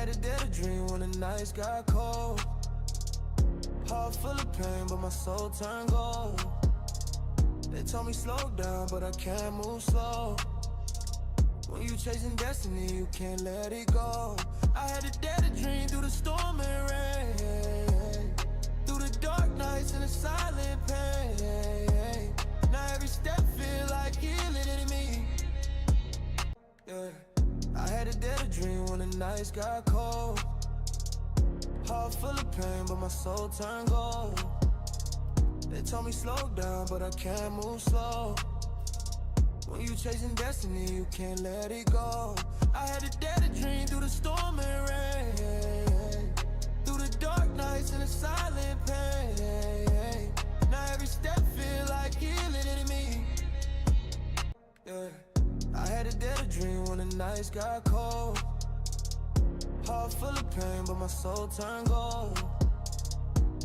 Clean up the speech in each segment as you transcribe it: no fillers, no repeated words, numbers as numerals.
had a dead dream when the nights got cold. Heart full of pain, but my soul turned gold. They told me slow down, but I can't move slow. When you chasing destiny, you can't let it go. I had a dead dream through the storm and rain, through the dark nights and the silent pain. Now every step feel like healing in me. Yeah. I had a dead dream when the nights got cold. Heart full of pain, but my soul turned gold. They told me slow down, but I can't move slow. When you chasing destiny, you can't let it go. I had a dead dream through the storm and rain, through the dark nights and the silent pain. Now every step feel like healing in me. Yeah. I had a dead dream when the nights got cold. Heart full of pain, but my soul turned gold.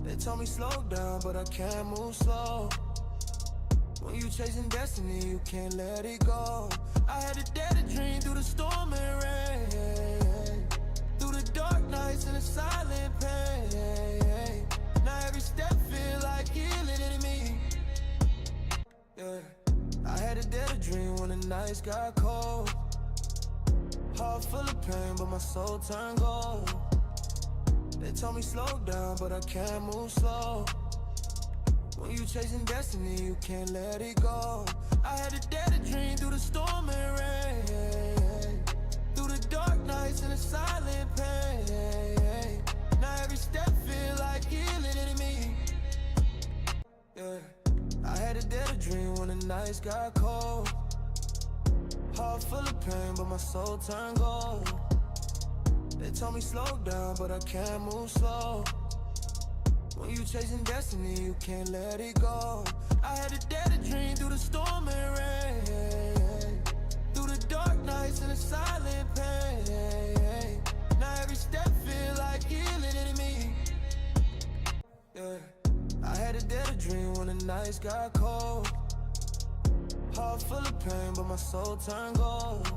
They told me slow down, but I can't move slow. When you chasing destiny, you can't let it go. I had a dead dream through the storm and rain, through the dark nights and the silent pain. Now every step feel like healing in me. Yeah. I had a dead dream when the nights got cold. Heart full of pain, but my soul turned gold. They told me slow down, but I can't move slow. When you chasing destiny, you can't let it go. I had a dead dream through the storm and rain, through the dark nights and the silent pain. Now every step feel like healing in me. Yeah. I had a dead dream when the nights got cold. Heart full of pain, but my soul turned gold. They told me slow down, but I can't move slow. When you chasing destiny, you can't let it go. I had a dead dream through the storm and rain, through the dark nights and the silent pain. Now every step feel like healing in me. Yeah. I had a dead dream when the nights got cold. Heart full of pain, but my soul turned gold.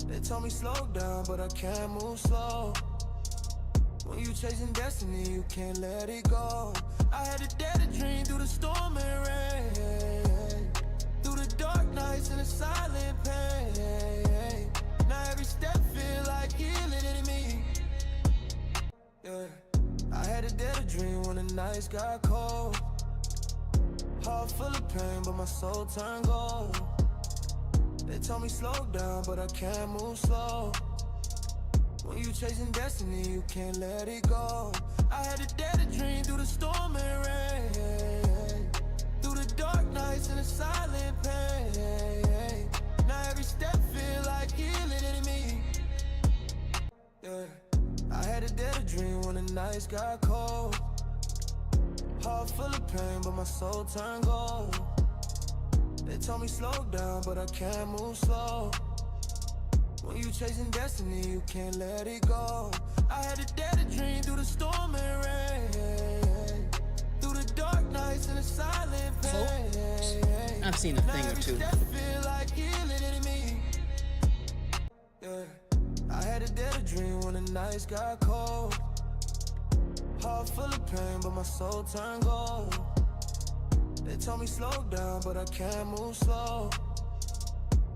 They told me slow down, but I can't move slow. When you chasing destiny, you can't let it go. I had a dead dream through the storm and rain, through the dark nights and the silent pain. Now every step feel like healing in me. Yeah. I had a dead dream when the nights got cold. Heart full of pain, but my soul turned gold. They told me slow down, but I can't move slow. When you chasing destiny, you can't let it go. I had a dead dream through the storm and rain, through the dark nights and the silent pain. Now every step feel like healing in me. Yeah. I had a dead dream when the nights got cold. Heart full of pain, but my soul turned gold. They told me slow down, but I can't move slow. When you chasing destiny, you can't let it go. I had a dead dream through the storm and rain, through the dark nights and the silent pain. I've seen a thing or two. Feel like healing in me. Yeah. I had a dead dream when the nights got cold. Heart full of pain, but my soul turned gold. They told me slow down, but I can't move slow.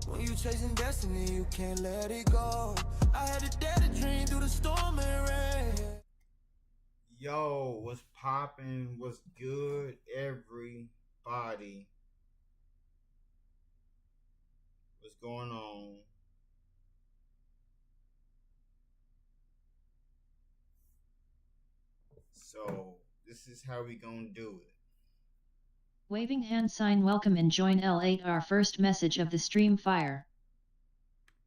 When you chasing destiny, you can't let it go. I had a dead dream through the storm and rain. Yo, what's poppin'? What's good, everybody? What's going on? So, this is how we gonna do it. Waving hand sign welcome and join L8 our first message of the stream fire.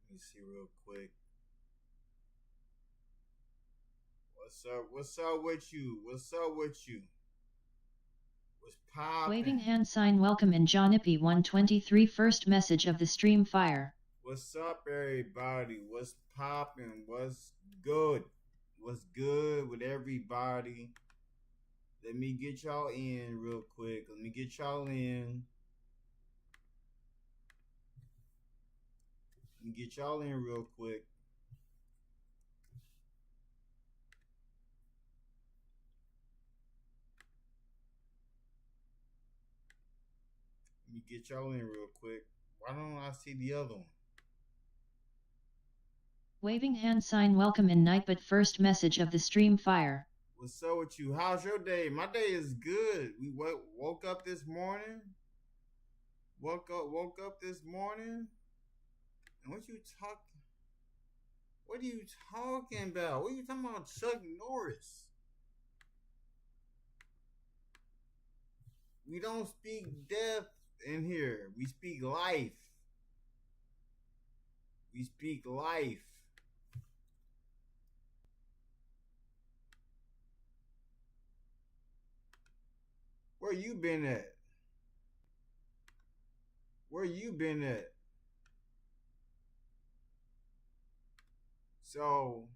Let me see real quick. What's up? What's up with you? What's up with you? What's poppin'? Waving hand sign welcome and John Ippy 123 first message of the stream fire. What's up, everybody? What's poppin'? What's good? What's good with everybody? Let me get y'all in real quick. Let me get y'all in. Let me get y'all in real quick. get y'all in real quick. Why don't I see the other one? Waving hand sign welcome in night but first message of the stream fire. What's up with you? How's your day? My day is good. We woke up this morning. Woke up this morning. And what are you talking about? What are you talking about, Chuck Norris? We don't speak death in here. We speak life. We speak life. Where you been at? Where you been at? So,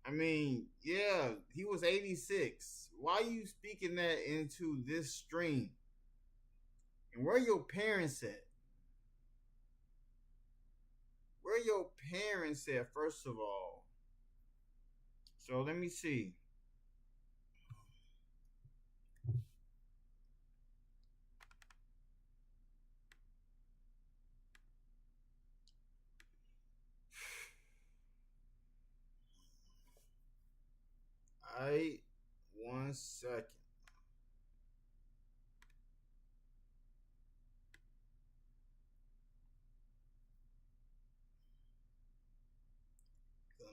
I mean, yeah, he was 86. Why are you speaking that into this stream? And where your parents at? Where your parents at, first of all? So let me see. Alright, 1 second.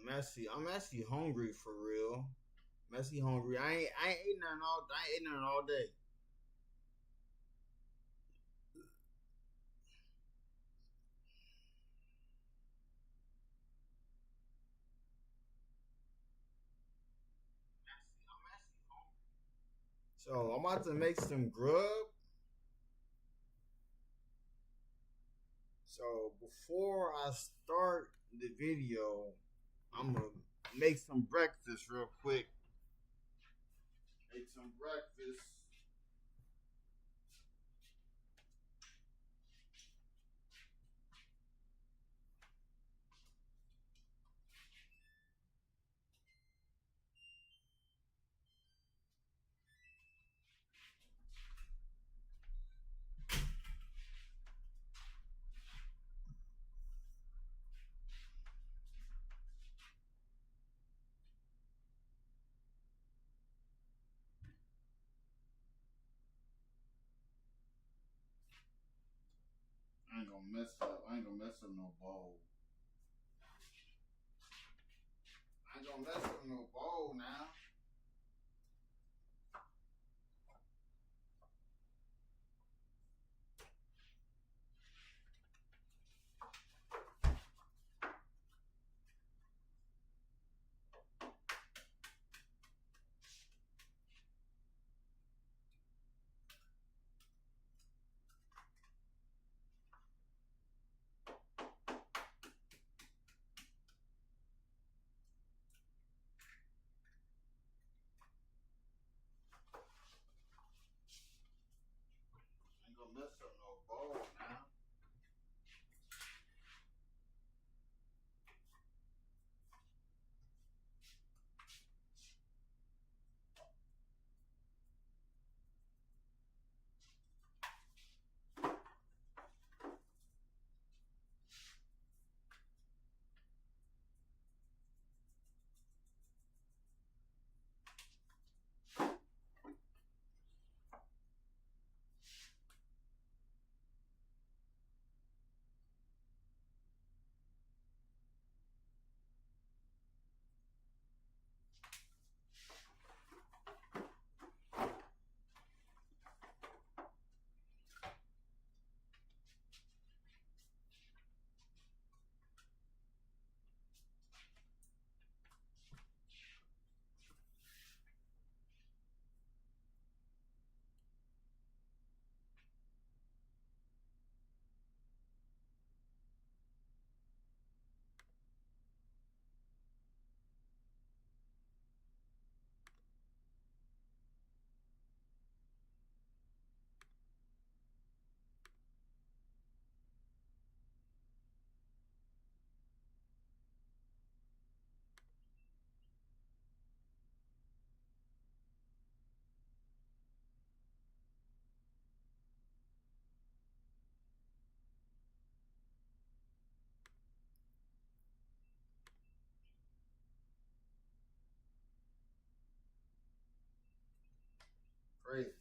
I'm actually hungry for real. I'm actually hungry. I ain't ate nothing all day. So I'm about to make some grub. So before I start the video, I'm gonna make some breakfast real quick. Make some breakfast. I ain't gonna mess up no bowl. I ain't gonna mess up no bowl now. I ain't gonna mess up no bowl now. Crazy.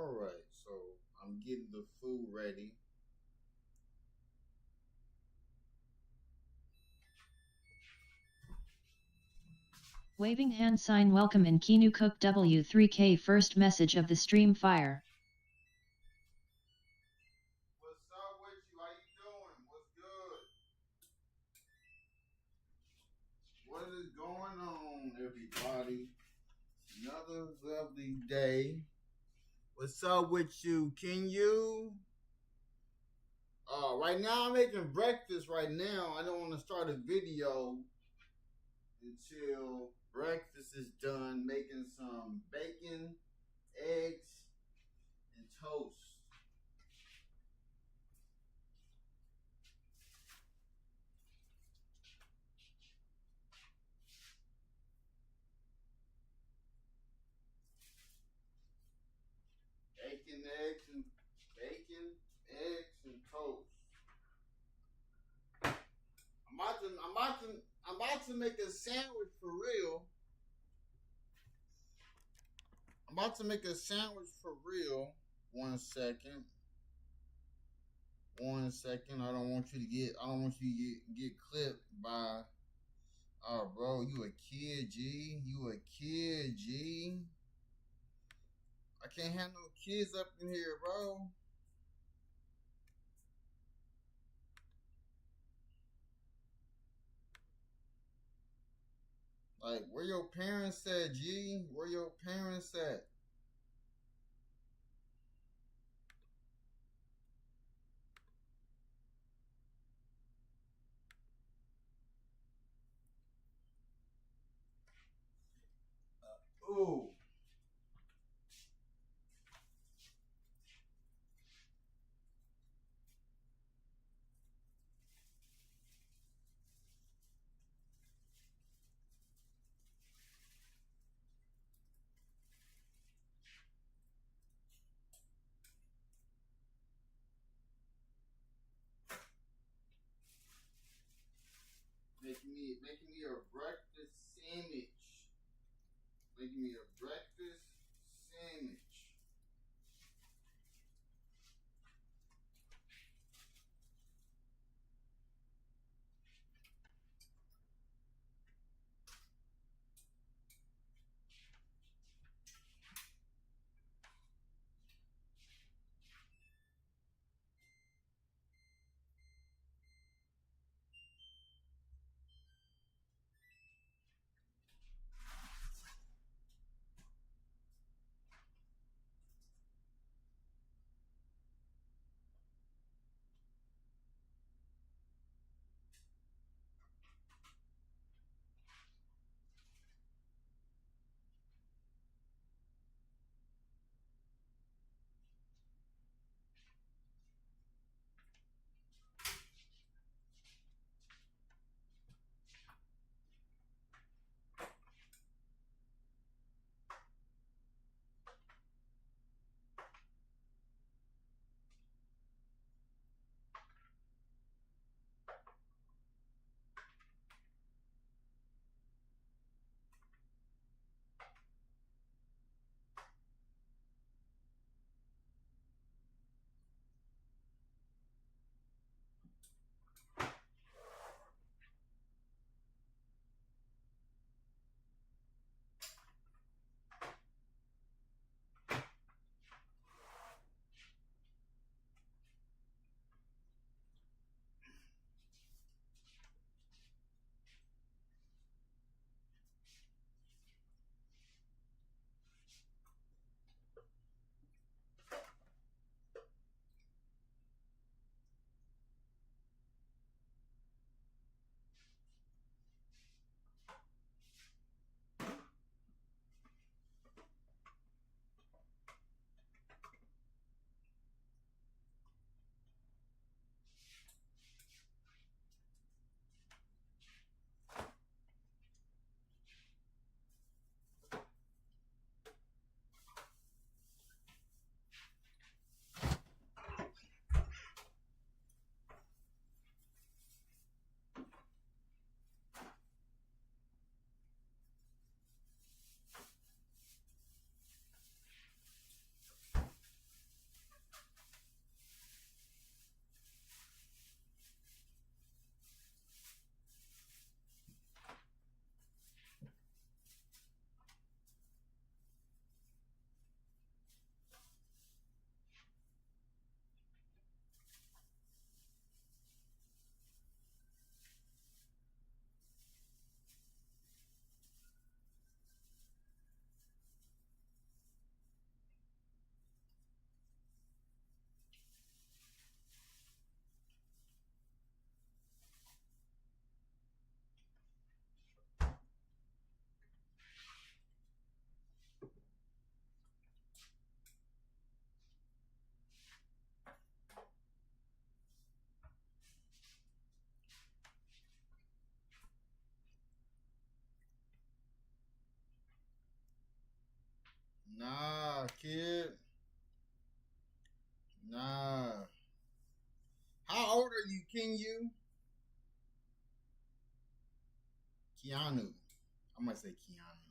All right, so I'm getting the food ready. Waving hand sign welcome in Kinu Cook W3K first message of the stream fire. everybody. Another lovely day. What's up with you? Can you? Right now I'm making breakfast right now. I don't want to start a video until breakfast is done. Making some bacon, eggs, and toast. Bacon, eggs, and toast. I'm about to make a sandwich for real. I'm about to make a sandwich for real. 1 second. 1 second. I don't want you to get clipped by. Oh, bro, you a kid, G. You a kid, G. I can't have no kids up in here, bro. Like, where your parents at, G? Where your parents at? Ooh. Making me a breakfast sandwich. Making me a breakfast sandwich. kid. Nah. How old are you, King you? Keanu. I might say Keanu.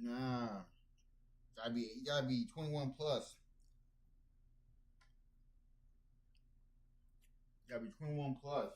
Nah. You gotta be 21 plus. You gotta be 21 plus.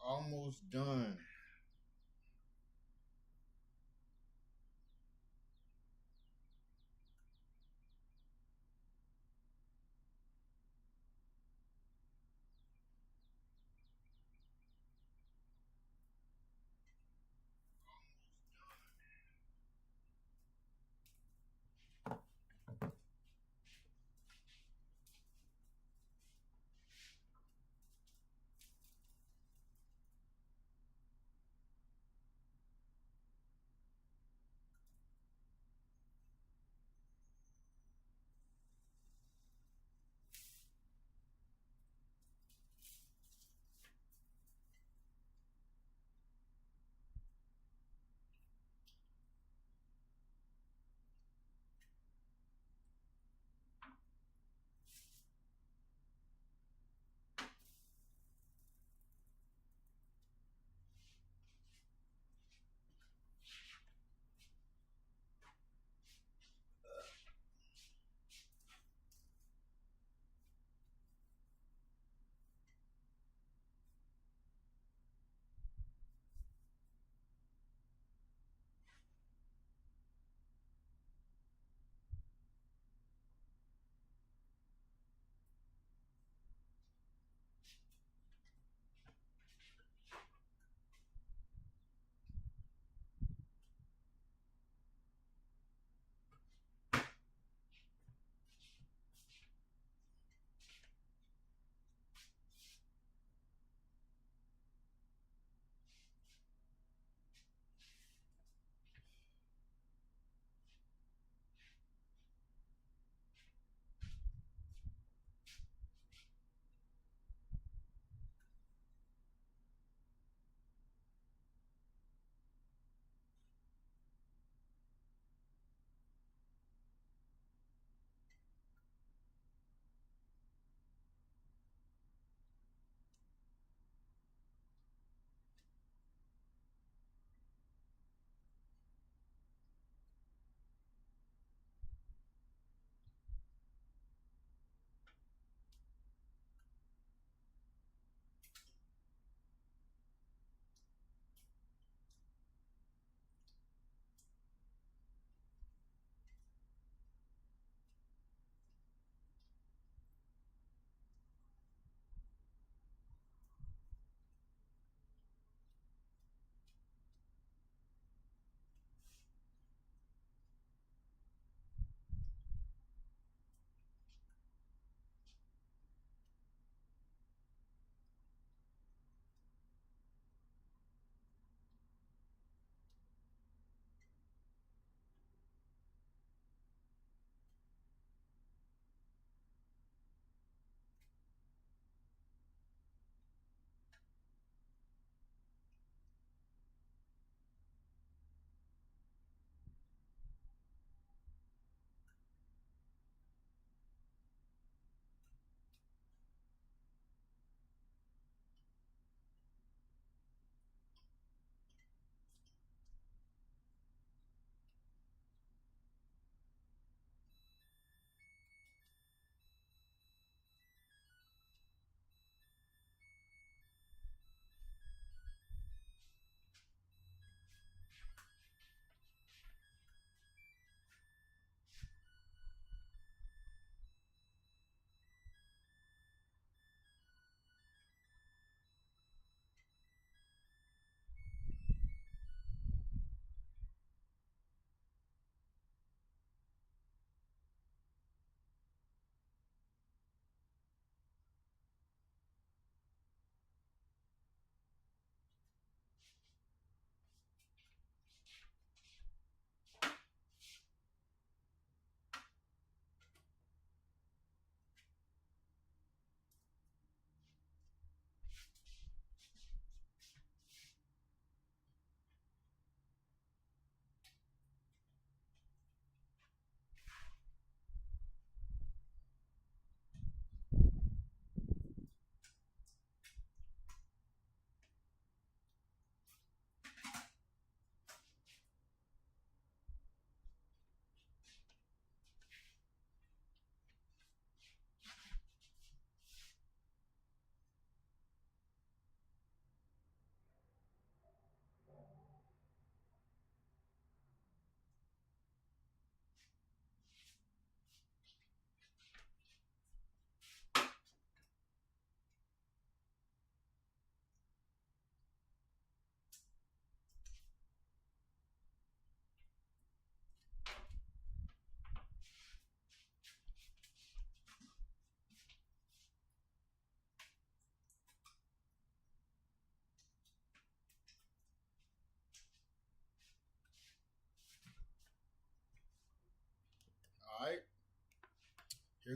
almost done.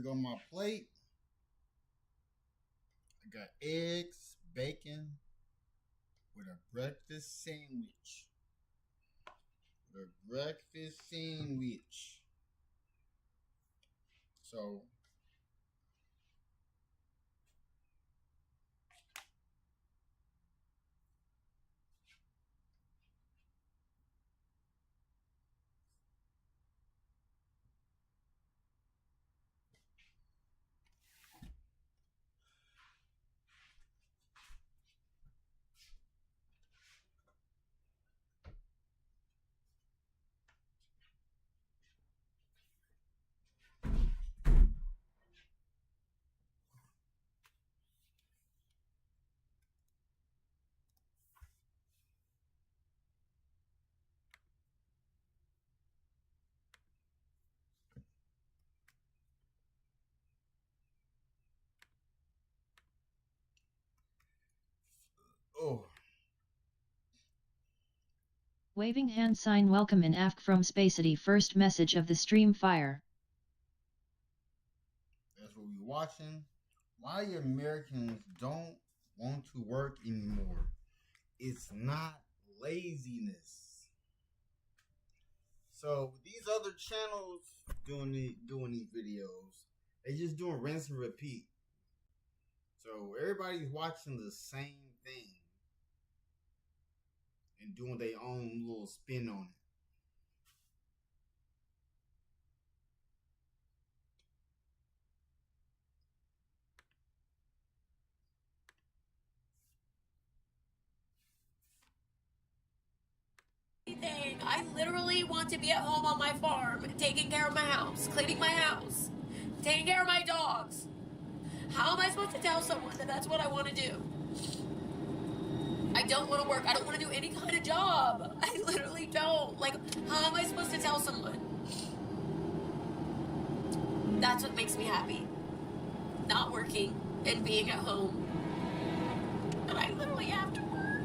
Here go my plate. I got eggs, bacon, with a breakfast sandwich. So, oh, Waving hand sign welcome in AFK from Spacity first message of the stream fire. that's what we're watching. Why Americans don't want to work anymore? It's not laziness. So these other channels doing these videos, they just doing rinse and repeat. So everybody's watching the same thing and doing their own little spin on it. I literally want to be at home on my farm, taking care of my house, cleaning my house, taking care of my dogs. How am I supposed to tell someone that that's what I want to do? I don't want to work. I don't want to do any kind of job. I literally don't. Like, how am I supposed to tell someone? That's what makes me happy. Not working and being at home. And I literally have to work.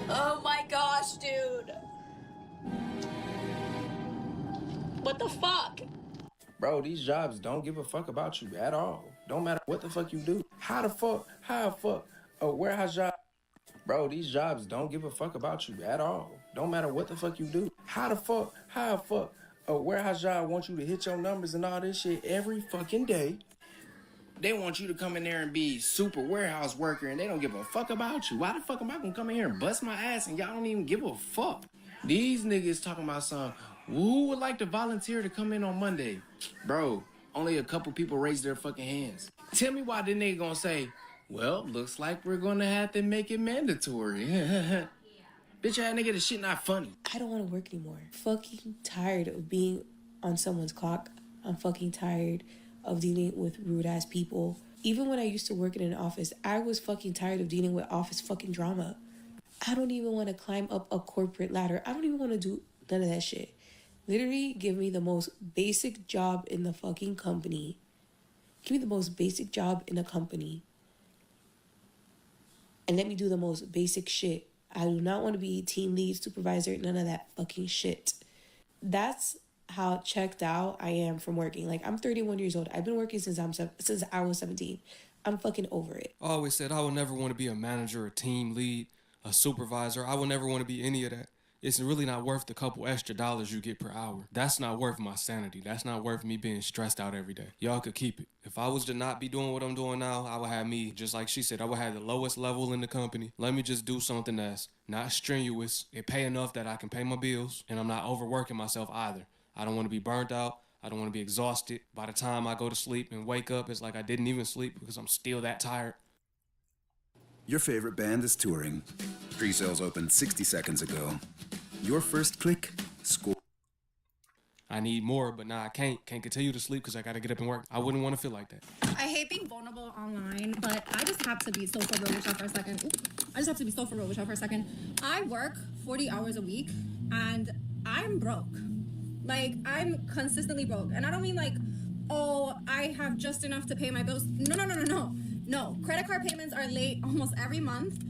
Oh my gosh, dude. What the fuck? Bro, these jobs don't give a fuck about you at all. Don't matter what the fuck you do. How the fuck a warehouse job? Bro, these jobs don't give a fuck about you at all. Don't matter what the fuck you do. How the fuck a warehouse job wants you to hit your numbers and all this shit every fucking day. They want you to come in there and be super warehouse worker and they don't give a fuck about you. Why the fuck am I gonna come in here and bust my ass and y'all don't even give a fuck? These niggas talking about something. Who would like to volunteer to come in on Monday? Bro, only a couple people raised their fucking hands. Tell me why the nigga gonna say, well, looks like we're gonna have to make it mandatory. Bitch ass nigga, this shit not funny. I don't want to work anymore. Fucking tired of being on someone's clock. I'm fucking tired of dealing with rude ass people. Even when I used to work in an office, I was fucking tired of dealing with office fucking drama. I don't even want to climb up a corporate ladder. I don't even want to do none of that shit. Literally, give me the most basic job in the fucking company. Give me the most basic job in a company. And let me do the most basic shit. I do not want to be team lead, supervisor, none of that fucking shit. That's how checked out I am from working. Like, I'm 31 years old. I've been working since I was 17. I'm fucking over it. I always said I would never want to be a manager, a team lead, a supervisor. I would never want to be any of that. It's really not worth the couple extra dollars you get per hour. That's not worth my sanity. That's not worth me being stressed out every day. Y'all could keep it. If I was to not be doing what I'm doing now, I would have me, just like she said, I would have the lowest level in the company. Let me just do something that's not strenuous. It pay enough that I can pay my bills, and I'm not overworking myself either. I don't want to be burnt out. I don't want to be exhausted. By the time I go to sleep and wake up, it's like I didn't even sleep because I'm still that tired. Your favorite band is touring. Pre-sales opened 60 seconds ago. Your first click, score. I need more, but nah, I can't continue to sleep because I got to get up and work. I wouldn't want to feel like that. I hate being vulnerable online, but I just have to be so for real with y'all for a second. I work 40 hours a week, and I'm broke. Like, I'm consistently broke. And I don't mean like, oh, I have just enough to pay my bills. No. Credit card payments are late almost every month.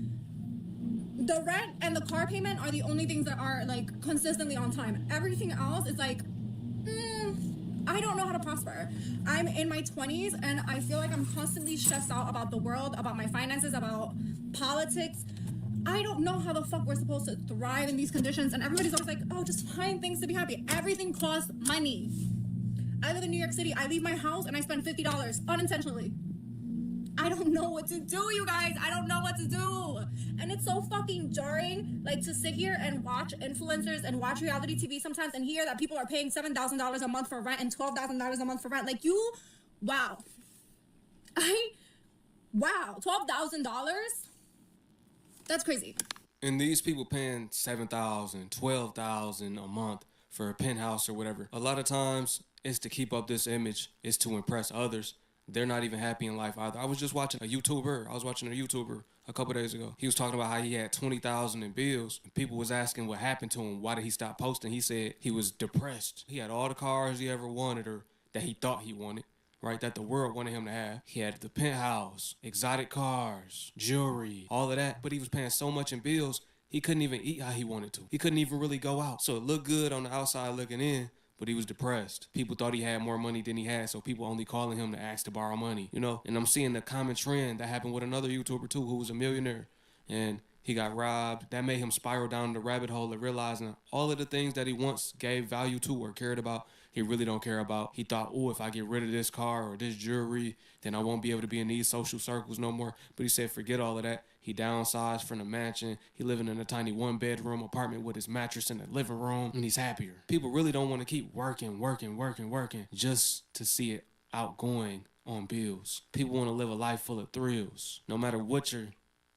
The rent and the car payment are the only things that are like consistently on time. Everything else is like, I don't know how to prosper. I'm in my 20s and I feel like I'm constantly stressed out about the world, about my finances, about politics. I don't know how the fuck we're supposed to thrive in these conditions. And everybody's always like, oh, just find things to be happy. Everything costs money. I live in New York City. I leave my house and I spend $50 unintentionally. I don't know what to do, you guys. I don't know what to do. And it's so fucking jarring, like, to sit here and watch influencers and watch reality TV sometimes and hear that people are paying $7,000 a month for rent and $12,000 a month for rent. Like, wow. Wow, $12,000? That's crazy. And these people paying $7,000, $12,000 a month for a penthouse or whatever. A lot of times it's to keep up this image, it's to impress others. They're not even happy in life either. I was watching a YouTuber a couple days ago. He was talking about how he had $20,000 in bills. And people was asking what happened to him. Why did he stop posting? He said he was depressed. He had all the cars he ever wanted or that he thought he wanted, right? That the world wanted him to have. He had the penthouse, exotic cars, jewelry, all of that. But he was paying so much in bills, he couldn't even eat how he wanted to. He couldn't even really go out. So it looked good on the outside looking in, but he was depressed. People thought he had more money than he had, so people only calling him to ask to borrow money, you know? And I'm seeing the common trend that happened with another YouTuber too, who was a millionaire, and he got robbed. That made him spiral down the rabbit hole of realizing all of the things that he once gave value to or cared about, he really don't care about. He thought, oh, if I get rid of this car or this jewelry, then I won't be able to be in these social circles no more. But he said, forget all of that. He downsized from the mansion. He living in a tiny 1-bedroom apartment with his mattress in the living room, and he's happier. People really don't want to keep working just to see it outgoing on bills. People want to live a life full of thrills. No matter what your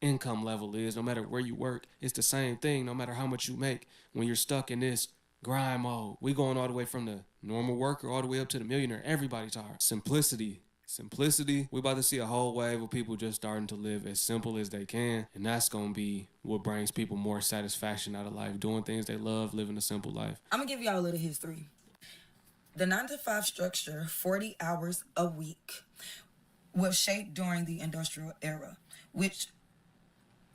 income level is, no matter where you work, it's the same thing. No matter how much you make, when you're stuck in this grind mode, we going all the way from the normal worker all the way up to the millionaire. Everybody's tired. Simplicity. We about to see a whole wave of people just starting to live as simple as they can, and that's gonna be what brings people more satisfaction out of life, doing things they love, living a simple life. I'm gonna give y'all a little history. The 9-to-5 structure, 40 hours a week, was shaped during the industrial era, which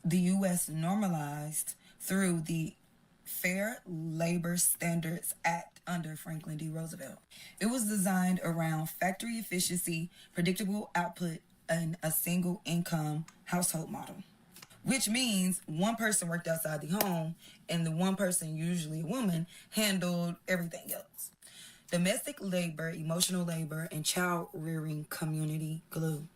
the U.S. normalized through the Fair Labor Standards Act under Franklin D. Roosevelt. It was designed around factory efficiency, predictable output, and a single income household model, which means one person worked outside the home and the one person, usually a woman, handled everything else. Domestic labor, emotional labor, and child rearing community glue.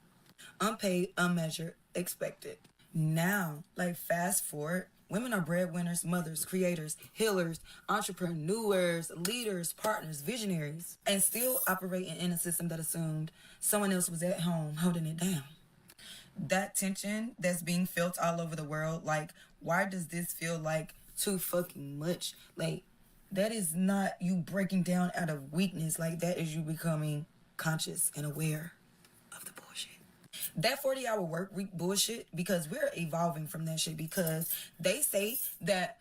Unpaid, unmeasured, expected. Now, like fast forward, women are breadwinners, mothers, creators, healers, entrepreneurs, leaders, partners, visionaries, and still operating in a system that assumed someone else was at home holding it down. That tension that's being felt all over the world, like, why does this feel like too fucking much? Like, that is not you breaking down out of weakness. Like, that is you becoming conscious and aware of the bullshit. That 40-hour work week bullshit, because we're evolving from that shit, because they say that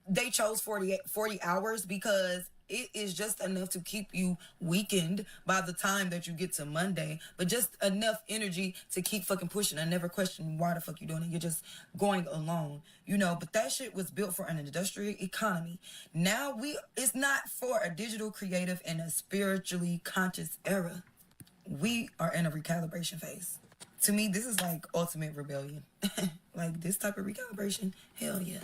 they chose 40 hours because it is just enough to keep you weakened by the time that you get to Monday, but just enough energy to keep fucking pushing and never question why the fuck you doing it. You're just going along, you know, but that shit was built for an industrial economy. Now it's not for a digital, creative, and a spiritually conscious era. We are in a recalibration phase. To me, this is like ultimate rebellion. Like this type of recalibration, hell yeah.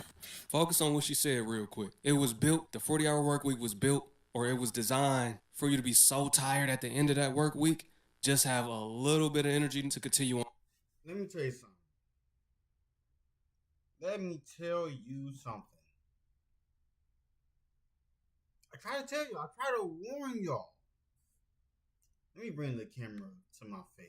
Focus on what she said real quick. It was built, the 40-hour work week was built, or it was designed for you to be so tired at the end of that work week, just have a little bit of energy to continue on. Let me tell you something. Let me tell you something. I try to tell you, I try to warn y'all. Let me bring the camera to my face.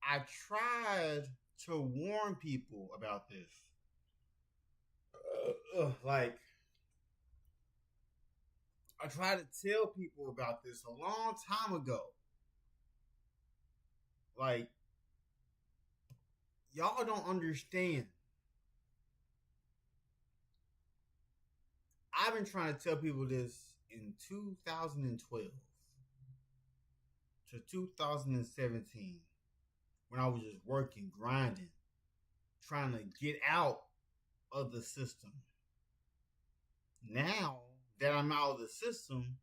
I tried to warn people about this. Like, I tried to tell people about this a long time ago. Like, y'all don't understand. I've been trying to tell people this in 2012 to 2017. When I was just working, grinding, trying to get out of the system. Now that I'm out of the system,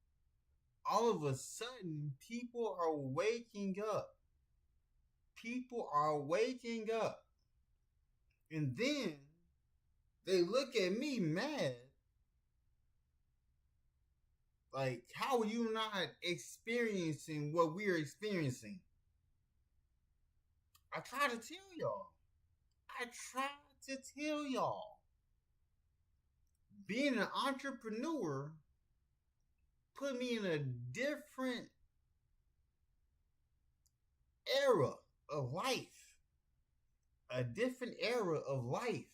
all of a sudden, people are waking up. People are waking up. And then they look at me mad. Like, how are you not experiencing what we're experiencing? I try to tell y'all. Being an entrepreneur put me in a different era of life. A different era of life.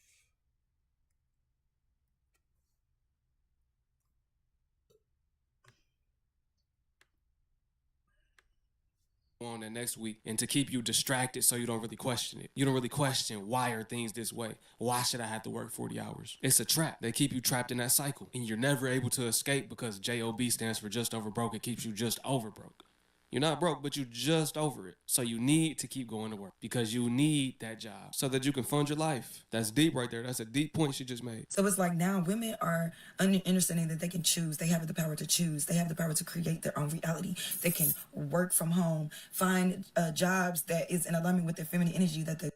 On the next week, and to keep you distracted so you don't really question it. You don't really question, why are things this way? Why should I have to work 40 hours? It's a trap. They keep you trapped in that cycle, and you're never able to escape because JOB stands for just over broke. It keeps you just over broke. You're not broke, but you just over it. So you need to keep going to work because you need that job so that you can fund your life. That's deep right there. That's a deep point she just made. So it's like now women are understanding that they can choose. They have the power to choose. They have the power to create their own reality. They can work from home, find jobs that is in alignment with their feminine energy that they...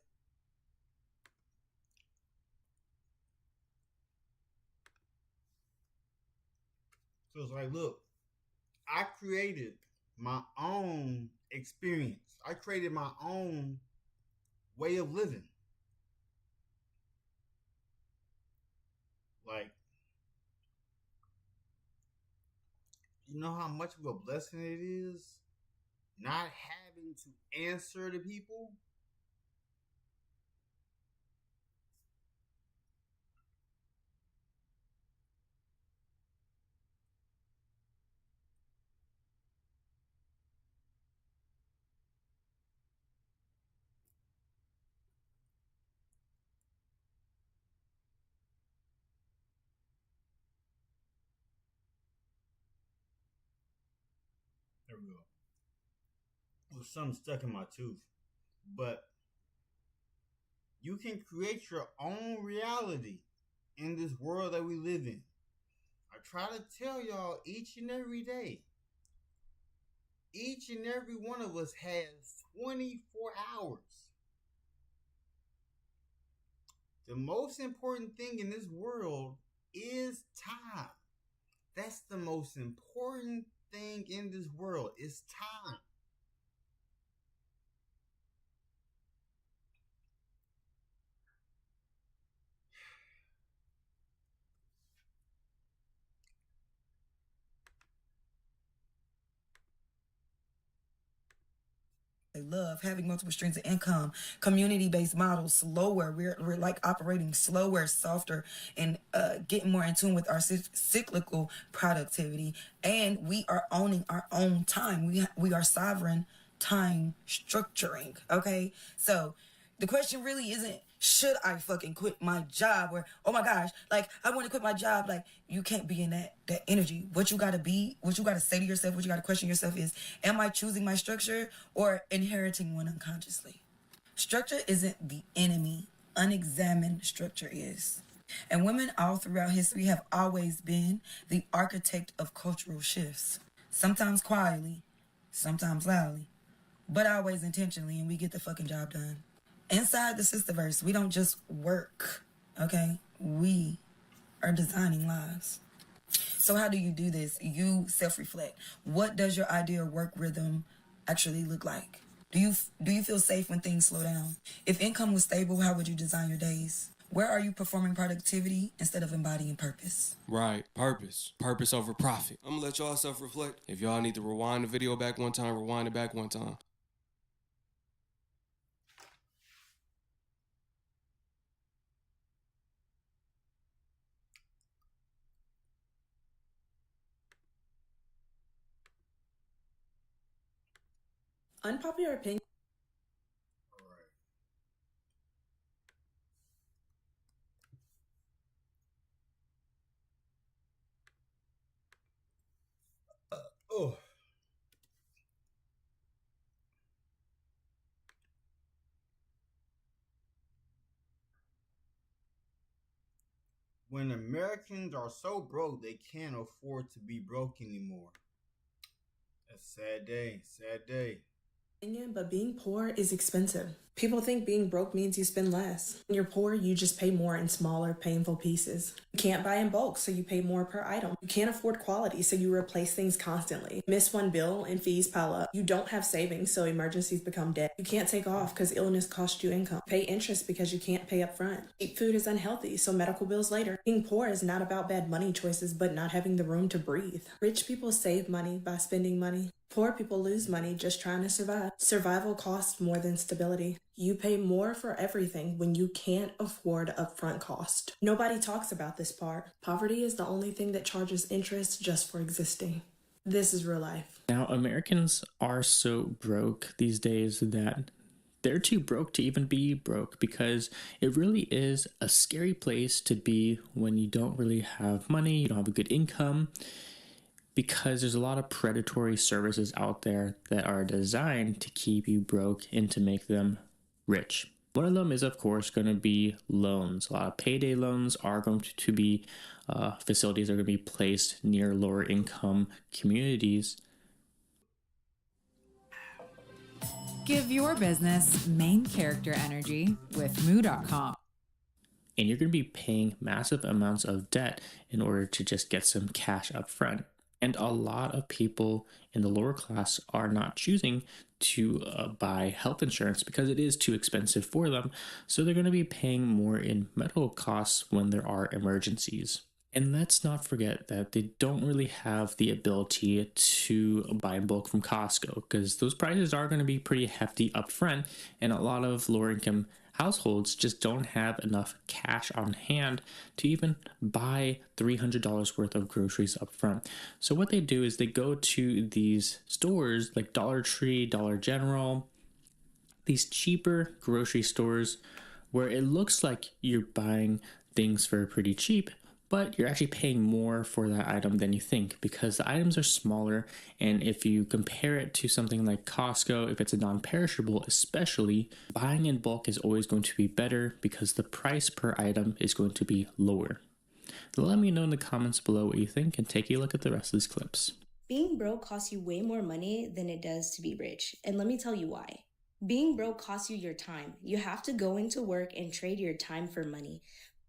So it's like, look, I created my own experience. I created my own way of living. Like, you know how much of a blessing it is not having to answer to people? There we go. There's something stuck in my tooth. But you can create your own reality in this world that we live in. I try to tell y'all each and every day. Each and every one of us has 24 hours. The most important thing in this world is time. That's the most important thing in this world is time. They love having multiple streams of income, community-based models, slower. We're like operating slower, softer, and getting more in tune with our cyclical productivity. And we are owning our own time. We are sovereign time structuring. Okay, so the question really isn't, should I fucking quit my job? Or, oh my gosh, like, I want to quit my job. Like, you can't be in that energy. What you got to be, what you got to say to yourself, what you got to question yourself is, am I choosing my structure or inheriting one unconsciously? Structure isn't the enemy. Unexamined structure is. And women all throughout history have always been the architect of cultural shifts. Sometimes quietly, sometimes loudly, but always intentionally, and we get the fucking job done. Inside the Sisterverse, we don't just work, okay? We are designing lives. So how do you do this? You self-reflect. What does your ideal work rhythm actually look like? Do you feel safe when things slow down? If income was stable, how would you design your days? Where are you performing productivity instead of embodying purpose? Right, purpose. Purpose over profit. I'm gonna let y'all self-reflect. If y'all need to rewind the video back one time, rewind it back one time. Unpopular opinion. Oh. when Americans are so broke they can't afford to be broke anymore. That's a sad day, sad day. But being poor is expensive. People think being broke means you spend less. When you're poor, you just pay more in smaller, painful pieces. You can't buy in bulk, so you pay more per item. You can't afford quality, so you replace things constantly. Miss one bill and fees pile up. You don't have savings, so emergencies become debt. You can't take off because illness costs you income. Pay interest because you can't pay up front. Cheap food is unhealthy, so medical bills later. Being poor is not about bad money choices, but not having the room to breathe. Rich people save money by spending money. Poor people lose money just trying to survive. Survival costs more than stability. You pay more for everything when you can't afford upfront cost. Nobody talks about this part. Poverty is the only thing that charges interest just for existing. This is real life. Now, Americans are so broke these days that they're too broke to even be broke, because it really is a scary place to be when you don't really have money, you don't have a good income, because there's a lot of predatory services out there that are designed to keep you broke and to make them rich. One of them is, of course, going to be loans. A lot of payday loans are going to be facilities are going to be placed near lower income communities. Give your business main character energy with Moo.com. And you're going to be paying massive amounts of debt in order to just get some cash up front. And a lot of people in the lower class are not choosing to buy health insurance because it is too expensive for them. So they're going to be paying more in medical costs when there are emergencies. And let's not forget that they don't really have the ability to buy in bulk from Costco, because those prices are going to be pretty hefty up front, and a lot of lower income households just don't have enough cash on hand to even buy $300 worth of groceries up front. So what they do is they go to these stores like Dollar Tree, Dollar General, these cheaper grocery stores where it looks like you're buying things for pretty cheap, but you're actually paying more for that item than you think, because the items are smaller. And if you compare it to something like Costco, if it's a non-perishable especially, buying in bulk is always going to be better because the price per item is going to be lower. Let me know in the comments below what you think, and take a look at the rest of these clips. Being broke costs you way more money than it does to be rich, and let me tell you why. Being broke costs you your time. You have to go into work and trade your time for money.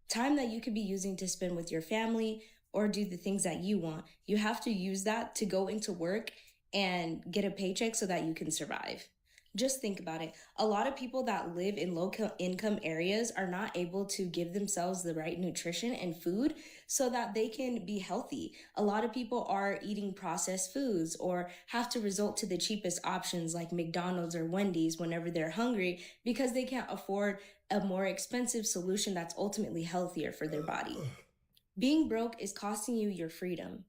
Time that you could be using to spend with your family or do the things that you want. You have to use that to go into work and get a paycheck so that you can survive. Just think about it. A lot of people that live in low income areas are not able to give themselves the right nutrition and food so that they can be healthy. A lot of people are eating processed foods or have to resort to the cheapest options like McDonald's or Wendy's whenever they're hungry because they can't afford a more expensive solution that's ultimately healthier for their body. Being broke is costing you your freedom.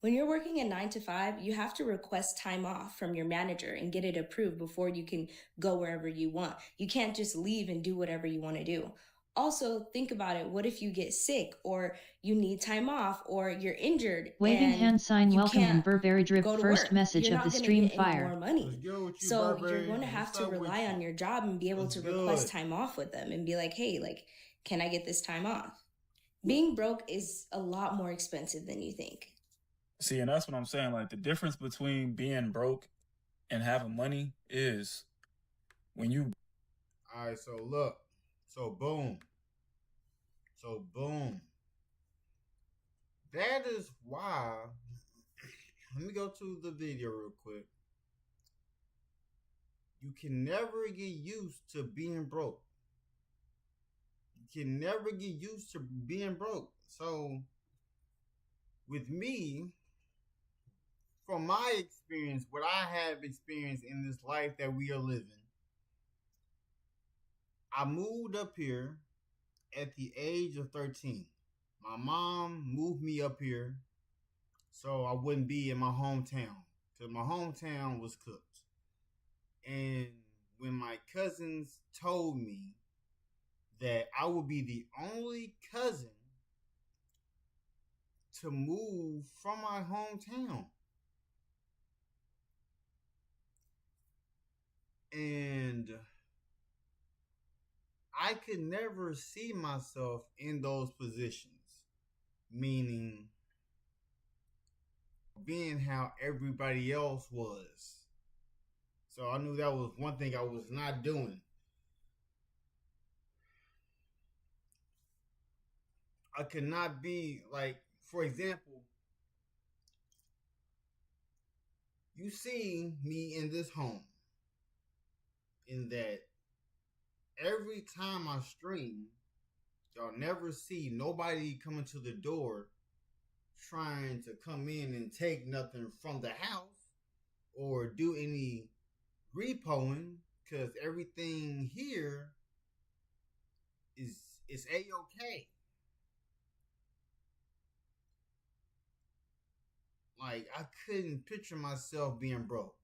When you're working a 9 to 5, you have to request time off from your manager and get it approved before you can go wherever you want. You can't just leave and do whatever you want to do. Also, think about it. What if you get sick or you need time off or you're injured? Waving and hand sign you welcome and can't Burberry drip go to first work? message You're of not the gonna stream get any fire. more money. So you're going to have to rely on your job and be able to request time off with them and be like, hey, can I get this time off? Being broke is a lot more expensive than you think. See, and that's what I'm saying. Like, the difference between being broke and having money is when you... All right, so look. So boom. That is why... Let me go to the video real quick. You can never get used to being broke. You can never get used to being broke. So, with me... From my experience, what I have experienced in this life that we are living, I moved up here at the age of 13. My mom moved me up here so I wouldn't be in my hometown, because my hometown was cooked. And when my cousins told me that I would be the only cousin to move from my hometown, and I could never see myself in those positions. meaning being how everybody else was. So I knew that was one thing I was not doing. I could not be like, for example, you see me in this home, in that every time I stream, y'all never see nobody coming to the door trying to come in and take nothing from the house or do any repoing, because everything here is a-okay. Like, I couldn't picture myself being broke.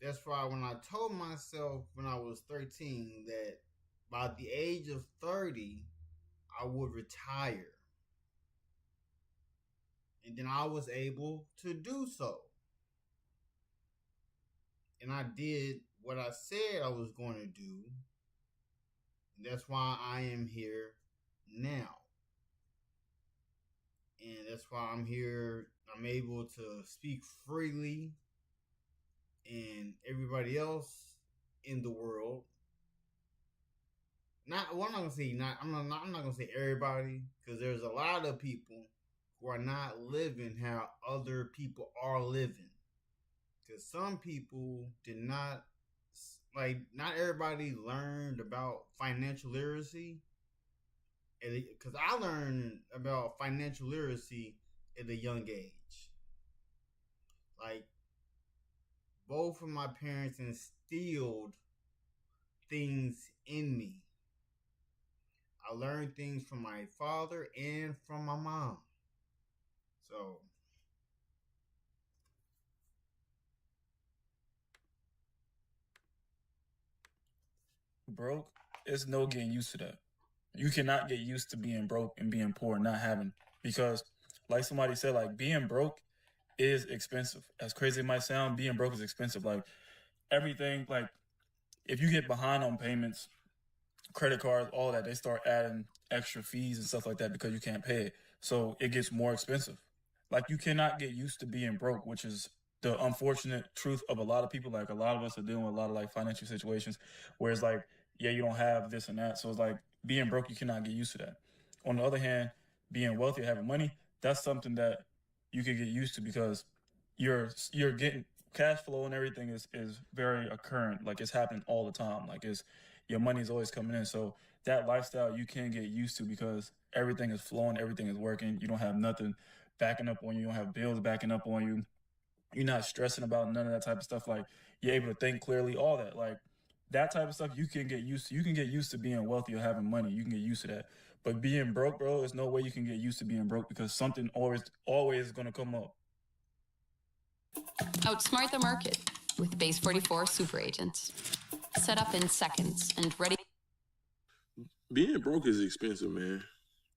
That's why when I told myself when I was 13 that by the age of 30, I would retire. And then I was able to do so. And I did what I said I was going to do. And that's why I am here now. And that's why I'm here. I'm able to speak freely. And everybody else in the world, I'm not gonna say everybody, because there's a lot of people who are not living how other people are living. Because some people did not, not everybody learned about financial literacy. Because I learned about financial literacy at a young age. Like, both of my parents instilled things in me. I learned things from my father and from my mom. So, Broke, it's no getting used to that. You cannot get used to being broke and being poor and not having, because like somebody said, like being broke is expensive. As crazy as it might sound, being broke is expensive. Like everything, like if you get behind on payments, credit cards, all that, they start adding extra fees and stuff like that because you can't pay it. So it gets more expensive. Like you cannot get used to being broke, which is the unfortunate truth of a lot of people. Like a lot of us are dealing with a lot of like financial situations where it's like, yeah, you don't have this and that. So it's like being broke, you cannot get used to that. On the other hand, being wealthy, having money, that's something that you can get used to because you're getting cash flow and everything is very occurrent. Like it's happening all the time. Like it's your money is always coming in. So that lifestyle you can get used to because everything is flowing, everything is working. You don't have nothing backing up on you. You don't have bills backing up on you. You're not stressing about none of that type of stuff. Like you're able to think clearly, all that. Like that type of stuff you can get used to. You can get used to being wealthy or having money. You can get used to that. But being broke, bro, there's no way you can get used to being broke because something always is gonna come up. Outsmart the market with Base 44 super agents. Set up in seconds and ready. Being broke is expensive, man.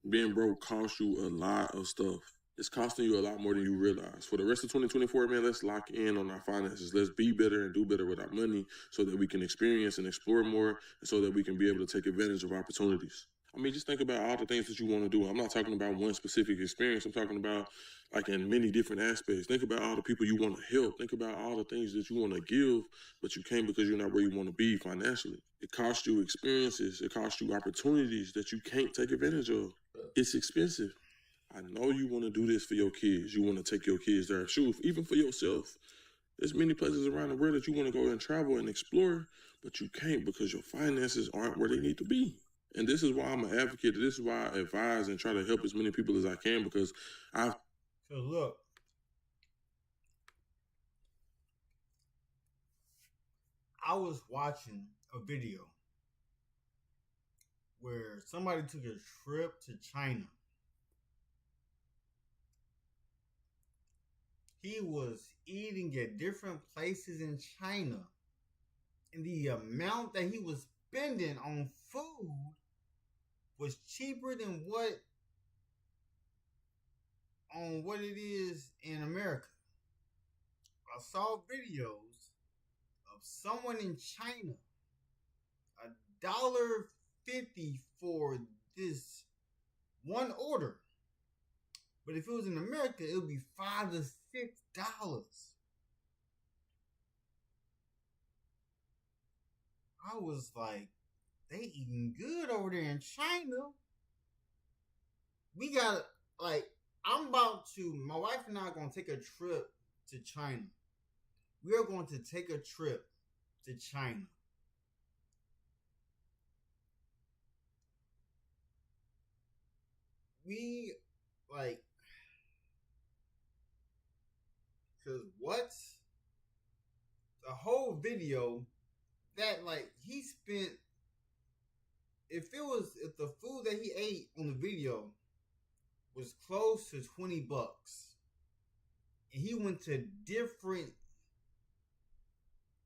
Being broke costs you a lot of stuff. It's costing you a lot more than you realize. For the rest of 2024, man, let's lock in on our finances. Let's be better and do better with our money so that we can experience and explore more and so that we can be able to take advantage of opportunities. I mean, just think about all the things that you want to do. I'm not talking about one specific experience. I'm talking about like in many different aspects. Think about all the people you want to help. Think about all the things that you want to give, but you can't because you're not where you want to be financially. It costs you experiences. It costs you opportunities that you can't take advantage of. It's expensive. I know you want to do this for your kids. You want to take your kids there. Shoot, even for yourself. There's many places around the world that you want to go and travel and explore, but you can't because your finances aren't where they need to be. And this is why I'm an advocate. This is why I advise and try to help as many people as I can because So look, I was watching a video where somebody took a trip to China. He was eating at different places in China, and the amount that he was spending on food was cheaper than what it is in America. I saw videos of someone in China, $1.50 for this one order. But if it was in America, it would be $5 to $6. I was like, they eating good over there in China. We got, like, my wife and I are going to take a trip to China. We are going to take a trip to China. We, like, because what? The whole video that, like, he spent, if the food that he ate on the video was close to $20, and he went to different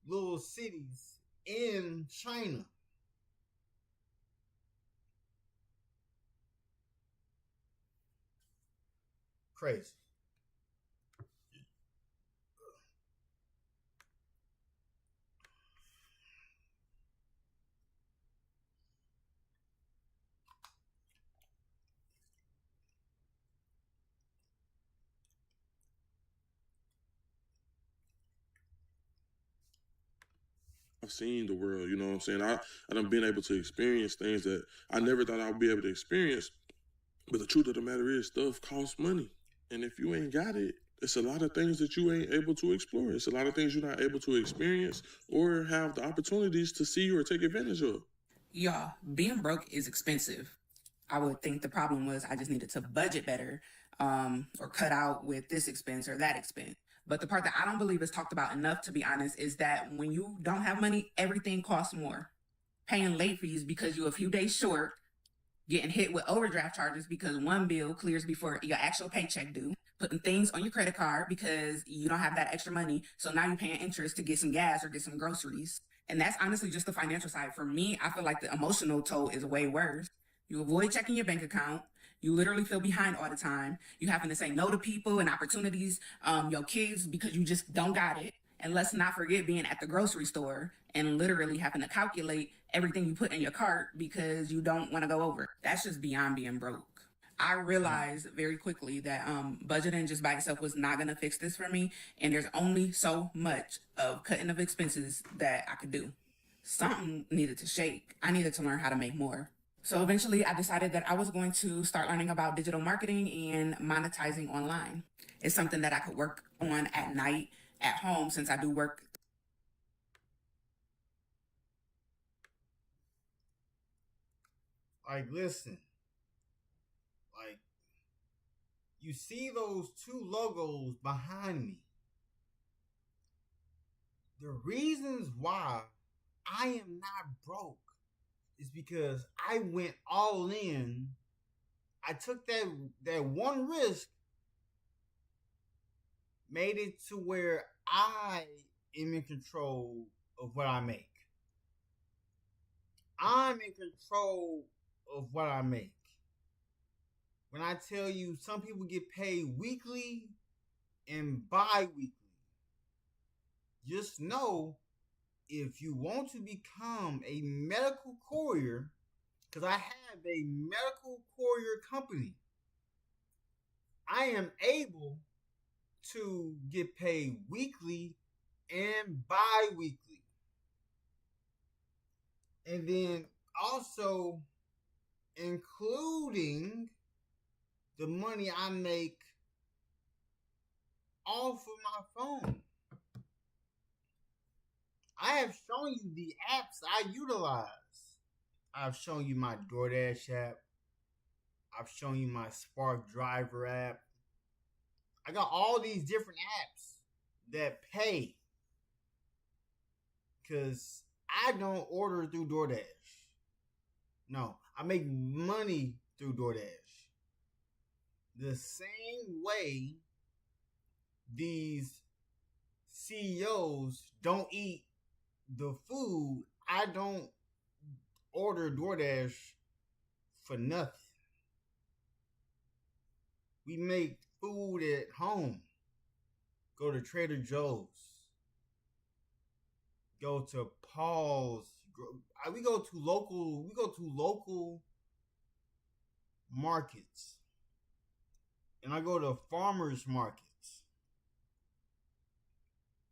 little cities in China. Crazy. I've seen the world, you know what I'm saying? I done been able to experience things that I never thought I would be able to experience. But the truth of the matter is, stuff costs money. And if you ain't got it, it's a lot of things that you ain't able to explore. It's a lot of things you're not able to experience or have the opportunities to see or take advantage of. Y'all, being broke is expensive. I would think the problem was I just needed to budget better, or cut out with this expense or that expense. But the part that I don't believe is talked about enough, to be honest, is that when you don't have money, everything costs more. Paying late fees because you're a few days short, getting hit with overdraft charges because one bill clears before your actual paycheck due, putting things on your credit card because you don't have that extra money, so now you're paying interest to get some gas or get some groceries. And that's honestly just the financial side. For me, I feel like the emotional toll is way worse. You avoid checking your bank account. You literally feel behind all the time. You having to say no to people and opportunities, your kids, because you just don't got it. And let's not forget being at the grocery store and literally having to calculate everything you put in your cart because you don't want to go over. That's just beyond being broke. I realized very quickly that budgeting just by itself was not going to fix this for me. And there's only so much of cutting of expenses that I could do. Something needed to shake. I needed to learn how to make more. So eventually I decided that I was going to start learning about digital marketing and monetizing online. It's something that I could work on at night, at home, since I do work. Like, listen. Like, you see those two logos behind me. The reasons why I am not broke is because I went all in. I took that one risk, made it to where I am in control of what I make. I'm in control of what I make. When I tell you some people get paid weekly and bi-weekly, just know if you want to become a medical courier, because I have a medical courier company, I am able to get paid weekly and bi-weekly. And then also including the money I make off of my phone. I have shown you the apps I utilize. I've shown you my DoorDash app. I've shown you my Spark Driver app. I got all these different apps that pay. Because I don't order through DoorDash. No, I make money through DoorDash. The same way these CEOs don't eat the food, I don't order DoorDash for nothing. We make food at home. Go to Trader Joe's. Go to Paul's. We go to local markets and I go to farmers markets,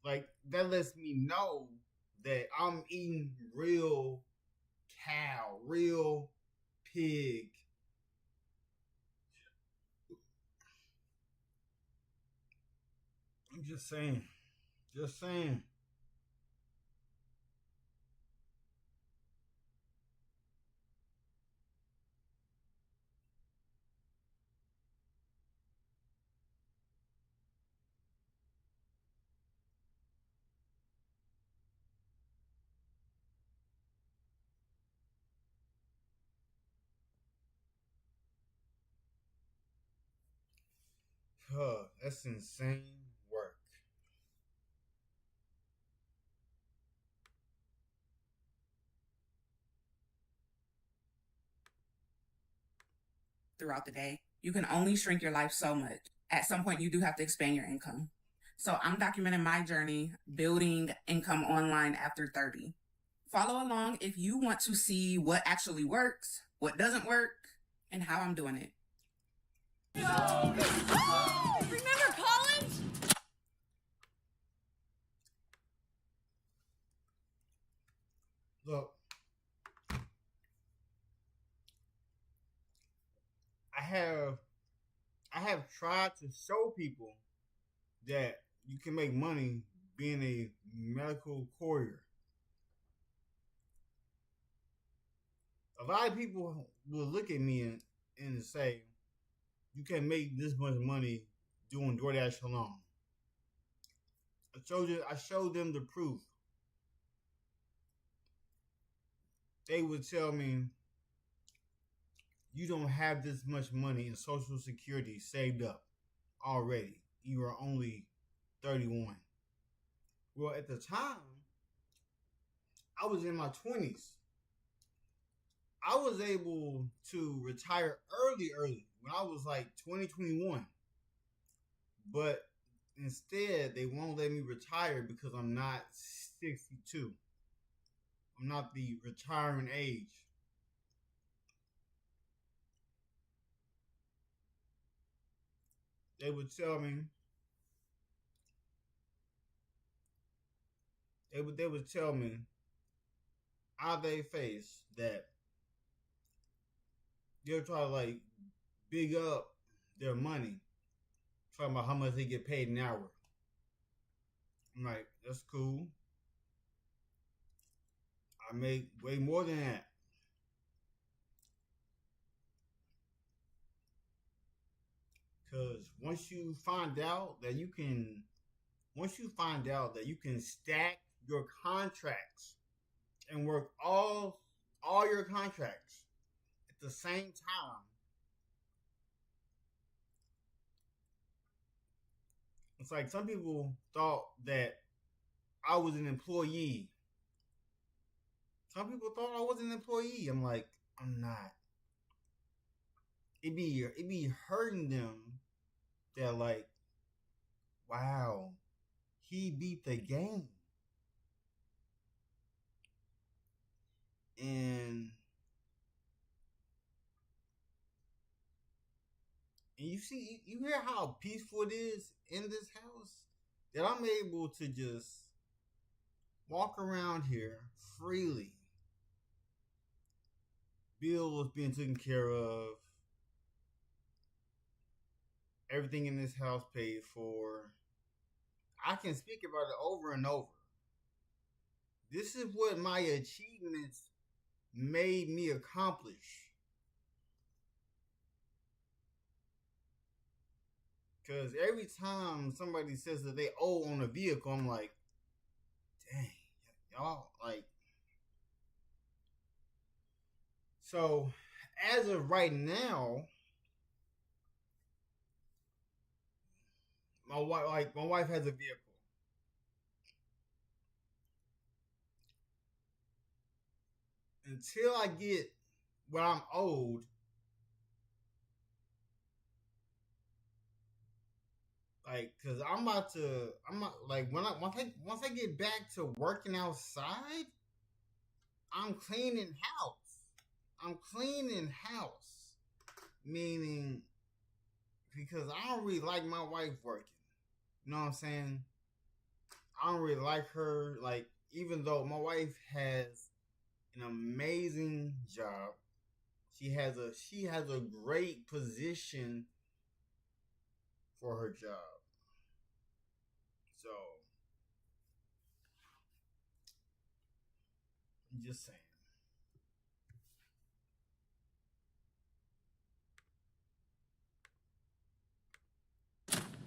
like that lets me know that I'm eating real cow, real pig. I'm just saying. Just saying. Huh, that's insane work. Throughout the day, you can only shrink your life so much. At some point, you do have to expand your income. So I'm documenting my journey building income online after 30. Follow along if you want to see what actually works, what doesn't work, and how I'm doing it. Remember college? Look, I have tried to show people that you can make money being a medical courier. A lot of people will look at me and say, you can make this much money doing DoorDash alone. I showed them the proof. They would tell me, you don't have this much money in Social Security saved up already. You are only 31. Well, at the time, I was in my 20s. I was able to retire early when I was like 21. But instead, they won't let me retire because I'm not 62. I'm not the retiring age. They would tell me, they would tell me out of their face that they'll try to like big up their money, talking about how much they get paid an hour. I'm like, that's cool. I make way more than that. Because once you find out that you can stack your contracts and work all your contracts at the same time, it's like some people thought that I was an employee. Some people thought I was an employee. I'm like, I'm not. It be hurting them that like, wow, he beat the game. And you see, you hear how peaceful it is in this house? That I'm able to just walk around here freely. Bills being taken care of. Everything in this house paid for. I can speak about it over and over. This is what my achievements made me accomplish. Because every time somebody says that they owe on a vehicle, I'm like, dang, y'all, like. So, as of right now, my wife has a vehicle. Until I get what I'm owed, like, cause I'm not like once I get back to working outside, I'm cleaning house. Meaning because I don't really like my wife working. You know what I'm saying? I don't really like her. Like, even though my wife has an amazing job, she has a great position for her job. So, I'm just saying.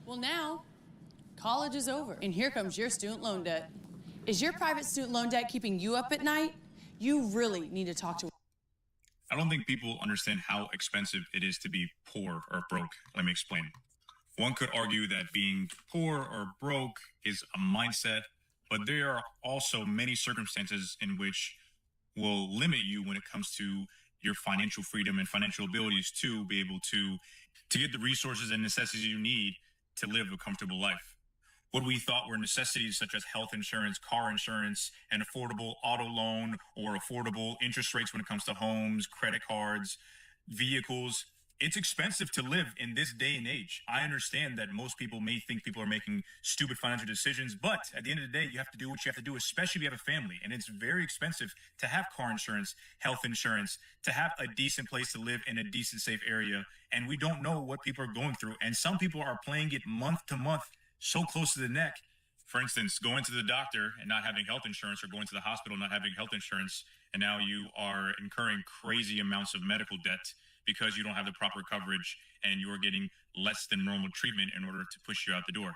Well, now, college is over, and here comes your student loan debt. Is your private student loan debt keeping you up at night? You really need to talk to. I don't think people understand how expensive it is to be poor or broke. Let me explain. One could argue that being poor or broke is a mindset, but there are also many circumstances in which will limit you when it comes to your financial freedom and financial abilities to be able to get the resources and necessities you need to live a comfortable life. What we thought were necessities such as health insurance, car insurance, an affordable auto loan, or affordable interest rates when it comes to homes, credit cards, vehicles. It's expensive to live in this day and age. I understand that most people may think people are making stupid financial decisions, but at the end of the day, you have to do what you have to do, especially if you have a family. And it's very expensive to have car insurance, health insurance, to have a decent place to live in a decent, safe area. And we don't know what people are going through. And some people are playing it month to month, so close to the neck. For instance, going to the doctor and not having health insurance, or going to the hospital not having health insurance, and now you are incurring crazy amounts of medical debt because you don't have the proper coverage and you're getting less than normal treatment in order to push you out the door.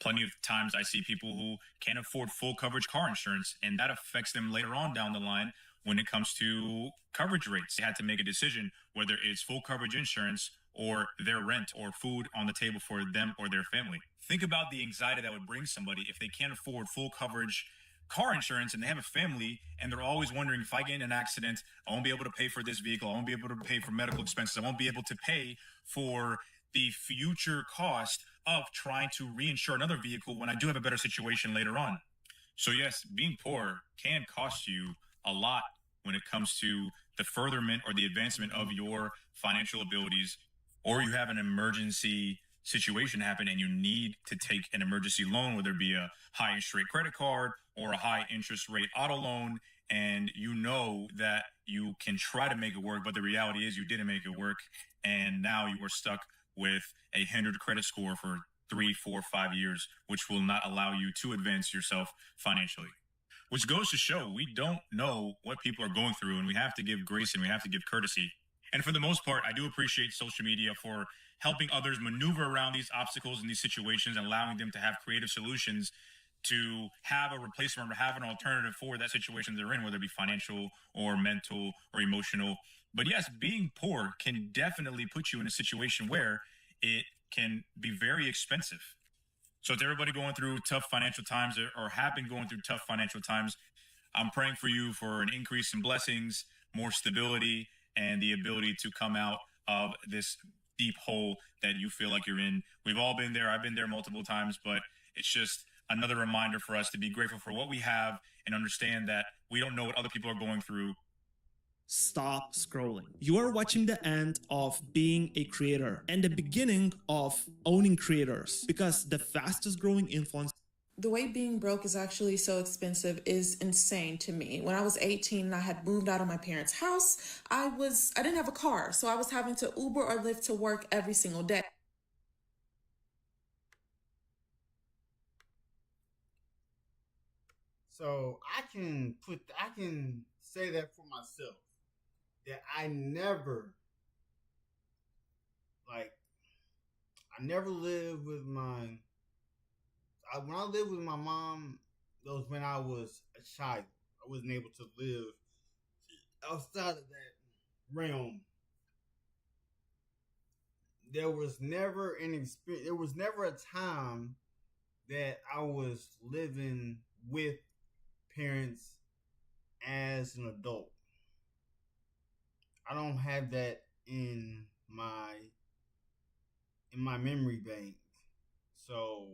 Plenty of times I see people who can't afford full coverage car insurance, and that affects them later on down the line when it comes to coverage rates. They had to make a decision whether it's full coverage insurance or their rent or food on the table for them or their family. Think about the anxiety that would bring somebody if they can't afford full coverage car insurance and they have a family and they're always wondering, if I get in an accident, I won't be able to pay for this vehicle. I won't be able to pay for medical expenses. I won't be able to pay for the future cost of trying to reinsure another vehicle when I do have a better situation later on. So yes, being poor can cost you a lot when it comes to the furtherment or the advancement of your financial abilities, or you have an emergency situation happen and you need to take an emergency loan, whether it be a high interest rate credit card or a high interest rate auto loan, and you know that you can try to make it work, but the reality is you didn't make it work, and now you are stuck with a hindered credit score for 3, 4, 5 years, which will not allow you to advance yourself financially. Which goes to show we don't know what people are going through, and we have to give grace and we have to give courtesy. And for the most part, I do appreciate social media for helping others maneuver around these obstacles and these situations, and allowing them to have creative solutions to have a replacement or have an alternative for that situation they're in, whether it be financial or mental or emotional. But yes, being poor can definitely put you in a situation where it can be very expensive. So to everybody going through tough financial times or have been going through tough financial times, I'm praying for you for an increase in blessings, more stability, and the ability to come out of this deep hole that you feel like you're in. We've all been there. I've been there multiple times, but it's just another reminder for us to be grateful for what we have and understand that we don't know what other people are going through. Stop scrolling. You are watching the end of being a creator and the beginning of owning creators, because the fastest growing influence. The way being broke is actually so expensive is insane to me. When I was 18 and I had moved out of my parents' house, I didn't have a car, so I was having to Uber or Lyft to work every single day. So I can say that for myself, that I never lived with when I lived with my mom, that was when I was a child. I wasn't able to live outside of that realm. There was never a time that I was living with parents as an adult. I don't have that in my memory bank. So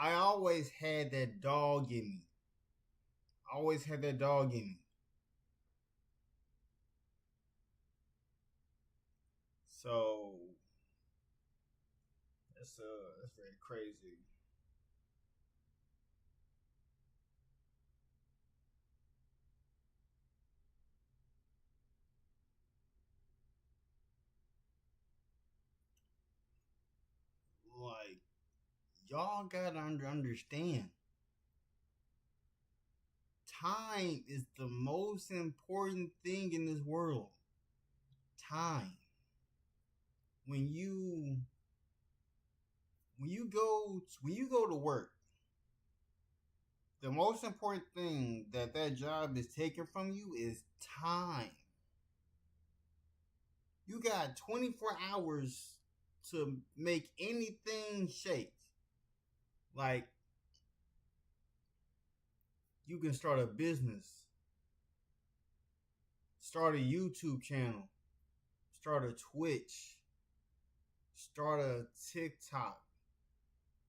I always had that dog in me. So that's very crazy. Like, y'all gotta understand. Time is the most important thing in this world. Time. When you go to work, the most important thing that job is taking from you is time. You got 24 hours to make anything shake. Like, you can start a business, start a YouTube channel, start a Twitch, start a TikTok.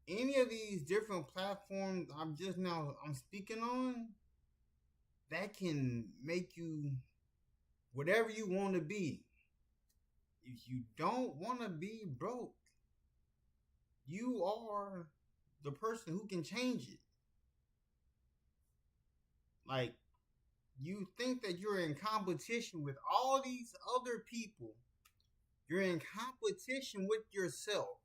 Any of these different platforms I'm speaking on, that can make you whatever you want to be. If you don't want to be broke, you are the person who can change it. Like, you think that you're in competition with all these other people. You're in competition with yourself.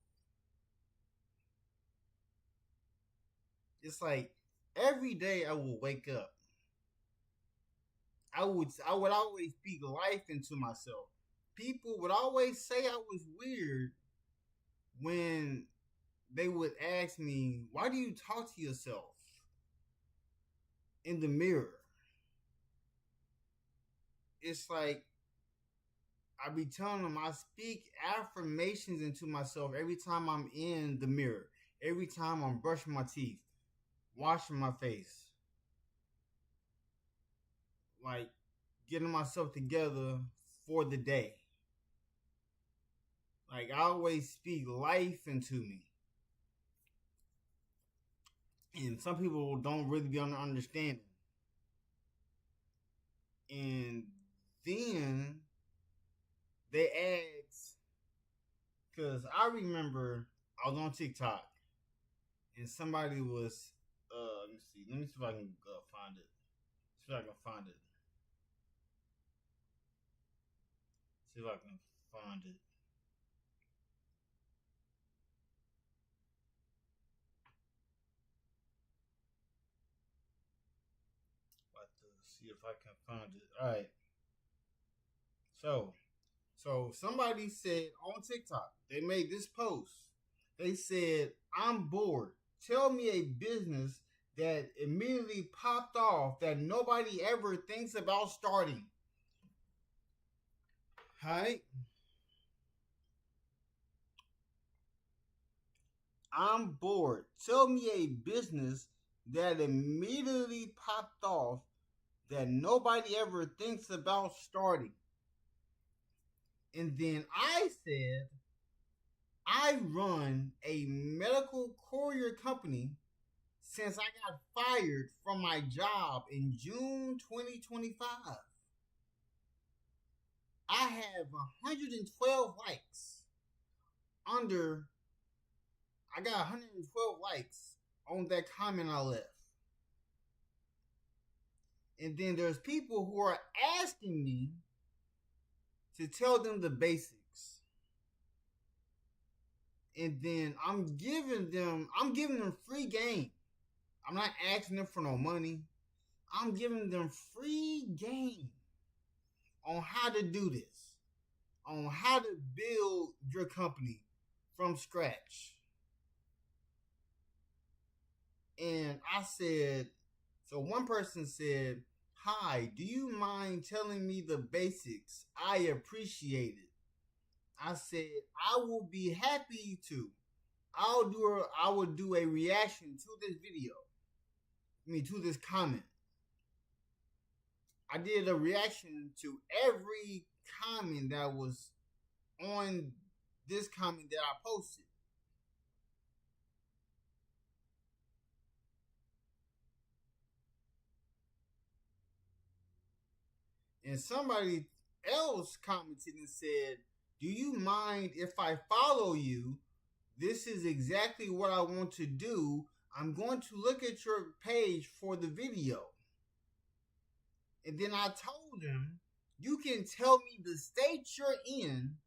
It's like every day I will wake up. I would always speak life into myself. People would always say I was weird when they would ask me, why do you talk to yourself in the mirror? It's like, I be telling them I speak affirmations into myself every time I'm in the mirror, every time I'm brushing my teeth, washing my face, like getting myself together for the day. Like, I always speak life into me. And some people don't really be understanding. And then they ask, because I remember I was on TikTok and somebody was, let me see if I can find it. See if I can find it. See if I can find it. See if I can find it. All right. So somebody said on TikTok, they made this post. They said, I'm bored. Tell me a business that immediately popped off that nobody ever thinks about starting. All right. I'm bored. Tell me a business that immediately popped off that nobody ever thinks about starting. And then I said, I run a medical courier company since I got fired from my job in June 2025. I have 112 likes I got 112 likes on that comment I left. And then there's people who are asking me to tell them the basics. And then I'm giving them free game. I'm not asking them for no money. I'm giving them free game on how to do this, on how to build your company from scratch. And I said, so one person said, hi, do you mind telling me the basics? I appreciate it. I said, I will be happy to. I will do a reaction to this video. To this comment. I did a reaction to every comment that was on this comment that I posted. And somebody else commented and said, do you mind if I follow you? This is exactly what I want to do. I'm going to look at your page for the video. And then I told him, you can tell me the state you're in,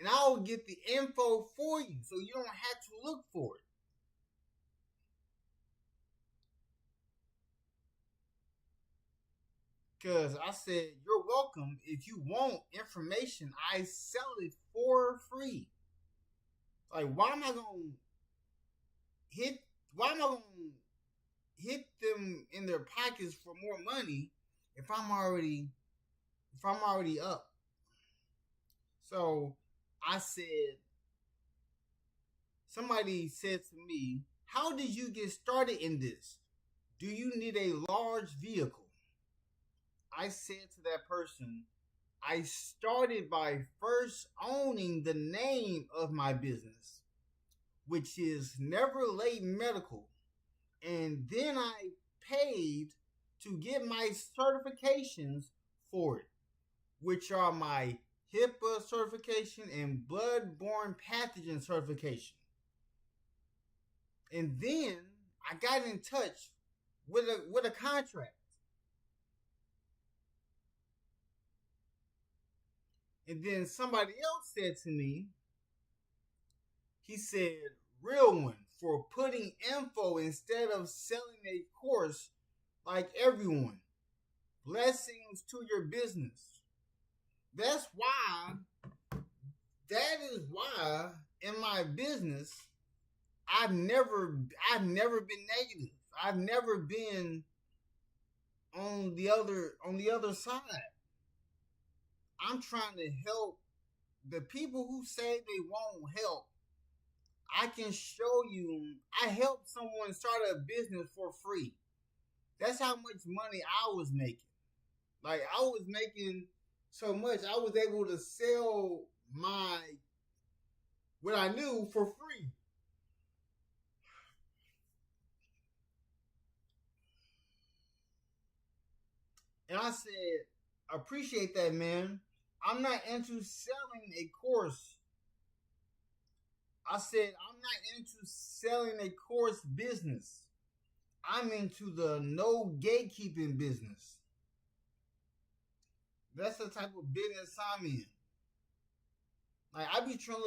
and I'll get the info for you so you don't have to look for it. Because I said, you're welcome. If you want information, I sell it for free. Like, why am I gonna hit them in their pockets for more money if I'm already up? So I said, somebody said to me, how did you get started in this? Do you need a large vehicle? I said to that person, I started by first owning the name of my business, which is Never Late Medical. And then I paid to get my certifications for it, which are my HIPAA certification and bloodborne pathogen certification. And then I got in touch with a contract. And then somebody else said to me, he said, real one, for putting info instead of selling a course like everyone. Blessings to your business. That is why in my business, I've never been negative. I've never been on the other side. I'm trying to help the people who say they won't help. I can show you, I helped someone start a business for free. That's how much money I was making. Like, I was making so much, I was able to sell what I knew for free. And I said, appreciate that, man. I'm not into selling a course. I said, I'm not into selling a course business. I'm into the no gatekeeping business. That's the type of business I'm in. Like, I be trying,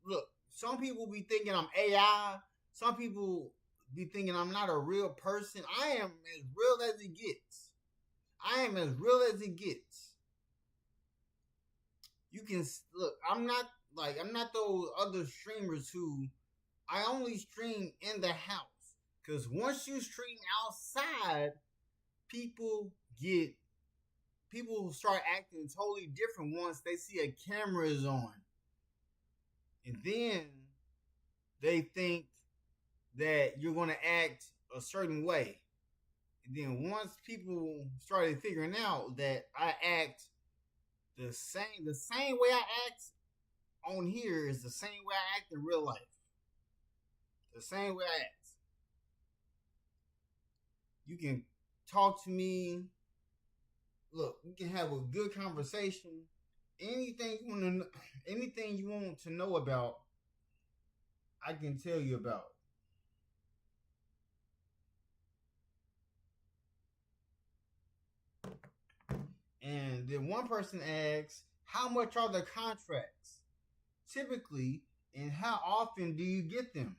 look, some people be thinking I'm AI. Some people be thinking I'm not a real person. I am as real as it gets. I am as real as it gets. You can, look, I'm not those other streamers who, I only stream in the house. Because once you stream outside, people start acting totally different once they see a camera is on. And then they think that you're going to act a certain way. And then once people started figuring out that I act the same way I act on here is the same way I act in real life. The same way I act. You can talk to me. Look, we can have a good conversation. Anything you want to know about, I can tell you about. And then one person asks, how much are the contracts? Typically, and how often do you get them?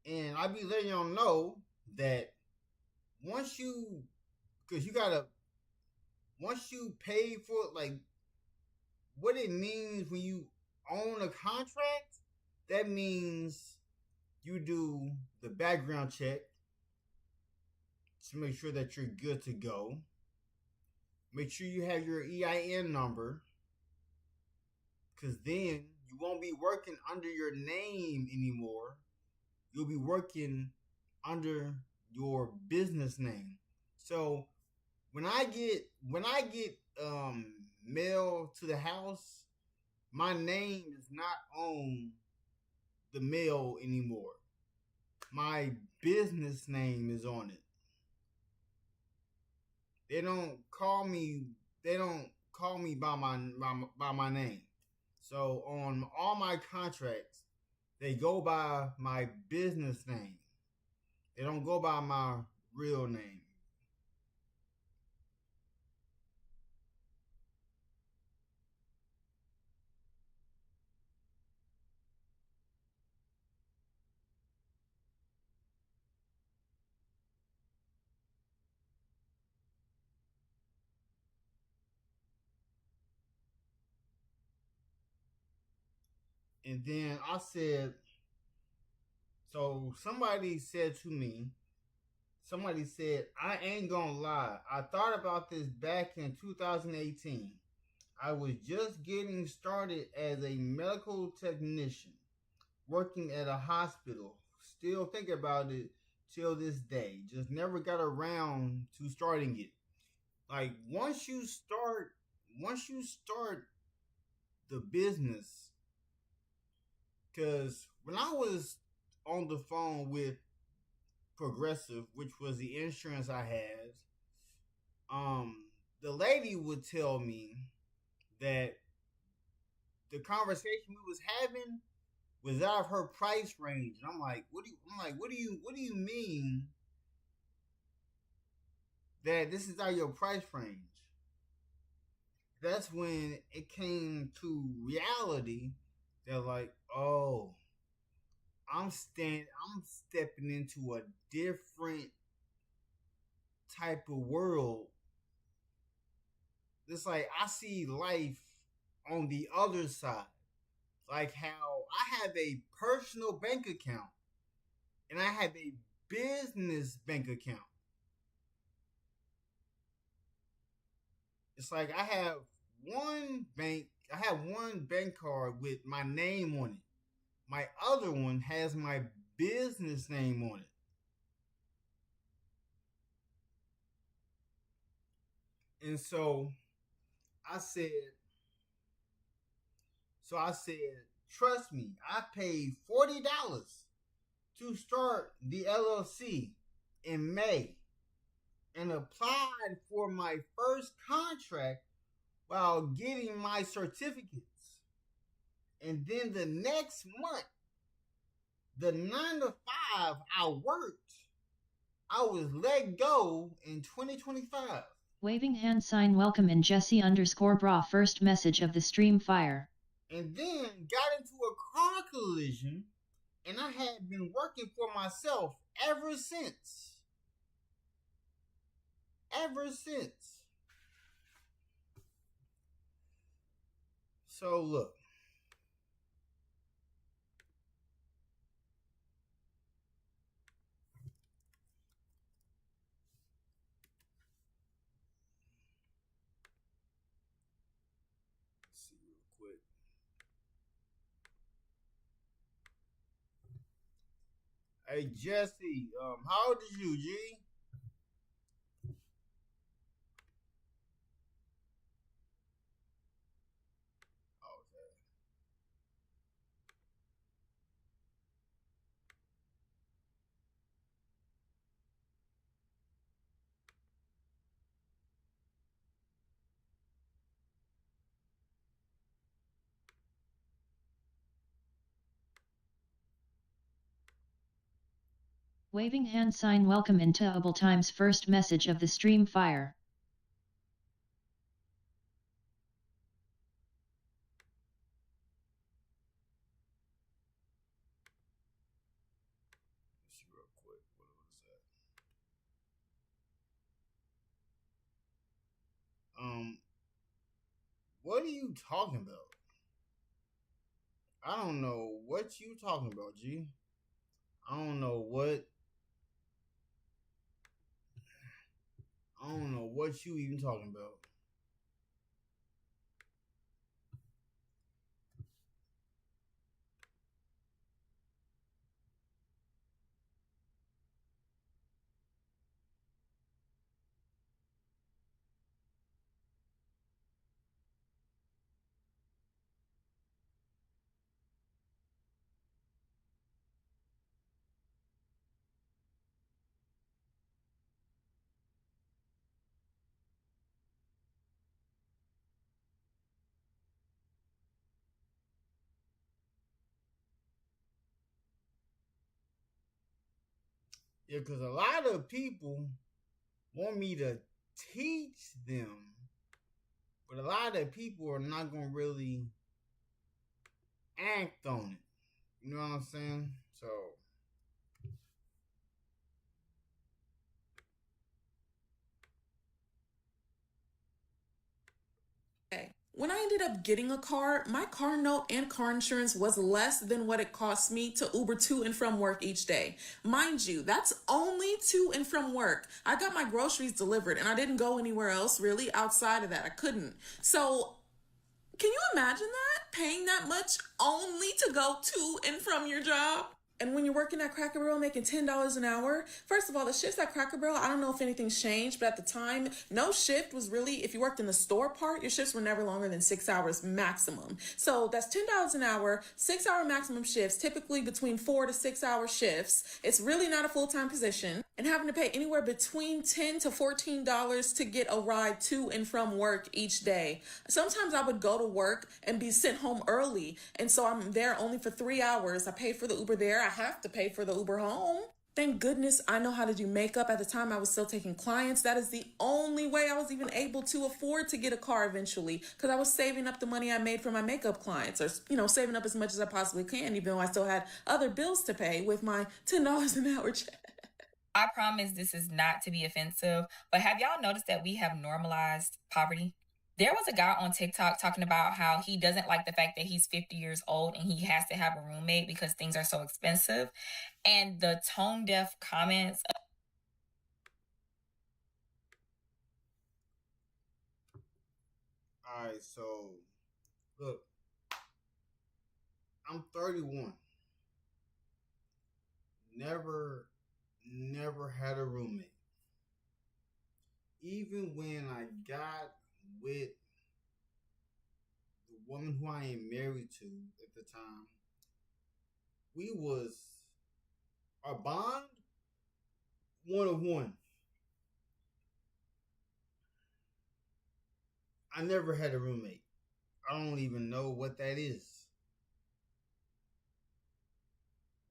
And I be letting y'all know that once you pay for, like, what it means when you own a contract, that means you do the background check to make sure that you're good to go. Make sure you have your EIN number, because then you won't be working under your name anymore. You'll be working under your business name. So when I get mail to the house, my name is not on the mail anymore. My business name is on it. They don't call me call me by my name. So on all my contracts, they go by my business name. They don't go by my real name. And then I said, so somebody said, I ain't gonna lie. I thought about this back in 2018. I was just getting started as a medical technician, working at a hospital. Still think about it till this day. Just never got around to starting it. Like once you start the business, because when I was on the phone with Progressive, which was the insurance I had, the lady would tell me that the conversation we was having was out of her price range. And I'm like, what do you mean that this is out of your price range? That's when it came to reality that like, oh, I'm stepping into a different type of world. It's like I see life on the other side. Like how I have a personal bank account and I have a business bank account. It's like I have one bank card with my name on it. My other one has my business name on it. And so I said, trust me, I paid $40 to start the LLC in May and applied for my first contract while getting my certificates. And then the next month, the 9 to 5 I worked, I was let go in 2025. Waving hand sign welcome in Jesse_bra first message of the stream fire. And then got into a car collision, and I had been working for myself ever since. So look. Let's see real quick. Hey Jesse, how old is you, G? Waving hand sign welcome into Able Times first message of the stream fire. Let's see real quick. What was that? What are you talking about? I don't know what you talking about, G. I don't know what you even talking about. Yeah, because a lot of people want me to teach them, but a lot of people are not going to really act on it. You know what I'm saying? So, When I ended up getting a car, my car note and car insurance was less than what it cost me to Uber to and from work each day. Mind you, that's only to and from work. I got my groceries delivered and I didn't go anywhere else really outside of that. I couldn't. So, can you imagine that? Paying that much only to go to and from your job? And when you're working at Cracker Barrel making $10 an hour, first of all, the shifts at Cracker Barrel, I don't know if anything's changed, but at the time, no shift was really, if you worked in the store part, your shifts were never longer than 6 hours maximum. So that's $10 an hour, 6 hour maximum shifts, typically between 4 to 6 hour shifts. It's really not a full-time position. And having to pay anywhere between $10 to $14 to get a ride to and from work each day. Sometimes I would go to work and be sent home early. And so I'm there only for 3 hours. I paid for the Uber there. I have to pay for the Uber home. Thank goodness I know how to do makeup. At the time, I was still taking clients. That is the only way I was even able to afford to get a car eventually, because I was saving up the money I made for my makeup clients, or, saving up as much as I possibly can, even though I still had other bills to pay with my $10 an hour check. I promise this is not to be offensive, but have y'all noticed that we have normalized poverty? There was a guy on TikTok talking about how he doesn't like the fact that he's 50 years old and he has to have a roommate because things are so expensive. And the tone deaf comments. all right, so look, I'm 31. Never had a roommate. Even when I got with the woman who I am married to at the time, our bond, 1 of 1. I never had a roommate. I don't even know what that is.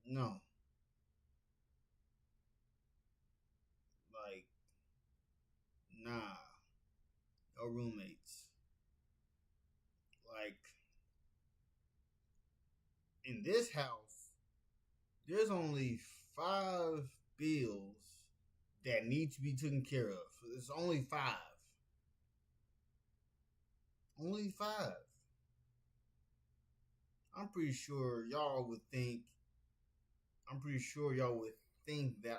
No. Like, nah. No roommates. Like, in this house, there's only 5 bills that need to be taken care of. It's only 5. Only 5. I'm pretty sure y'all would think that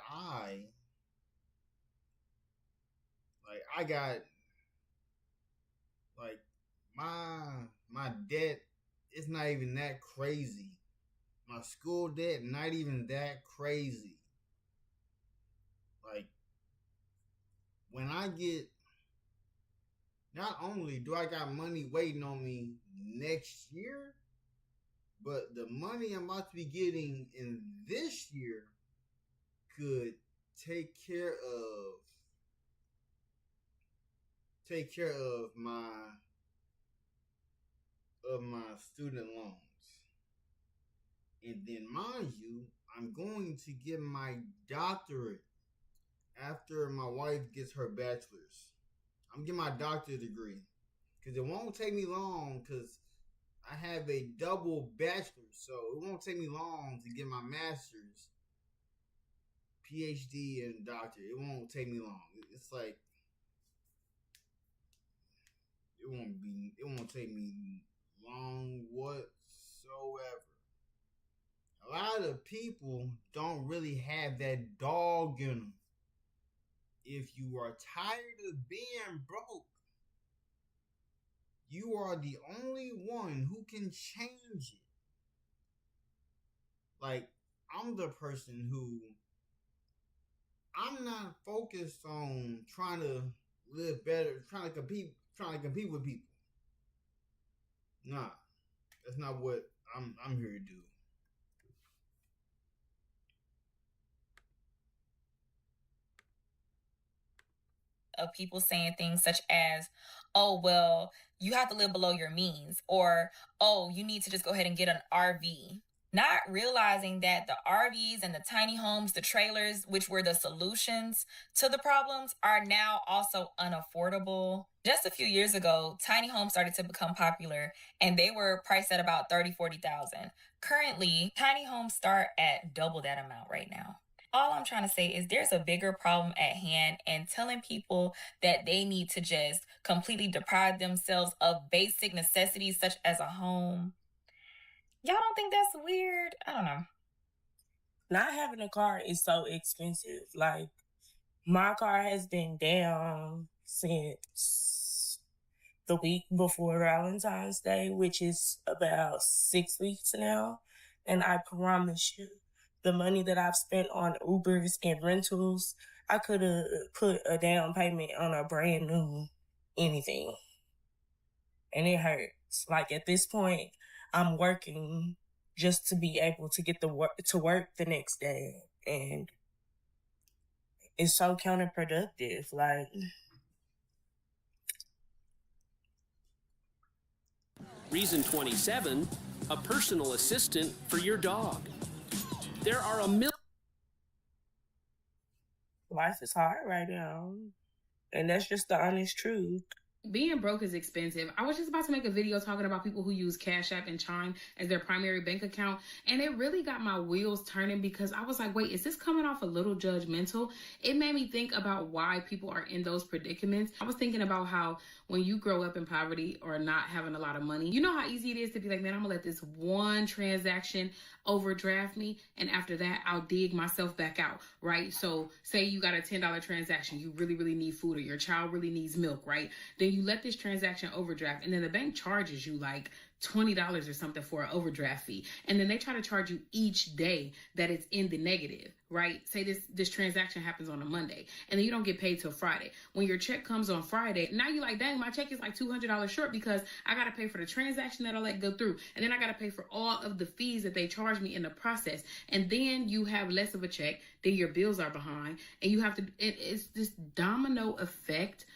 I got, like, my debt is not even that crazy. My school debt, not even that crazy. Like, when I get, not only do I got money waiting on me next year, but the money I'm about to be getting in this year could take care of my student loans. And then, mind you, I'm going to get my doctorate after my wife gets her bachelor's. I'm getting my doctorate degree because it won't take me long, because I have a double bachelor's, so it won't take me long to get my master's, PhD, and doctorate. It won't take me long. It's like, it won't take me long whatsoever. A lot of people don't really have that dog in them. If you are tired of being broke, you are the only one who can change it. Like, I'm the person who, I'm not focused on trying to live better, trying to compete with people. Nah, that's not what I'm here to do. Of people saying things such as, oh, well, you have to live below your means, or, oh, you need to just go ahead and get an RV. not realizing that the RVs and the tiny homes, the trailers, which were the solutions to the problems, are now also unaffordable. Just a few years ago, tiny homes started to become popular, and they were priced at about $30,000-$40,000. Currently, tiny homes start at double that amount right now. All I'm trying to say is there's a bigger problem at hand, and telling people that they need to just completely deprive themselves of basic necessities such as a home. Y'all don't think that's weird? I don't know. Not having a car is so expensive. Like, my car has been down since the week before Valentine's Day, which is about 6 weeks now. And I promise you, the money that I've spent on Ubers and rentals, I could have put a down payment on a brand new anything. And it hurts. Like, at this point, I'm working just to be able to get to work the next day. And it's so counterproductive. Like, Reason 27, a personal assistant for your dog. There are a million. Life is hard right now. And that's just the honest truth. Being broke is expensive. I was just about to make a video talking about people who use Cash App and Chime as their primary bank account, and it really got my wheels turning because I was like, wait, is this coming off a little judgmental? It made me think about why people are in those predicaments. I was thinking about how when you grow up in poverty or not having a lot of money, you know how easy it is to be like, man, I'm gonna let this one transaction overdraft me, and after that I'll dig myself back out, right? So say you got a $10 transaction, you really need food, or your child really needs milk, right? Then you let this transaction overdraft, and then the bank charges you like $20 or something for an overdraft fee, and then they try to charge you each day that it's in the negative, right? Say this transaction happens on a Monday, and then you don't get paid till Friday. When your check comes on Friday, now you're like, dang, my check is like $200 short because I gotta pay for the transaction that I let go through, and then I gotta pay for all of the fees that they charge me in the process, and then you have less of a check, then your bills are behind, and you have to, it's this domino effect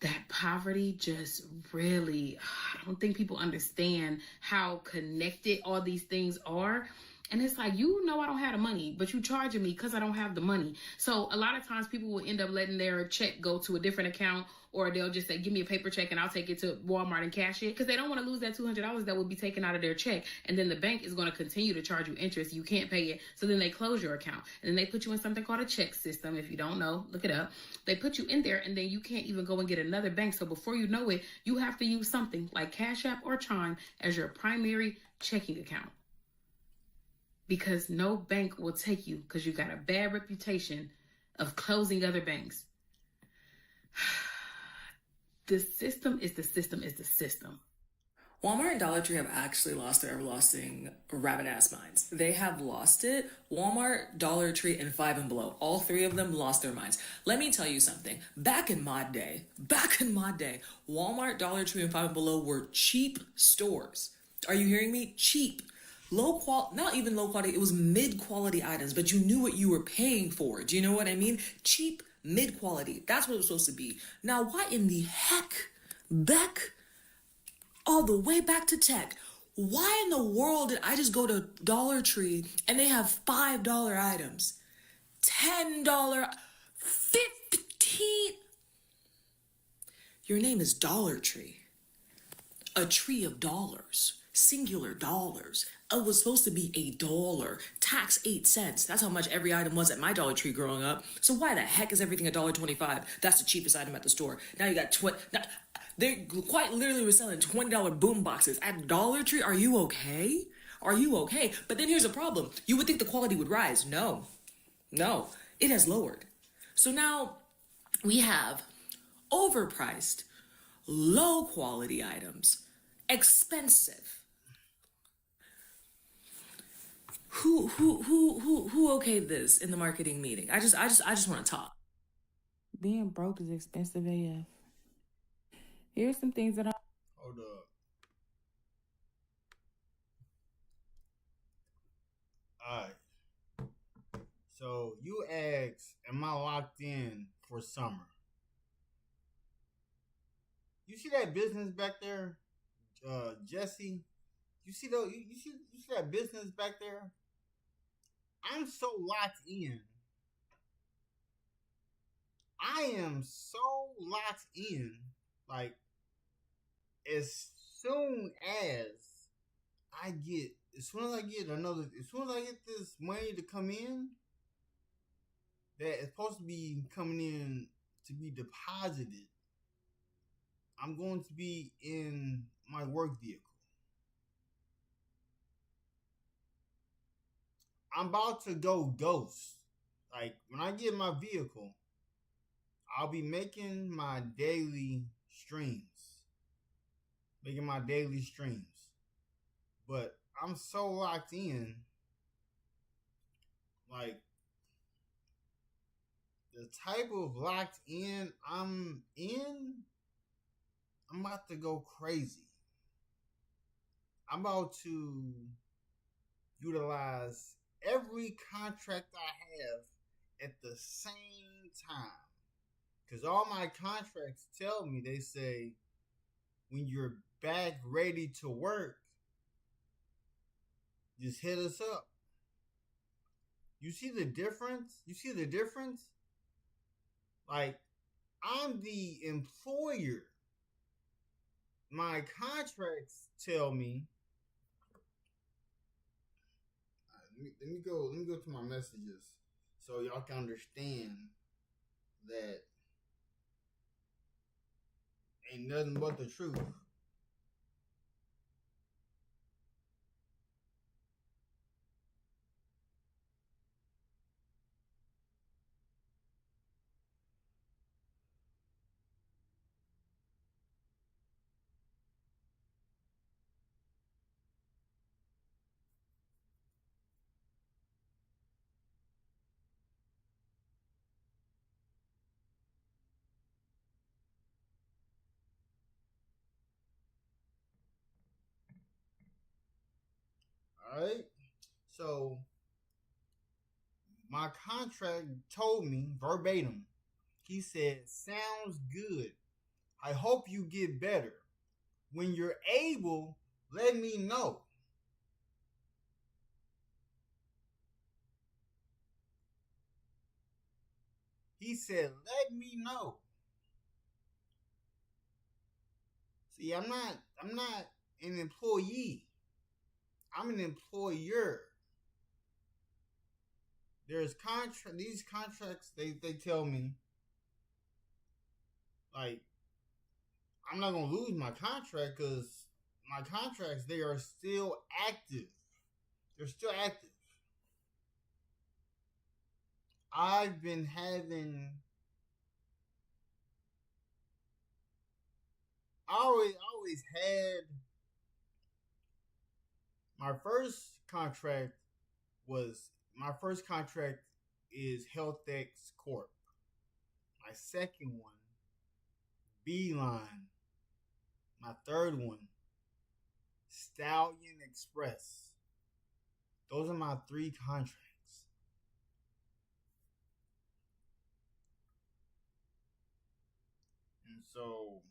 that poverty just really, I don't think people understand how connected all these things are. And it's like, you know, I don't have the money, but you charging me because I don't have the money. So a lot of times people will end up letting their check go to a different account, or they'll just say, give me a paper check and I'll take it to Walmart and cash it, because they don't want to lose that $200 that will be taken out of their check. And then the bank is going to continue to charge you interest. You can't pay it. So then they close your account. And then they put you in something called a check system. If you don't know, look it up. They put you in there, and then you can't even go and get another bank. So before you know it, you have to use something like Cash App or Chime as your primary checking account, because no bank will take you because you got a bad reputation of closing other banks. The system is the system is the system. Walmart and Dollar Tree have actually lost their everlasting rabbit-ass minds. They have lost it. Walmart, Dollar Tree, and Five and Below, all three of them lost their minds. Let me tell you something. Back in my day, Walmart, Dollar Tree, and Five and Below were cheap stores. Are you hearing me? Cheap. Low quality, not even low quality, it was mid-quality items, but you knew what you were paying for. Do you know what I mean? Cheap, mid-quality. That's what it was supposed to be. Now, why in the heck, back, all the way back to tech, why in the world did I just go to Dollar Tree and they have $5 items? $10, $15. Your name is Dollar Tree. A tree of dollars. Singular dollars. It was supposed to be $1. Tax 8 cents. That's how much every item was at my Dollar Tree growing up. So why the heck is everything $1.25? That's the cheapest item at the store. Now you got they quite literally were selling $20 boom boxes at Dollar Tree. Are you okay? Are you okay? But then here's a problem. You would think the quality would rise. No, it has lowered. So now we have overpriced, low quality items, expensive. Who okayed this in the marketing meeting? I just want to talk. Being broke is expensive AF. Here's some things that I... Hold up. Alright. So you asked, am I locked in for summer? You see that business back there? Jesse? You see though, you see that business back there? I'm so locked in. I am so locked in. Like, as soon as I get, as soon as I get this money to come in, that is supposed to be coming in to be deposited, I'm going to be in my work vehicle. I'm about to go ghost. Like, when I get my vehicle, I'll be making my daily streams. But I'm so locked in. Like, the type of locked in I'm about to go crazy. I'm about to utilize every contract I have at the same time. Because all my contracts tell me, they say, when you're back ready to work, just hit us up. You see the difference? Like, I'm the employer. My contracts tell me. Let me go to my messages so y'all can understand that ain't nothing but the truth. Alright? So, my contract told me verbatim. He said, sounds good. I hope you get better. When you're able, let me know. He said, let me know. See, I'm not an employee. I'm an employer. There's these contracts, they tell me, like, I'm not going to lose my contract because my contracts, they are still active. They're still active. I've been having, I always had, my first contract is HealthX Corp. My second one, Beeline. My third one, Stallion Express. Those are my 3 contracts. And so,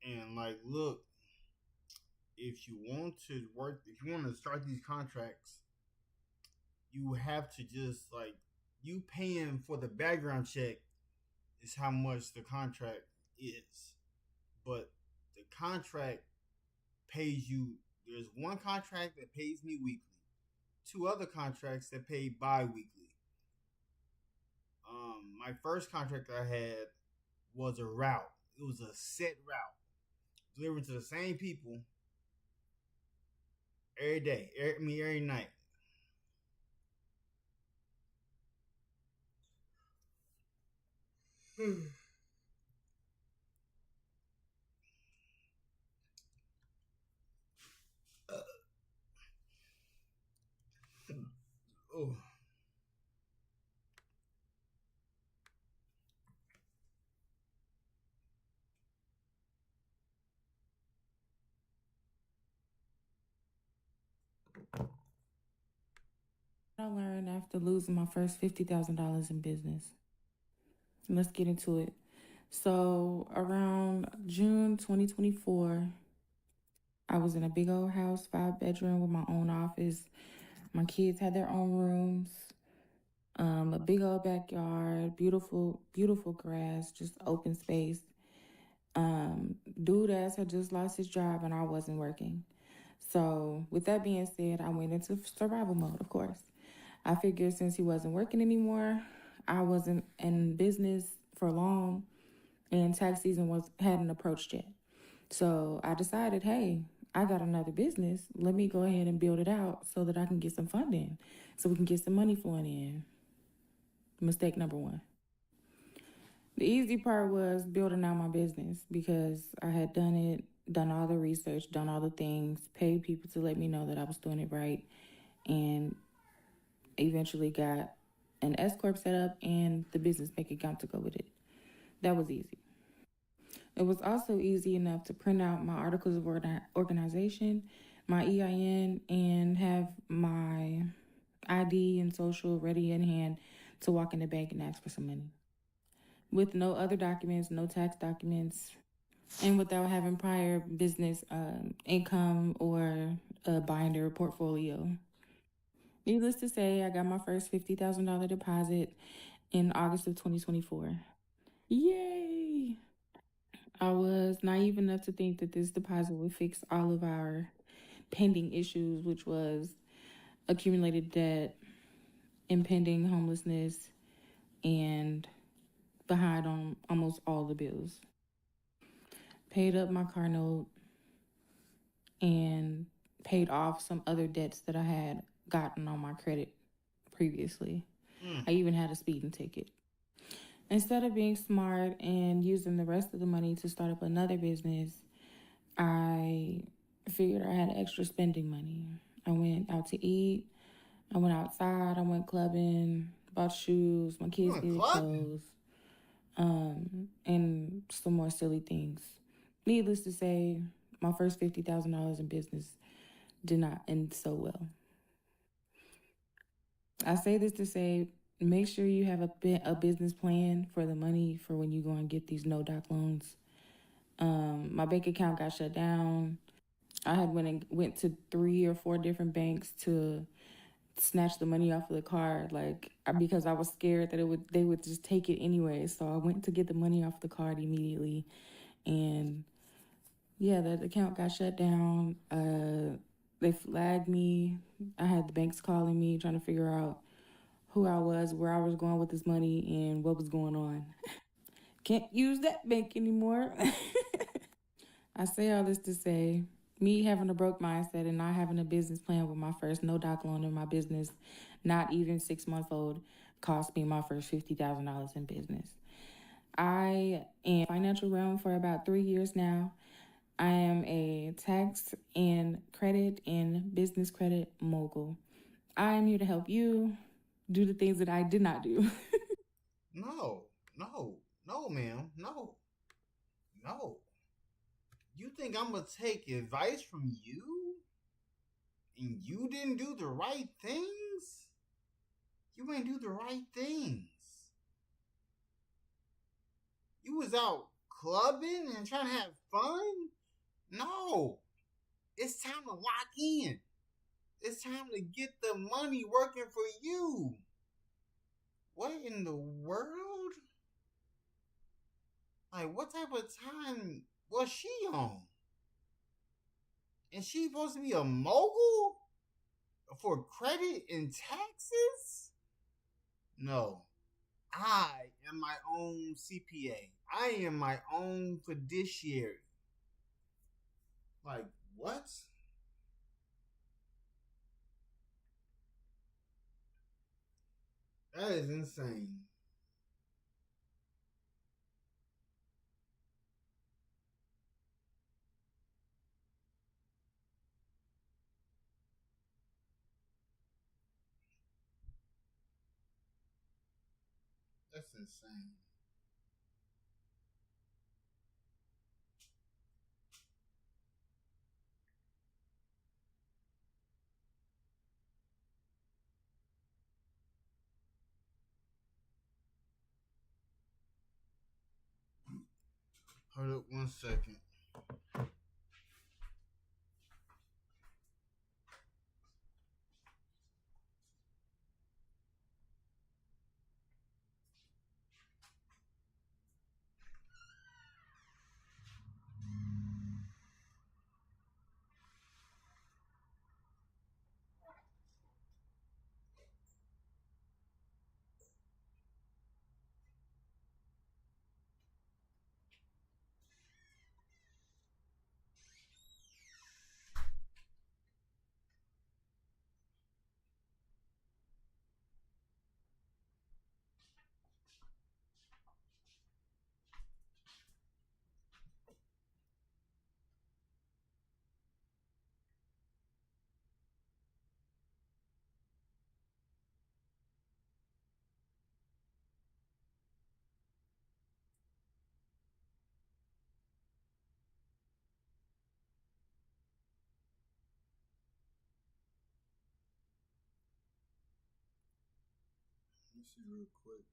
and like, look, if you want to start these contracts, you have to just, like, you paying for the background check is how much the contract is. But the contract pays you, there's one contract that pays me weekly, 2 other contracts that pay bi-weekly. My first contract I had was a route. It was a set route, delivered to the same people every day, every night. Oh. I learned after losing my first $50,000 in business. Let's get into it. So around June 2024, I was in a big old house, 5-bedroom with my own office. My kids had their own rooms, a big old backyard, beautiful, beautiful grass, just open space. Dude ass had just lost his job and I wasn't working. So with that being said, I went into survival mode, of course. I figured since he wasn't working anymore, I wasn't in business for long, and tax season hadn't approached yet. So I decided, hey, I got another business. Let me go ahead and build it out so that I can get some funding, so we can get some money flowing in. Mistake number one. The easy part was building out my business because I had done it, done all the research, done all the things, paid people to let me know that I was doing it right, and eventually got an S Corp set up and the business bank account to go with it. That was easy. It was also easy enough to print out my articles of organization, my EIN, and have my ID and social ready in hand to walk in the bank and ask for some money. With no other documents, no tax documents, and without having prior business income or a binder portfolio. Needless to say, I got my first $50,000 deposit in August of 2024. Yay! I was naive enough to think that this deposit would fix all of our pending issues, which was accumulated debt, impending homelessness, and behind on almost all the bills. Paid up my car note and paid off some other debts that I had gotten on my credit previously. I even had a speeding ticket. Instead of being smart and using the rest of the money to start up another business, I figured I had extra spending money. I went out to eat. I went outside. I went clubbing, bought shoes. My kids needed clothes. And some more silly things. Needless to say, my first $50,000 in business did not end so well. I say this to say, make sure you have a business plan for the money for when you go and get these no-doc loans. My bank account got shut down. I had went to 3 or 4 different banks to snatch the money off of the card, because I was scared that they would just take it anyway. So I went to get the money off the card immediately, and yeah, that account got shut down. They flagged me. I had the banks calling me, trying to figure out who I was, where I was going with this money, and what was going on. Can't use that bank anymore. I say all this to say, me having a broke mindset and not having a business plan with my first no-doc loan in my business, not even 6 months old, cost me my first $50,000 in business. I am in the financial realm for about 3 years now. I am a tax and credit and business credit mogul. I am here to help you do the things that I did not do. No, ma'am. No. You think I'm going to take advice from you? And you didn't do the right things? You ain't do the right things. You was out clubbing and trying to have fun? No. It's time to lock in. It's time to get the money working for you. What in the world? What type of time was she on? And she supposed to be a mogul for credit and taxes? No. I am my own CPA. I am my own fiduciary. What? That is insane. That's insane. Hold up 1 second. Let me see real quick.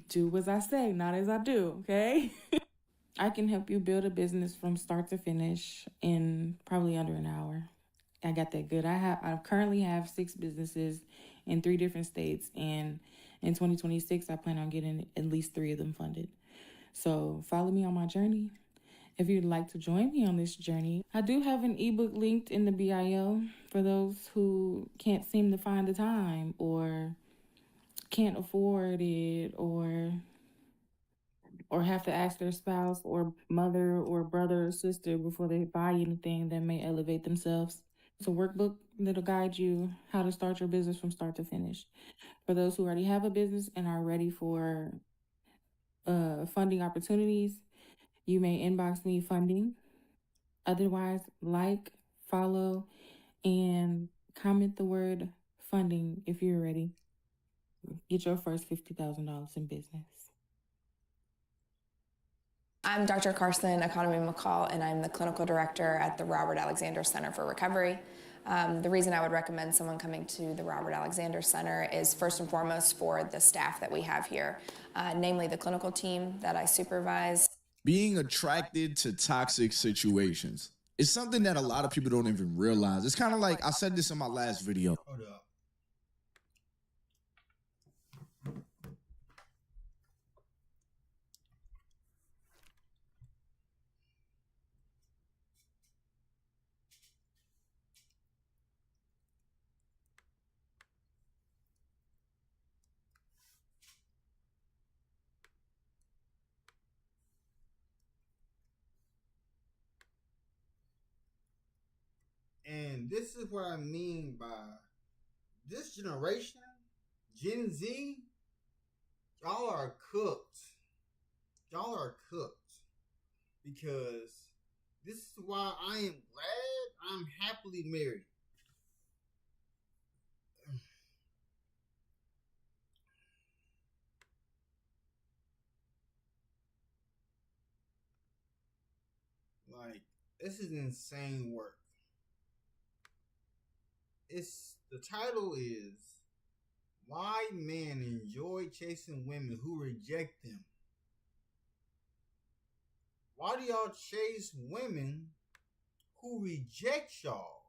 Do as I say, not as I do, okay? I can help you build a business from start to finish in probably under an hour. I got that good. I currently have 6 businesses in 3 different states, and in 2026 I plan on getting at least 3 of them funded. So follow me on my journey. If you'd like to join me on this journey, I do have an ebook linked in the bio for those who can't seem to find the time or can't afford it or have to ask their spouse or mother or brother or sister before they buy anything that may elevate themselves. It's a workbook that'll guide you how to start your business from start to finish. For those who already have a business and are ready for funding opportunities, you may inbox me funding. Otherwise, like, follow, and comment the word funding if you're ready. Get your first $50,000 in business. I'm Dr. Carson Economy McCall, and I'm the clinical director at the Robert Alexander Center for Recovery. The reason I would recommend someone coming to the Robert Alexander Center is first and foremost for the staff that we have here, namely the clinical team that I supervise. Being attracted to toxic situations is something that a lot of people don't even realize. It's kind of like, I said this in my last video. Hold up. And this is what I mean by this generation, Gen Z, y'all are cooked. Y'all are cooked. Because this is why I am glad I'm happily married. Like, this is insane work. The title is Why Men Enjoy Chasing Women Who Reject Them. Why do y'all chase women who reject y'all?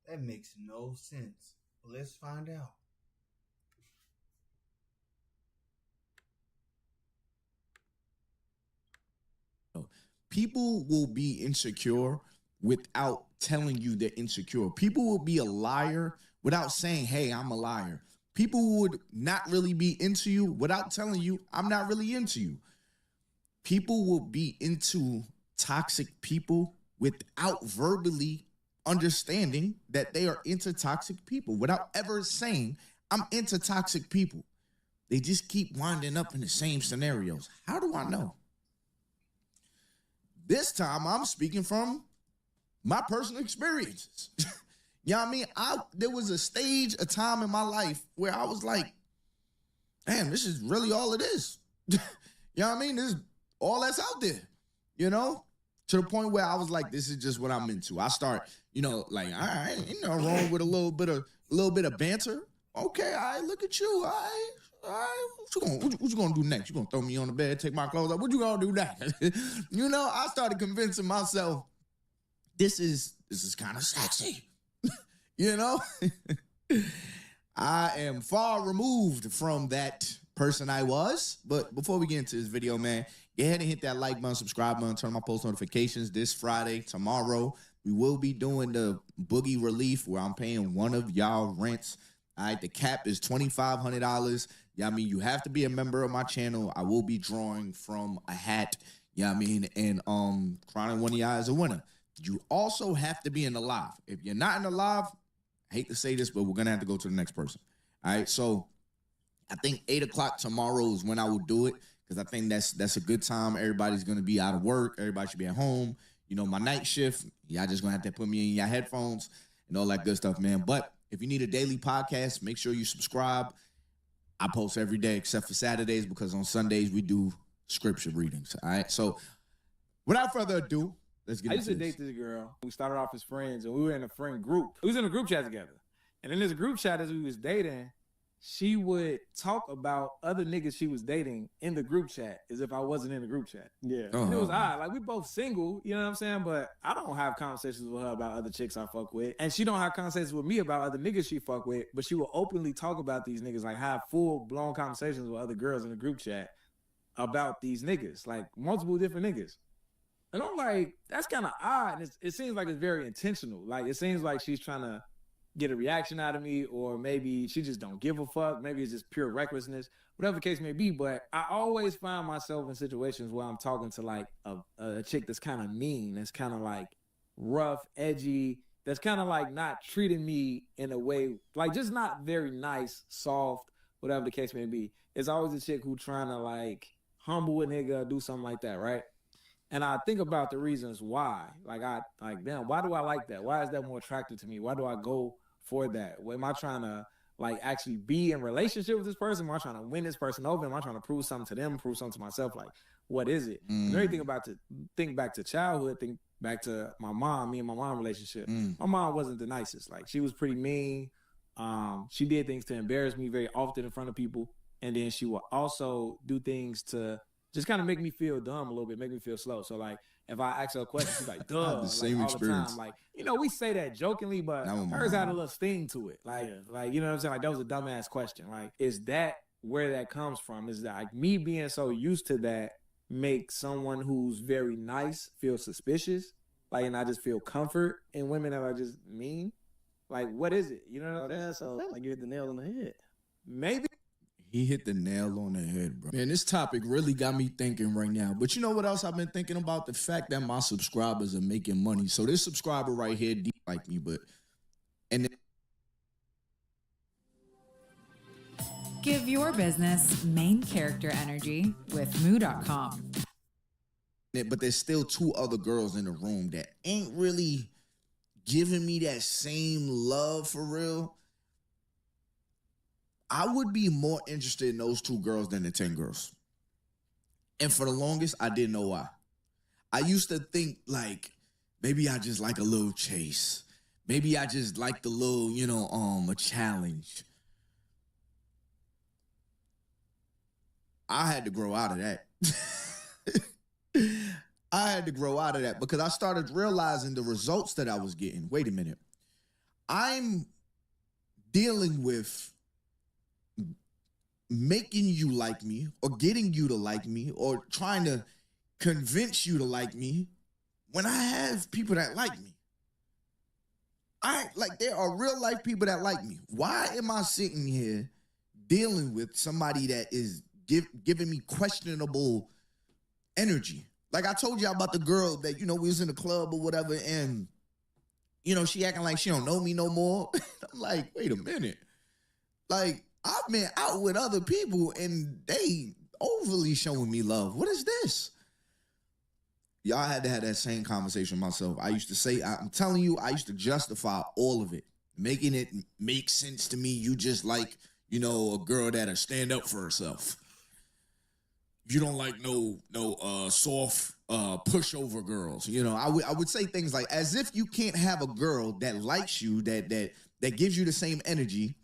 That makes no sense. Let's find out. People will be insecure without telling you they're insecure. People will be a liar without saying, hey, I'm a liar. People would not really be into you without telling you, I'm not really into you. People will be into toxic people without verbally understanding that they are into toxic people, without ever saying, I'm into toxic people. They just keep winding up in the same scenarios. How do I know? This time I'm speaking from my personal experiences. You know what I mean? There was a time in my life where I was like, damn, this is really all it is. You know what I mean? This is all that's out there, you know? To the point where I was like, this is just what I'm into. I start, like, all right, wrong with a little bit of banter. Okay, all right, look at you, all right. What you gonna do next? You gonna throw me on the bed, take my clothes off? What you gonna do next? I started convincing myself, this is kind of sexy. I am far removed from that person I was. But before we get into this video, man, go ahead and hit that like button, subscribe button, turn on my post notifications. This Friday, tomorrow, we will be doing the boogie relief where I'm paying one of y'all rents. All right, the cap is $2,500. Yeah, I mean, you have to be a member of my channel. I will be drawing from a hat. Yeah, I mean, and crowning one of y'all as a winner. You also have to be in the live. If you're not in the live, I hate to say this, but we're gonna have to go to the next person. All right, so I think 8 o'clock tomorrow is when I will do it, because I think that's a good time. Everybody's gonna be out of work. Everybody should be at home. My night shift, y'all just gonna have to put me in your headphones and all that good stuff, man. But if you need a daily podcast, make sure you subscribe. I post every day except for Saturdays, because on Sundays we do scripture readings. All right, so without further ado, let's get I used to into date this. this girl. We started off as friends, and we were in a friend group. We was in a group chat together. And in this group chat, as we was dating, she would talk about other niggas she was dating in the group chat as if I wasn't in the group chat. Yeah. And it was odd. Like, we both single, you know what I'm saying? But I don't have conversations with her about other chicks I fuck with. And she don't have conversations with me about other niggas she fuck with, but she will openly talk about these niggas, like have full-blown conversations with other girls in the group chat about these niggas, like multiple different niggas. And I'm like, that's kind of odd. And it seems like it's very intentional. Like, it seems like she's trying to get a reaction out of me, or maybe she just don't give a fuck. Maybe it's just pure recklessness, whatever the case may be. But I always find myself in situations where I'm talking to like a chick that's kind of mean, that's kind of like rough, edgy, that's kind of like not treating me in a way, like just not very nice, soft, whatever the case may be. It's always a chick who trying to like humble a nigga, do something like that, right? And I think about the reasons why. Damn, why do I like that? Why is that more attractive to me? Why do I go for that? Am I trying to like actually be in relationship with this person? Am I trying to win this person over? Am I trying to prove something to them, prove something to myself? Like, what is it? And everything think back to childhood, think back to my mom, me and my mom relationship. My mom wasn't the nicest. Like, she was pretty mean. She did things to embarrass me very often in front of people. And then she would also do things to just kind of make me feel dumb a little bit, make me feel slow. So like, if I ask her a question, she's like, duh, the same all experience. the time. Like, we say that jokingly, but hers had a little sting to it. Like, you know what I'm saying? Like, that was a dumbass question. Like, is that where that comes from? Is that like me being so used to that make someone who's very nice feel suspicious? Like, and I just feel comfort in women that are just mean? Like, what is it? You know what I'm saying? So like, you hit the nail on the head. Maybe. He hit the nail on the head, bro. Man, this topic really got me thinking right now. But you know what else I've been thinking about? The fact that my subscribers are making money. So this subscriber right here, like me, and then Give your business main character energy with moo.com. But there's still 2 other girls in the room that ain't really giving me that same love for real. I would be more interested in those 2 girls than the 10 girls. And for the longest, I didn't know why. I used to think like, maybe I just like a little chase. Maybe I just like the little, a challenge. I had to grow out of that. I had to grow out of that because I started realizing the results that I was getting. Wait a minute. I'm dealing with making you like me or getting you to like me or trying to convince you to like me when I have people that like me. There are real life people that like me. Why am I sitting here dealing with somebody that is giving me questionable energy. Like I told you about the girl that, we was in the club or whatever, and, she acting like she don't know me no more. I'm like, wait a minute. Like, I've been out with other people, and they overly showing me love. What is this? Y'all had to have that same conversation with myself. I used to say, I'm telling you, I used to justify all of it, making it make sense to me. You just like, a girl that'll stand up for herself. You don't like no soft pushover girls. I would say things like, as if you can't have a girl that likes you, that gives you the same energy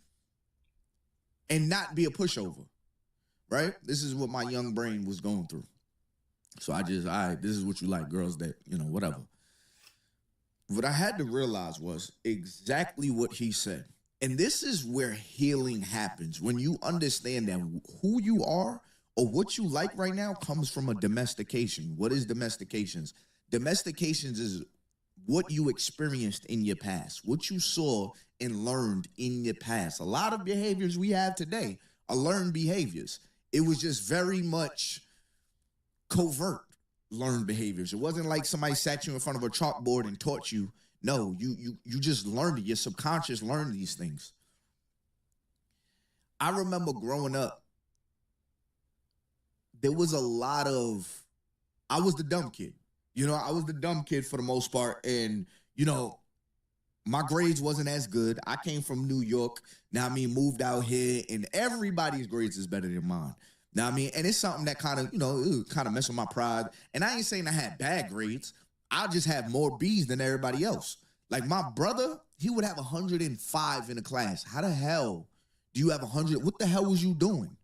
and not be a pushover, right? This is what my young brain was going through. So this is what you like, girls that, whatever. What I had to realize was exactly what he said. And this is where healing happens. When you understand that who you are or what you like right now comes from a domestication. What is domestications? Domestications is what you experienced in your past, what you saw and learned in your past. A lot of behaviors we have today are learned behaviors. It was just very much covert learned behaviors. It wasn't like somebody sat you in front of a chalkboard and taught you. No, you just learned it. Your subconscious learned these things. I remember growing up, there was a lot of, I was the dumb kid. I was the dumb kid for the most part. And, my grades wasn't as good. I came from New York. Moved out here, and everybody's grades is better than mine. And it's something that kind of mess with my pride. And I ain't saying I had bad grades. I just have more B's than everybody else. Like my brother, he would have 105 in a class. How the hell do you have 100? What the hell was you doing?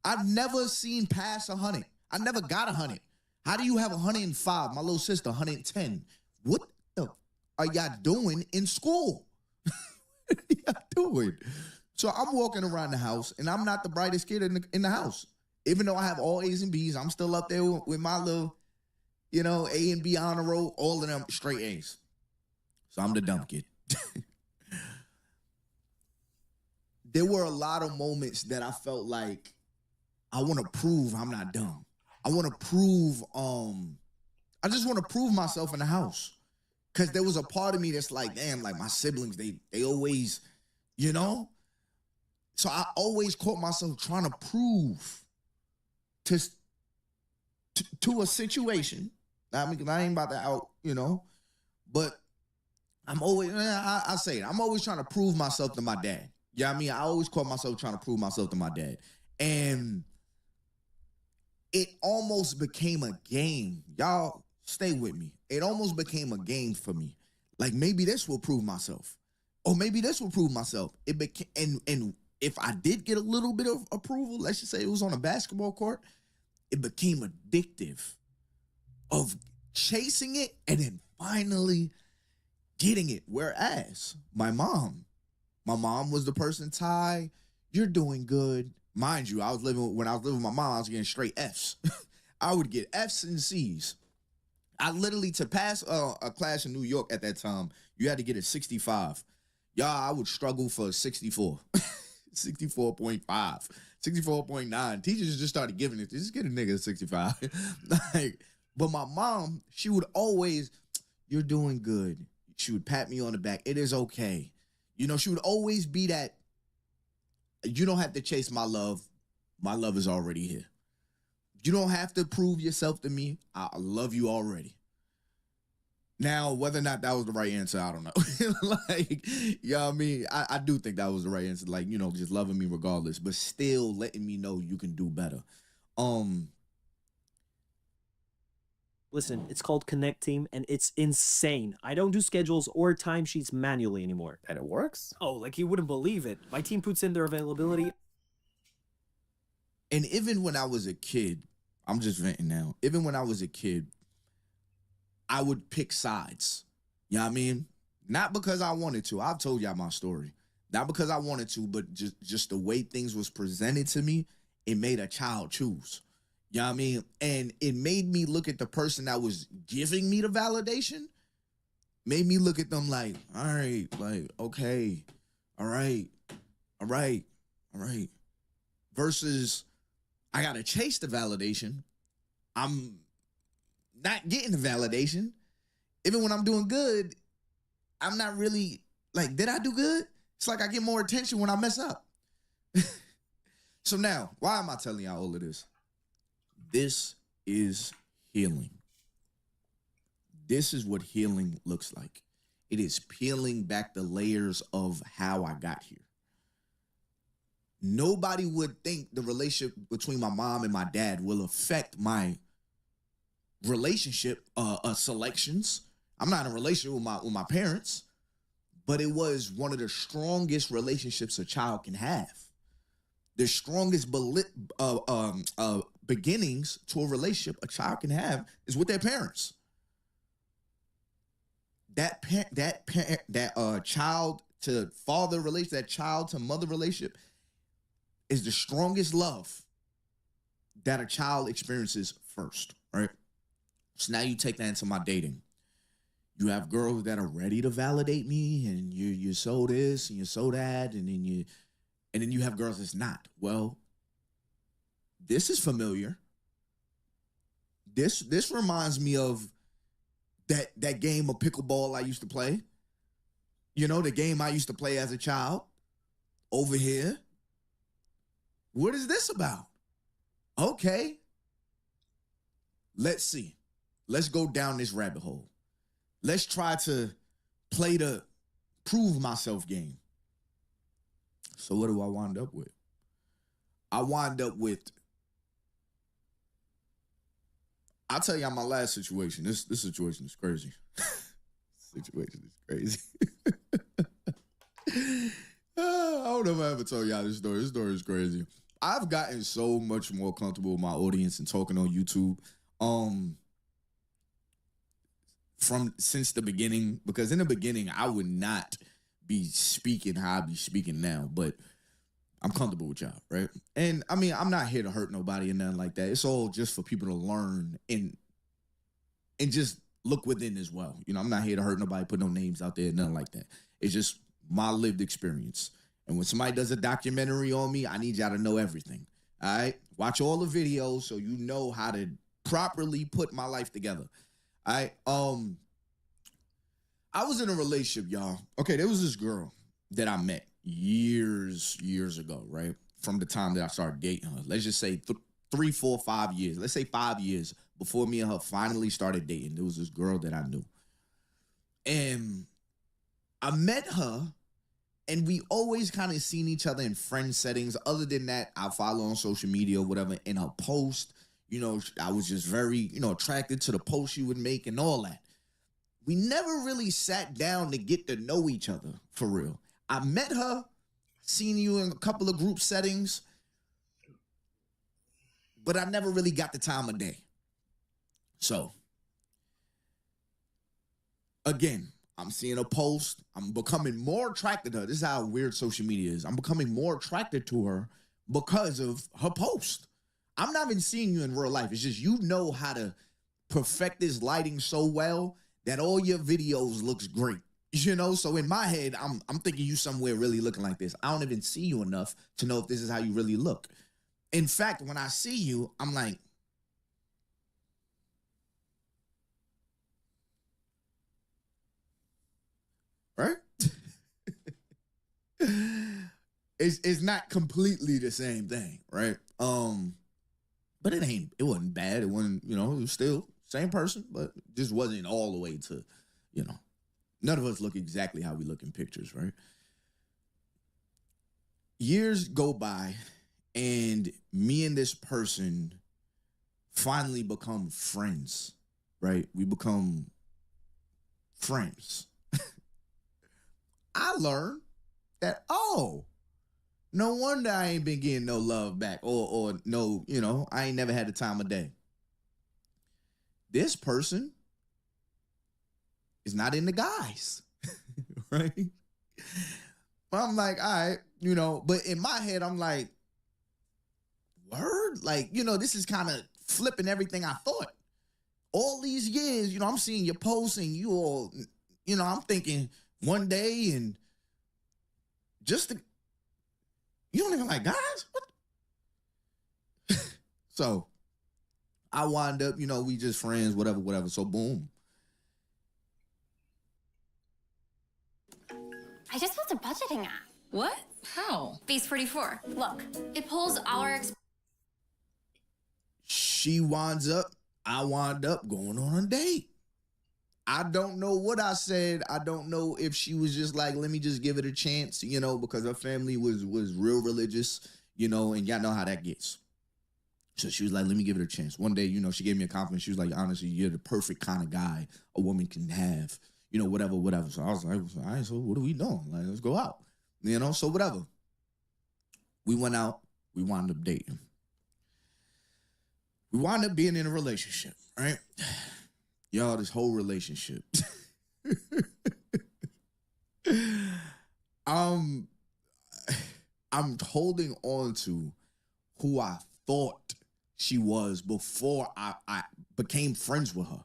I've never seen past 100. I never got 100. How do you have 105? My little sister, 110. What the are y'all doing in school? What are y'all doing? So I'm walking around the house, and I'm not the brightest kid in the house. Even though I have all A's and B's, I'm still up there with my little, A and B honor roll, all of them straight A's. So I'm the dumb kid. There were a lot of moments that I felt like I want to prove I'm not dumb. I want to prove, I just want to prove myself in the house. Because there was a part of me that's like, damn, like my siblings, they always, So I always caught myself trying to prove to a situation. I ain't about to out, but I'm always, I say it, I'm always trying to prove myself to my dad. I always caught myself trying to prove myself to my dad. And it almost became a game. Y'all stay with me. It almost became a game for me. Like maybe this will prove myself. Or maybe this will prove myself. It became, and if I did get a little bit of approval, let's just say it was on a basketball court, it became addictive of chasing it and then finally getting it. Whereas my mom was the person, Ty, you're doing good. Mind you, when I was living with my mom, I was getting straight F's. I would get F's and C's. I literally, to pass a class in New York at that time, you had to get a 65. Y'all, I would struggle for a 64. 64.5, 64.9. Teachers just started giving it. Just get a nigga a 65. But my mom, she would always, you're doing good. She would pat me on the back. It is okay. She would always be that, you don't have to chase my love. My love is already here. You don't have to prove yourself to me. I love you already. Now, whether or not that was the right answer, I don't know. I do think that was the right answer. Just loving me regardless, but still letting me know you can do better. Listen, it's called Connect Team, and it's insane. I don't do schedules or timesheets manually anymore. And it works? Oh, like you wouldn't believe it. My team puts in their availability. And even when I was a kid, I'm just venting now. Even when I was a kid, I would pick sides. You know what I mean? Not because I wanted to. I've told y'all my story. Not because I wanted to, but just the way things was presented to me, it made a child choose. You know what I mean? And it made me look at the person that was giving me the validation, made me look at them like, all right, like, okay, all right. All right. Versus I got to chase the validation. I'm not getting the validation. Even when I'm doing good, I'm not really like, did I do good? It's like I get more attention when I mess up. So now, why am I telling y'all all of this? This is healing. This is what healing looks like. It is peeling back the layers of how I got here. Nobody would think the relationship between my mom and my dad will affect my relationship selections. I'm not in a relationship with my parents, but it was one of the strongest relationships a child can have. The strongest beginnings to a relationship a child can have is with their parents. That child to father relationship, that child to mother relationship is the strongest love that a child experiences first, right? So now you take that into my dating. You have girls that are ready to validate me, and you're so this and you're so that, and then you have girls that's not. Well, this is familiar. This reminds me of that game of pickleball I used to play. You know, the game I used to play as a child. Over here. What is this about? Okay. Let's see. Let's go down this rabbit hole. Let's try to play the prove myself game. So what do I wind up with? I wind up with, I'll tell you my last situation. This situation is crazy. Situation is crazy. I don't know if I ever told y'all this story. This story is crazy. I've gotten so much more comfortable with my audience and talking on YouTube since the beginning, because in the beginning I would not be speaking how I be speaking now, but I'm comfortable with y'all, right? And I mean, I'm not here to hurt nobody and nothing like that. It's all just for people to learn and just look within as well. You know, I'm not here to hurt nobody, put no names out there, nothing like that. It's just my lived experience. And when somebody does a documentary on me, I need y'all to know everything. All right? Watch all the videos so you know how to properly put my life together. All right? I was in a relationship, y'all. Okay, there was this girl that I met years ago, right? From the time that I started dating her. Let's just say 3, 4, 5 years. Let's say 5 years before me and her finally started dating. There was this girl that I knew. And I met her, and we always kind of seen each other in friend settings. Other than that, I follow on social media or whatever. In her post, you know, I was just very, you know, attracted to the post she would make and all that. We never really sat down to get to know each other for real. I met her, seen you in a couple of group settings, but I never really got the time of day. So, again, I'm seeing a post. I'm becoming more attracted to her. This is how weird social media is. I'm becoming more attracted to her because of her post. I'm not even seeing you in real life. It's just you know how to perfect this lighting so well that all your videos looks great. You know, so in my head, I'm thinking you somewhere really looking like this. I don't even see you enough to know if this is how you really look. In fact, when I see you, I'm like, right? It's not completely the same thing, right? But it wasn't bad. It wasn't, you know, it was still same person, but just wasn't all the way to, you know, none of us look exactly how we look in pictures, right? Years go by, and me and this person finally become friends, right? We become friends. I learned that, oh, no wonder I ain't been getting no love back or no, you know, I ain't never had the time of day. This person is not into guys, right? But I'm like, all right, you know, but in my head, I'm like, word? Like, you know, this is kind of flipping everything I thought. All these years, you know, I'm seeing your posts and you all, you know, I'm thinking one day and just You don't even like guys? What? So I wind up, we just friends, whatever. So boom. I just built a budgeting app. What? How? Base 44. Look, it pulls all our She winds up, I wind up going on a date. I don't know what I said. I don't know if she was just like, let me just give it a chance, because her family was real religious, and y'all know how that gets. So she was like, let me give it a chance. One day, she gave me a compliment. She was like, honestly, you're the perfect kind of guy a woman can have, whatever. So I was like, all right, so what are we doing? Like, let's go out, so whatever. We went out. We wound up dating. We wound up being in a relationship, right? Y'all, this whole relationship. I'm holding on to who I thought she was before I became friends with her.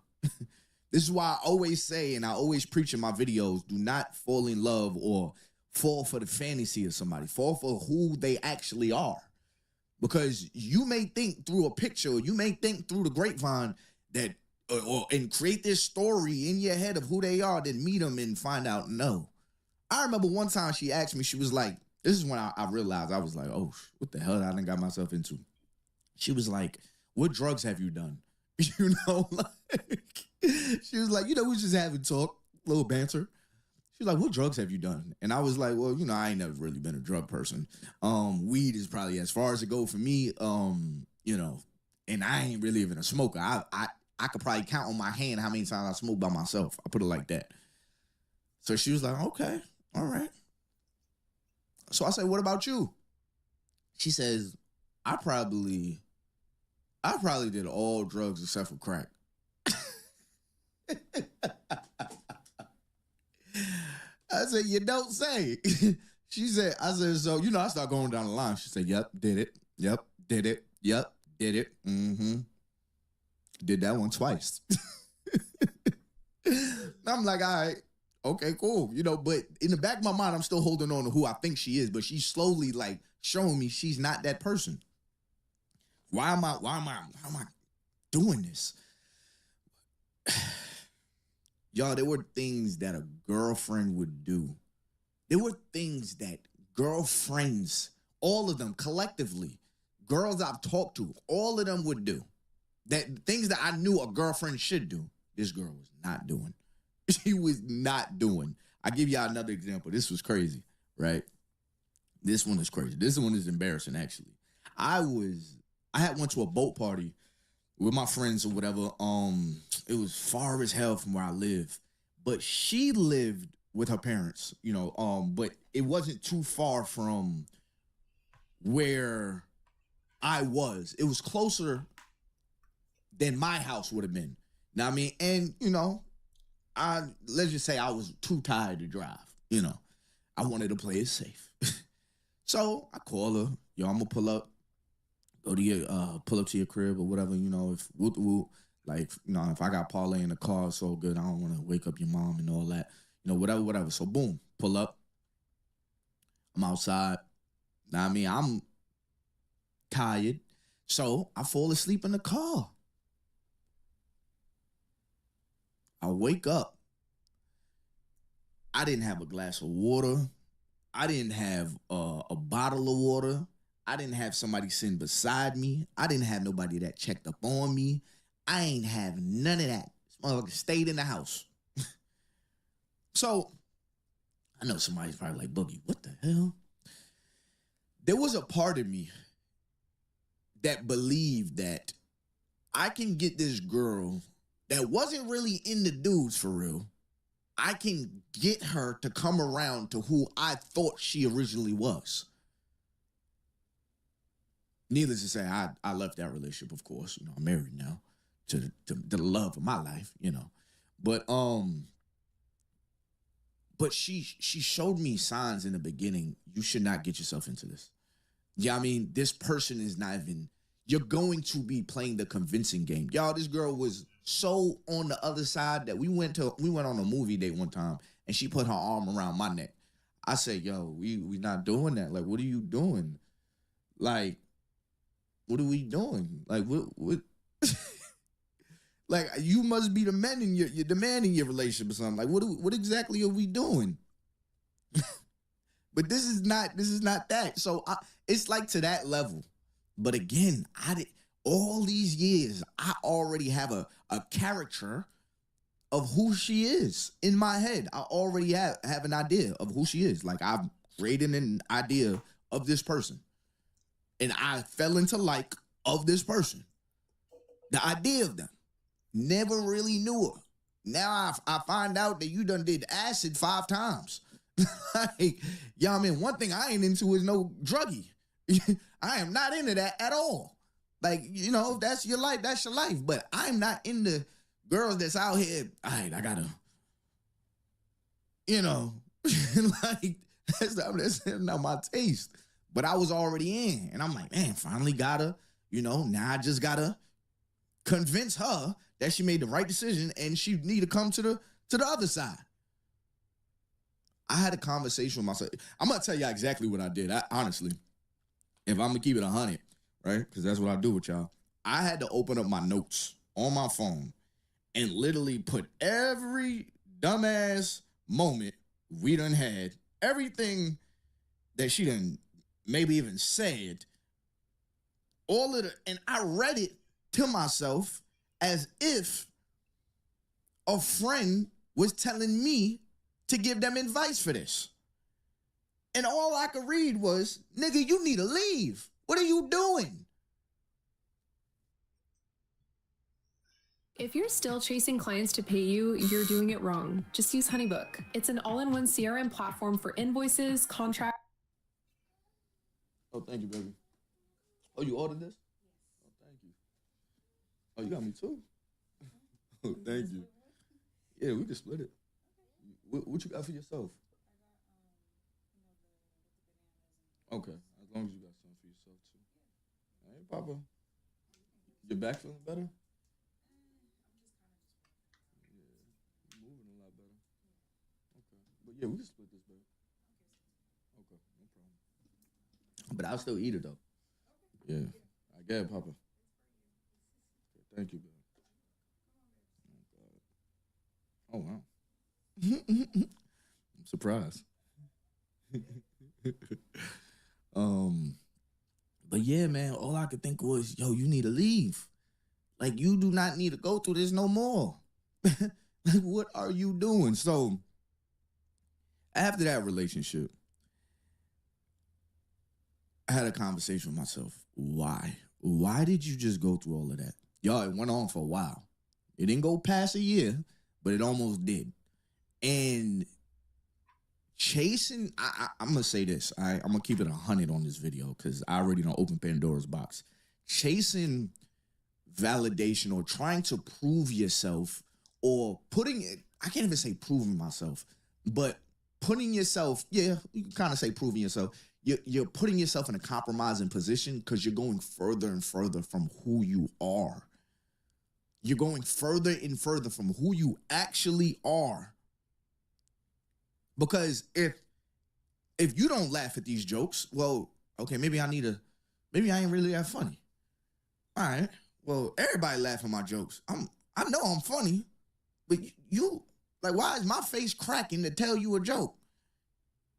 This is why I always say, and I always preach in my videos, do not fall in love or fall for the fantasy of somebody. Fall for who they actually are. Because you may think through a picture, or you may think through the grapevine that, and create this story in your head of who they are, then meet them and find out, no. I remember one time she asked me, she was like, this is when I realized, I was like, oh, what the hell I done got myself into? She was like, what drugs have you done? She was like, we just having talk, little banter. She was like, what drugs have you done? And I was like, well, I ain't never really been a drug person. Weed is probably as far as it go for me, and I ain't really even a smoker. I could probably count on my hand how many times I smoke by myself. I put it like that. So she was like, okay, all right. So I said, what about you? She says, I probably did all drugs except for crack. I said, you don't say. She said, I said, so, I start going down the line. She said, yep, did it. Yep, did it. Yep, did it. Mm-hmm. Did that one twice. I'm like, all right, okay, cool. But in the back of my mind, I'm still holding on to who I think she is, but she's slowly like showing me she's not that person. Why am I doing this? Y'all, there were things that a girlfriend would do. There were things that girlfriends, all of them collectively, girls I've talked to, all of them would do. That things that I knew a girlfriend should do, this girl was not doing. She was not doing. I give y'all another example. This was crazy, right? This one is crazy. This one is embarrassing, actually. I had went to a boat party with my friends or whatever. It was far as hell from where I live, but she lived with her parents, but it wasn't too far from where I was. It was closer than my house would have been. Now, I mean, and let's just say I was too tired to drive. I wanted to play it safe. So I call her, I'm gonna pull up. Go to your pull up to your crib or whatever, if if I got parlay in the car, it's all good. I don't want to wake up your mom and all that. Whatever. So boom, pull up. I'm outside. Now I mean, I'm tired. So I fall asleep in the car. I wake up. I didn't have a glass of water. I didn't have a bottle of water. I didn't have somebody sitting beside me. I didn't have nobody that checked up on me. I ain't have none of that. This motherfucker stayed in the house. So, I know somebody's probably like, Boogie, what the hell? There was a part of me that believed that I can get this girl that wasn't really into dudes for real. I can get her to come around to who I thought she originally was. Needless to say, I left that relationship, of course. I'm married now to the love of my life, But she showed me signs in the beginning. You should not get yourself into this. Yeah, I mean, this person is not even, you're going to be playing the convincing game. Y'all, this girl was so on the other side that we went on a movie date one time and she put her arm around my neck. I say, yo, we not doing that. Like, what are you doing? Like, what are we doing? Like, what? Like, you must be the men in you're demanding your relationship or something. Like, what exactly are we doing? But this is not that. So it's like to that level. But again, all these years, I already have a caricature of who she is in my head. I already have an idea of who she is. Like, I've created an idea of this person. And I fell into like of this person. The idea of them. Never really knew her. Now I find out that you done did acid 5 times. Like, I mean, one thing I ain't into is no druggie. I am not into that at all. Like, if that's your life, that's your life. But I'm not into girls that's out here, all right, I gotta, like, that's not my taste. But I was already in. And I'm like, man, finally gotta, now I just gotta convince her that she made the right decision and she need to come to the other side. I had a conversation with myself. I'm going to tell y'all exactly what I did. Honestly, if I'm going to keep it 100, right? Because that's what I do with y'all. I had to open up my notes on my phone and literally put every dumbass moment we done had, everything that she done maybe even said, and I read it to myself as if a friend was telling me to give them advice for this. And all I could read was, nigga, you need to leave. What are you doing? If you're still chasing clients to pay you, you're doing it wrong. Just use HoneyBook. It's an all-in-one CRM platform for invoices, contracts. Oh, thank you, baby. Oh, you ordered this? Oh, thank you. Oh, you got me too? Oh, thank you. Yeah, we can split it. What you got for yourself? Okay, as long as you got something for yourself too. Hey, Papa, your back feeling better? Yeah, moving a lot better. Okay, but yeah, we can split this, baby. Okay, no problem. But I'll still eat it though. Yeah, I get it, Papa. Okay, thank you, baby. Oh wow. I'm surprised. But yeah, man, all I could think was, yo, you need to leave. Like, you do not need to go through this no more. Like, what are you doing? So after that relationship, I had a conversation with myself. Why? Why did you just go through all of that? Y'all, it went on for a while. It didn't go past a year, but it almost did. And chasing, I'm going to say this. I'm going to keep it 100 on this video because I already don't open Pandora's box. Chasing validation or trying to prove yourself or putting it, I can't even say proving myself, but putting yourself, yeah, you can kind of say proving yourself. You're putting yourself in a compromising position because you're going further and further from who you are. You're going further and further from who you actually are. Because if you don't laugh at these jokes, well, okay, maybe I ain't really that funny. All right, well, everybody laugh at my jokes. I know I'm funny, but you, like, why is my face cracking to tell you a joke?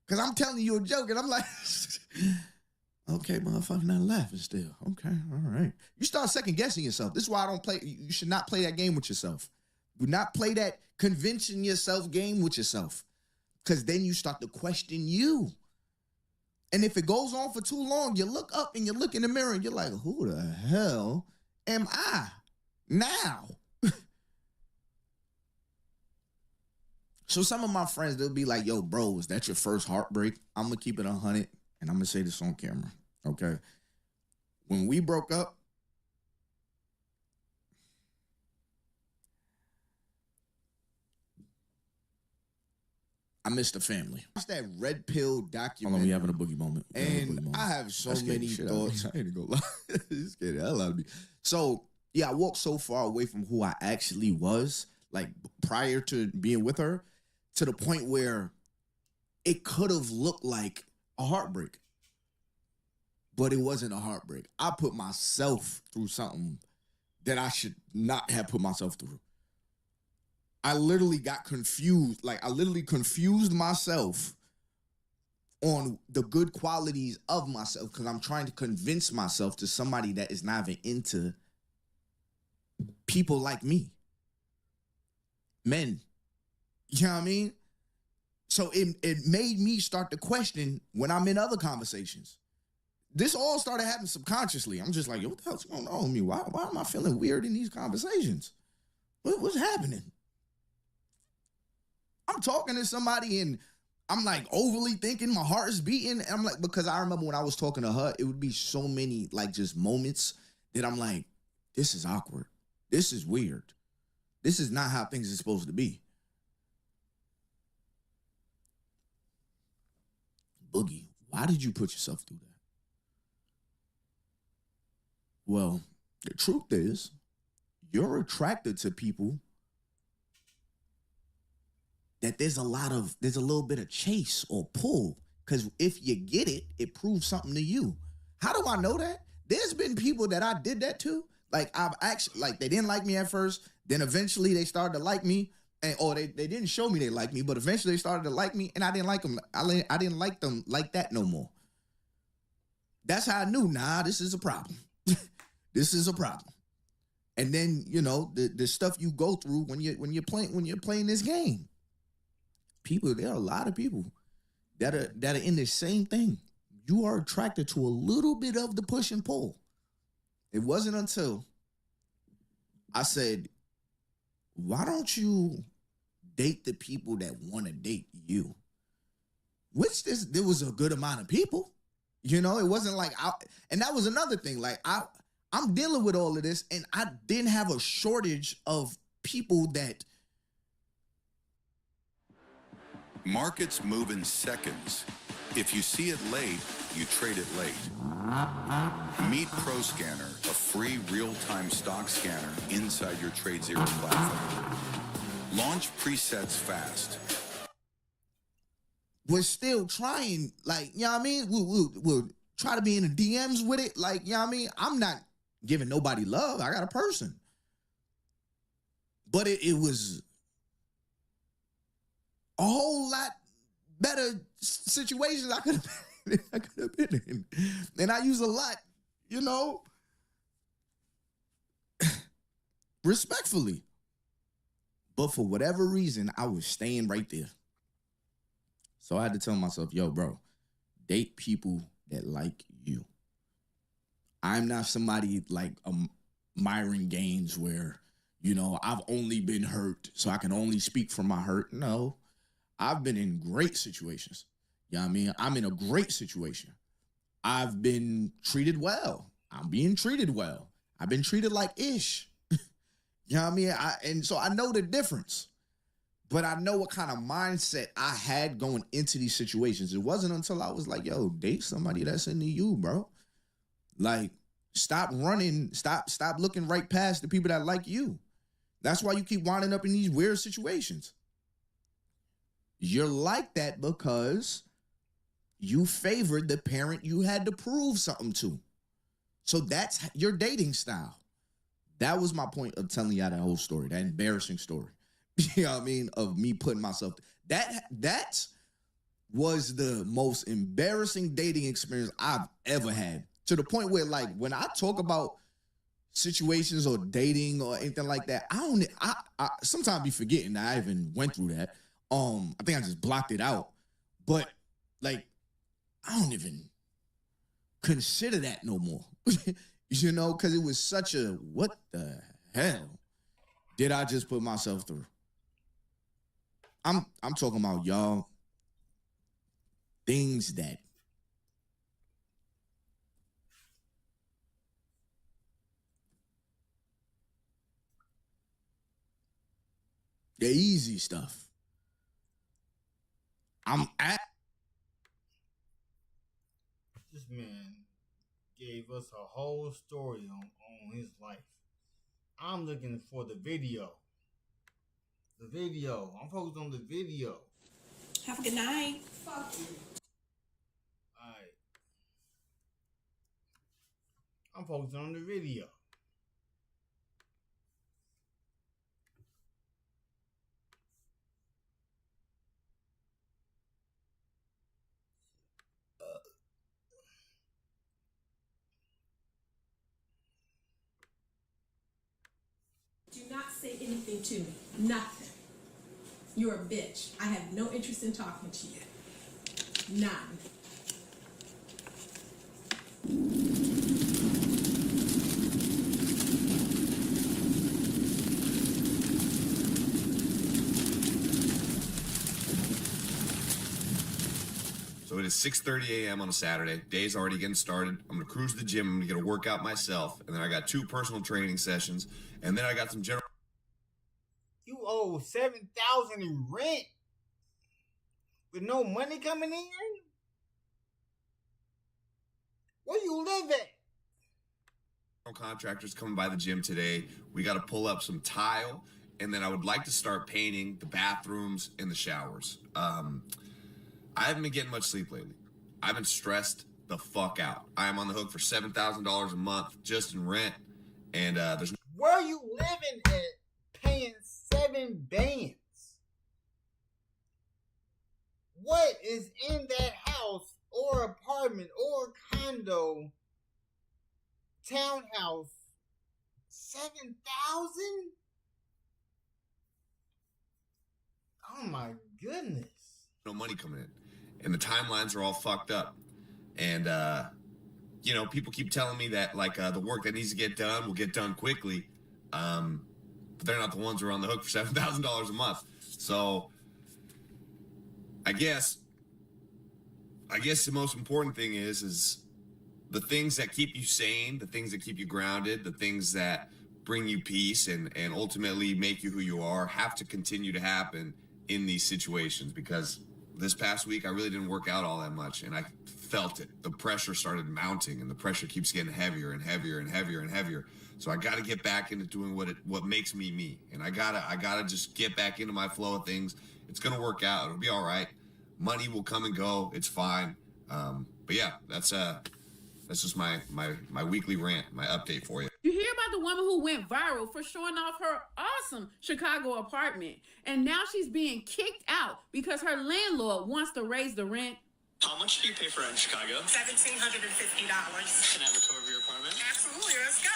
Because I'm telling you a joke, and I'm like, okay, motherfucker, not laughing still. Okay, all right. You start second-guessing yourself. This is why I don't play. You should not play that game with yourself. Do not play that convincing yourself game with yourself. Because then you start to question you. And if it goes on for too long, you look up and you look in the mirror and you're like, who the hell am I now? So some of my friends, they'll be like, yo, bro, was that your first heartbreak? I'm going to keep it 100, and I'm going to say this on camera, okay? When we broke up, I missed the family. Watch that Red Pill documentary. Hold on, we having a boogie moment. And I have so many thoughts. I ain't gonna lie. This scared the hell out of me. So, yeah, I walked so far away from who I actually was, like prior to being with her, to the point where it could have looked like a heartbreak, but it wasn't a heartbreak. I put myself through something that I should not have put myself through. I literally got confused. Like, I literally confused myself on the good qualities of myself because I'm trying to convince myself to somebody that is not even into people like me. Men. You know what I mean? So it made me start to question when I'm in other conversations. This all started happening subconsciously. I'm just like, yo, what the hell's going on with me? Why am I feeling weird in these conversations? What's happening? I'm talking to somebody and I'm like overly thinking, my heart is beating. And I'm like, because I remember when I was talking to her, it would be so many like just moments that I'm like, this is awkward. This is weird. This is not how things are supposed to be. Boogie, why did you put yourself through that? Well, the truth is, you're attracted to people that there's a little bit of chase or pull. Because if you get it, it proves something to you. How do I know that? There's been people that I did that to. Like, I've actually, like, they didn't like me at first. Then eventually they started to like me. Or they didn't show me they liked me, but eventually they started to like me, and I didn't like them. I didn't like them like that no more. That's how I knew, nah, this is a problem. This is a problem. And then, you know, the stuff you go through when you're playing this game. People, there are a lot of people that are in the same thing. You are attracted to a little bit of the push and pull. It wasn't until I said, why don't you date the people that want to date you? Which there was a good amount of people. You know, it wasn't like and that was another thing. Like, I'm dealing with all of this, and I didn't have a shortage of people that. Markets move in seconds. If you see it late, you trade it late. Meet ProScanner, a free real-time stock scanner inside your TradeZero platform. Launch presets fast. We're still trying, like, you know what I mean? We'll try to be in the DMs with it. Like, you know what I mean? I'm not giving nobody love. I got a person. But it was a whole lot better situations I could have been in. And I use a lot, you know, respectfully. But for whatever reason, I was staying right there. So I had to tell myself, yo, bro, date people that like you. I'm not somebody like Myron Gaines where, you know, I've only been hurt, so I can only speak from my hurt. No, I've been in great situations. You know what I mean? I'm in a great situation. I've been treated well. I'm being treated well. I've been treated like ish. You know what I mean? And so I know the difference. But I know what kind of mindset I had going into these situations. It wasn't until I was like, yo, date somebody that's into you, bro. Like, stop running. Stop looking right past the people that like you. That's why you keep winding up in these weird situations. You're like that because you favored the parent you had to prove something to. So that's your dating style. That was my point of telling y'all that whole story, that embarrassing story. You know what I mean? Of me putting myself. That was the most embarrassing dating experience I've ever had. To the point where, like, when I talk about situations or dating or anything like that, I sometimes be forgetting that I even went through that. I think I just blocked it out. But, like, I don't even consider that no more. You know, because it was such a, what the hell did I just put myself through? I'm talking about, y'all, things that the easy stuff. This man gave us a whole story on his life. I'm looking for the video. I'm focused on the video. Have a good night. Fuck you. Alright. I'm focusing on the video. Do not say anything to me. Nothing. You're a bitch. I have no interest in talking to you. None. So it is 6:30 a.m. on a Saturday. Day's already getting started. I'm gonna cruise to the gym. I'm gonna get a workout myself, and then I got 2 personal training sessions, and then I got some general. You owe $7,000 in rent with no money coming in. Where you live at? Contractors coming by the gym today. We got to pull up some tile, and then I would like to start painting the bathrooms and the showers. I haven't been getting much sleep lately. I've been stressed the fuck out. I am on the hook for $7,000 a month just in rent, and there's no. Where you living at paying 7 bands? What is in that house or apartment or condo, townhouse? 7,000? Oh my goodness. No money coming in, and the timelines are all fucked up, and you know, people keep telling me that like the work that needs to get done will get done quickly, but they're not the ones who are on the hook for $7,000 a month. So I guess the most important thing is the things that keep you sane, the things that keep you grounded, the things that bring you peace and ultimately make you who you are have to continue to happen in these situations, because this past week I really didn't work out all that much, and I felt it. The pressure started mounting, and the pressure keeps getting heavier and heavier and heavier and heavier. So I got to get back into doing what makes me me, and I gotta just get back into my flow of things. It's gonna work out. It'll be all right. Money will come and go. It's fine. But yeah, that's just my weekly rant, my update for you. You hear about the woman who went viral for showing off her awesome Chicago apartment, and now she's being kicked out because her landlord wants to raise the rent. How much do you pay for rent in Chicago? $1,750. Can I have a tour of your apartment? Absolutely, let's go.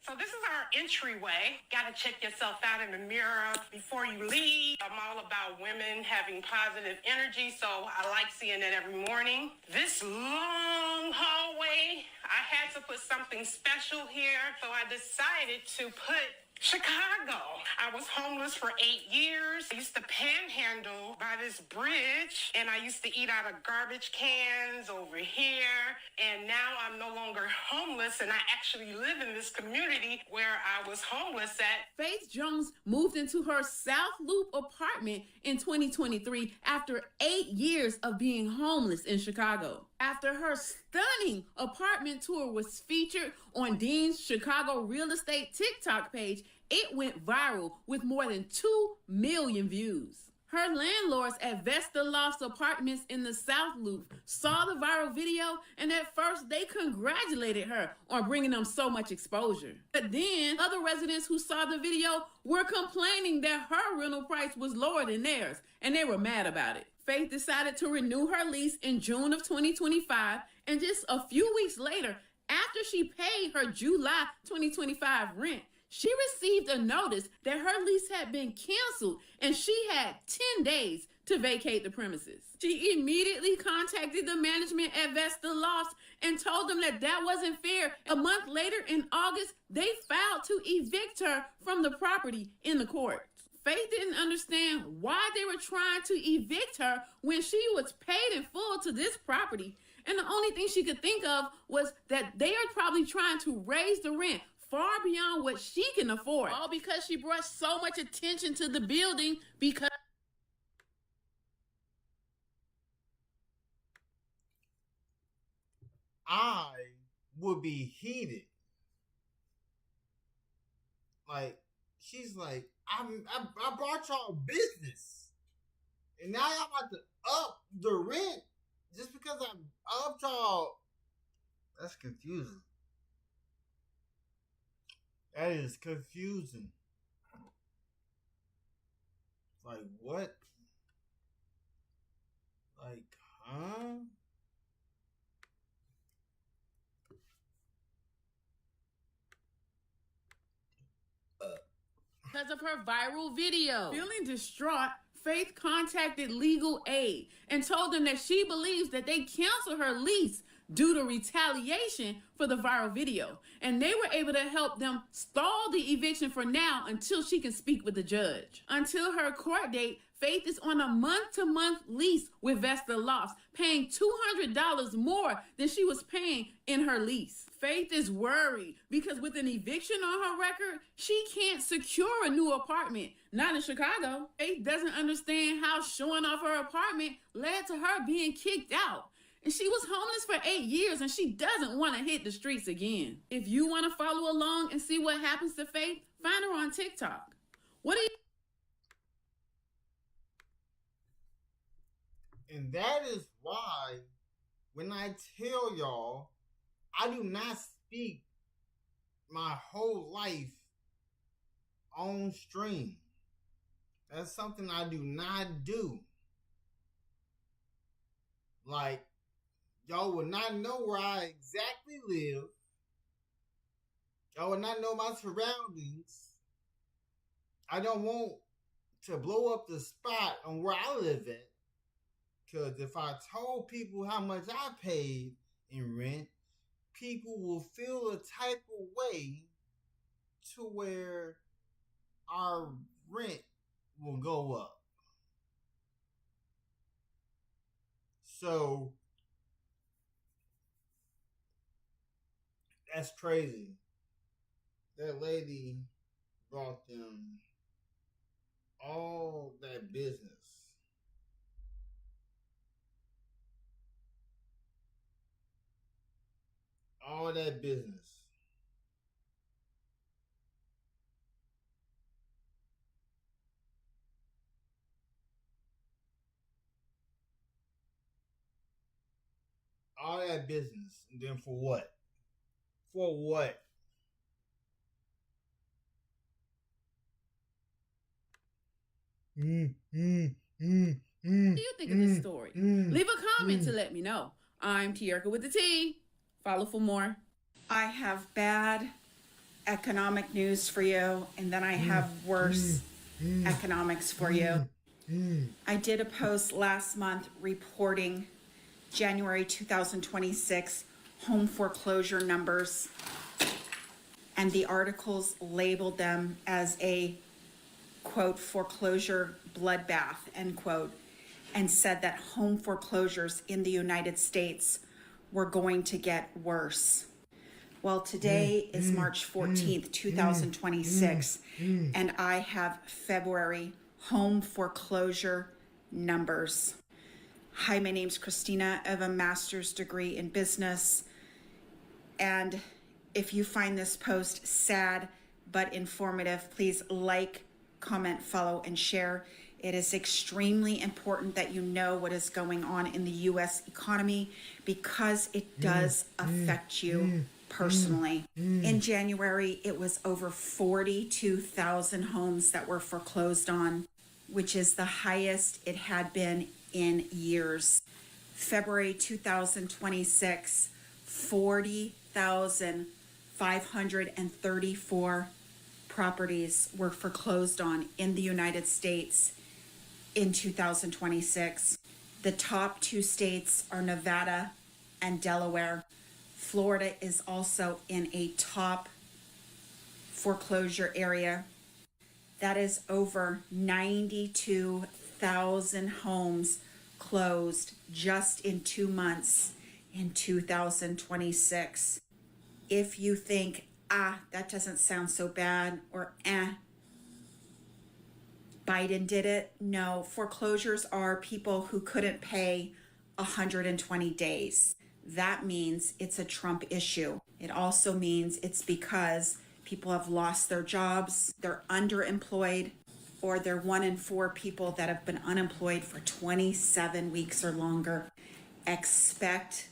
So this is our entryway. Got to check yourself out in the mirror before you leave. I'm all about women having positive energy, so I like seeing that every morning. This long hallway, I had to put something special here, so I decided to put Chicago. I was homeless for 8 years. I used to panhandle by this bridge, and I used to eat out of garbage cans over here. And now I'm no longer homeless, and I actually live in this community where I was homeless at. Faith Jones moved into her South Loop apartment in 2023 after 8 years of being homeless in Chicago. After her stunning apartment tour was featured on Dean's Chicago real estate TikTok page, it went viral with more than 2 million views. Her landlords at Vesta Lofts Apartments in the South Loop saw the viral video, and at first they congratulated her on bringing them so much exposure. But then other residents who saw the video were complaining that her rental price was lower than theirs, and they were mad about it. Faith decided to renew her lease in June of 2025, and just a few weeks later, after she paid her July 2025 rent, she received a notice that her lease had been canceled and she had 10 days to vacate the premises. She immediately contacted the management at Vesta Lofts and told them that wasn't fair. A month later, in August, they filed to evict her from the property in the court. Faith didn't understand why they were trying to evict her when she was paid in full to this property. And the only thing she could think of was that they are probably trying to raise the rent far beyond what she can afford. All because she brought so much attention to the building because... I would be heated. Like, she's like, I brought y'all business. And now y'all about to up the rent just because I'm up y'all. That's confusing. That is confusing. Like, what? Like, huh? Because of her viral video. Feeling distraught, Faith contacted legal aid and told them that she believes that they canceled her lease due to retaliation for the viral video. And they were able to help them stall the eviction for now until she can speak with the judge. Until her court date, Faith is on a month-to-month lease with Vesta Lofts, paying $200 more than she was paying in her lease. Faith is worried because with an eviction on her record, she can't secure a new apartment, not in Chicago. Faith doesn't understand how showing off her apartment led to her being kicked out. And she was homeless for 8 years and she doesn't want to hit the streets again. If you want to follow along and see what happens to Faith, find her on TikTok. What do you... And that is why when I tell y'all, I do not speak my whole life on stream. That's something I do not do. Like, y'all will not know where I exactly live. Y'all will not know my surroundings. I don't want to blow up the spot on where I live at. Because if I told people how much I paid in rent, people will feel a type of way to where our rent will go up. So, that's crazy. That lady brought them all that business. All that business. All that business. And then for what? For what? What do you think of this story? Leave a comment to let me know. I'm Tierka with the T. Follow for more. I have bad economic news for you, and then I have worse economics for you. I did a post last month reporting January 2026 home foreclosure numbers, and the articles labeled them as a, quote, foreclosure bloodbath, end quote, and said that home foreclosures in the United States were going to get worse. Well, today is March 14th, 2026, and I have February home foreclosure numbers. Hi, my name's Christina. I have a master's degree in business, and if you find this post sad but informative, please like, comment, follow, and share. It is extremely important that you know what is going on in the U.S. economy because it does affect you personally. In January, it was over 42,000 homes that were foreclosed on, which is the highest it had been in years. February 2026, 40,534 properties were foreclosed on in the United States in 2026. The top two states are Nevada and Delaware. Florida is also in a top foreclosure area. That is over 92,000 homes closed just in 2 months in 2026. If you think, that doesn't sound so bad, or Biden did it. No, foreclosures are people who couldn't pay 120 days. That means it's a Trump issue. It also means it's because people have lost their jobs, they're underemployed, or they're 1 in 4 people that have been unemployed for 27 weeks or longer, expect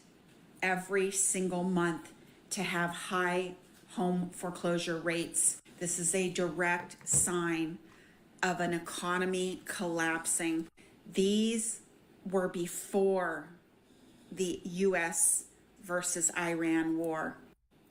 every single month to have high home foreclosure rates. This is a direct sign of an economy collapsing. These were before the US versus Iran war.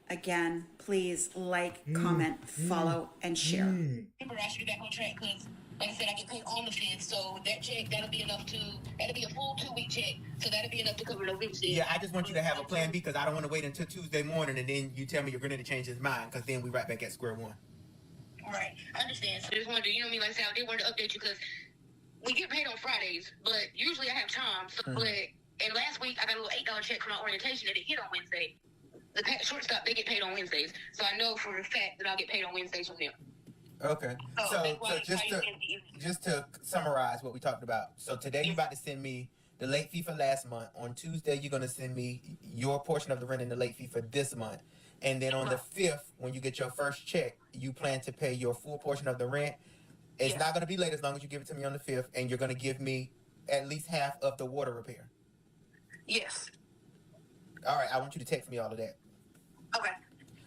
Again, please like, comment, follow, and share. Remember, I should get back on track because, like I said, I get paid on the 5th, so that check, that'll be a full 2-week check, so that'll be enough to cover the week. Yeah, I just want you to have a plan B because I don't want to wait until Tuesday morning and then you tell me you're going to change his mind because then we right back at square one. Right, I understand. So I just wanted to, you know what I mean, like I said, I did want to update you because we get paid on Fridays, but usually I have time. So, and last week I got a little $8 check for my orientation that it hit on Wednesday. The shortstop, they get paid on Wednesdays. So I know for a fact that I'll get paid on Wednesdays from them. Okay. So just to summarize what we talked about. So today you're about to send me the late fee for last month. On Tuesday, you're going to send me your portion of the rent and the late fee for this month. And then on the 5th, when you get your first check, you plan to pay your full portion of the rent. It's not going to be late as long as you give it to me on the 5th. And you're going to give me at least half of the water repair. Yes. All right. I want you to text me all of that. Okay.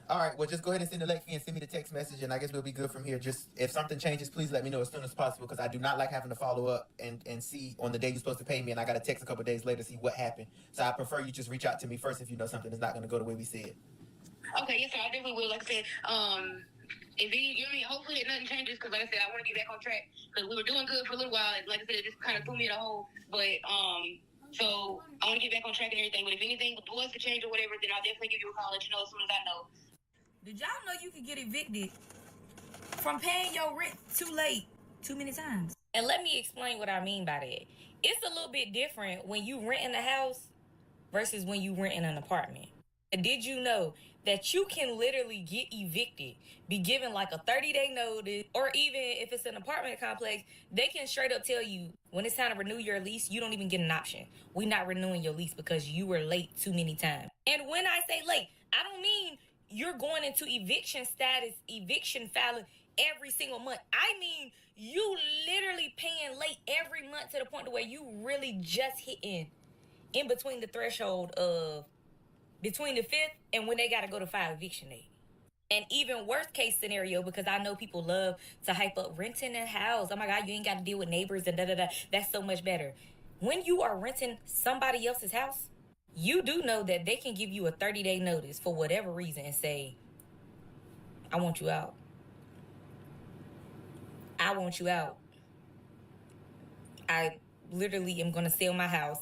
All right. Well, just go ahead and send the late fee and send me the text message, and I guess we'll be good from here. Just if something changes, please let me know as soon as possible because I do not like having to follow up and see on the day you're supposed to pay me, and I got to text a couple of days later to see what happened. So I prefer you just reach out to me first if you know something is not going to go the way we said. Okay. Yes, sir. I definitely will. Like I said, if you know what I mean, hopefully nothing changes because, like I said, I want to get back on track because we were doing good for a little while. Like I said, it just kind of threw me in a hole. But so I want to get back on track and everything. But if anything was to change or whatever, then I'll definitely give you a call and let you know as soon as I know. Did y'all know you could get evicted from paying your rent too late too many times? And let me explain what I mean by that. It's a little bit different when you rent in a house versus when you rent in an apartment. Did you know that you can literally get evicted, be given like a 30-day notice, or even if it's an apartment complex, they can straight up tell you when it's time to renew your lease, you don't even get an option. We're not renewing your lease because you were late too many times. And when I say late, I don't mean you're going into eviction status, eviction filing every single month. I mean, you literally paying late every month to the point to where you really just hitting in between the threshold of between the 5th and when they got to go to file eviction date. And even worst case scenario, because I know people love to hype up renting a house. Oh my God, you ain't got to deal with neighbors and da-da-da. That's so much better. When you are renting somebody else's house, you do know that they can give you a 30-day notice for whatever reason and say, I want you out. I want you out. I literally am going to sell my house.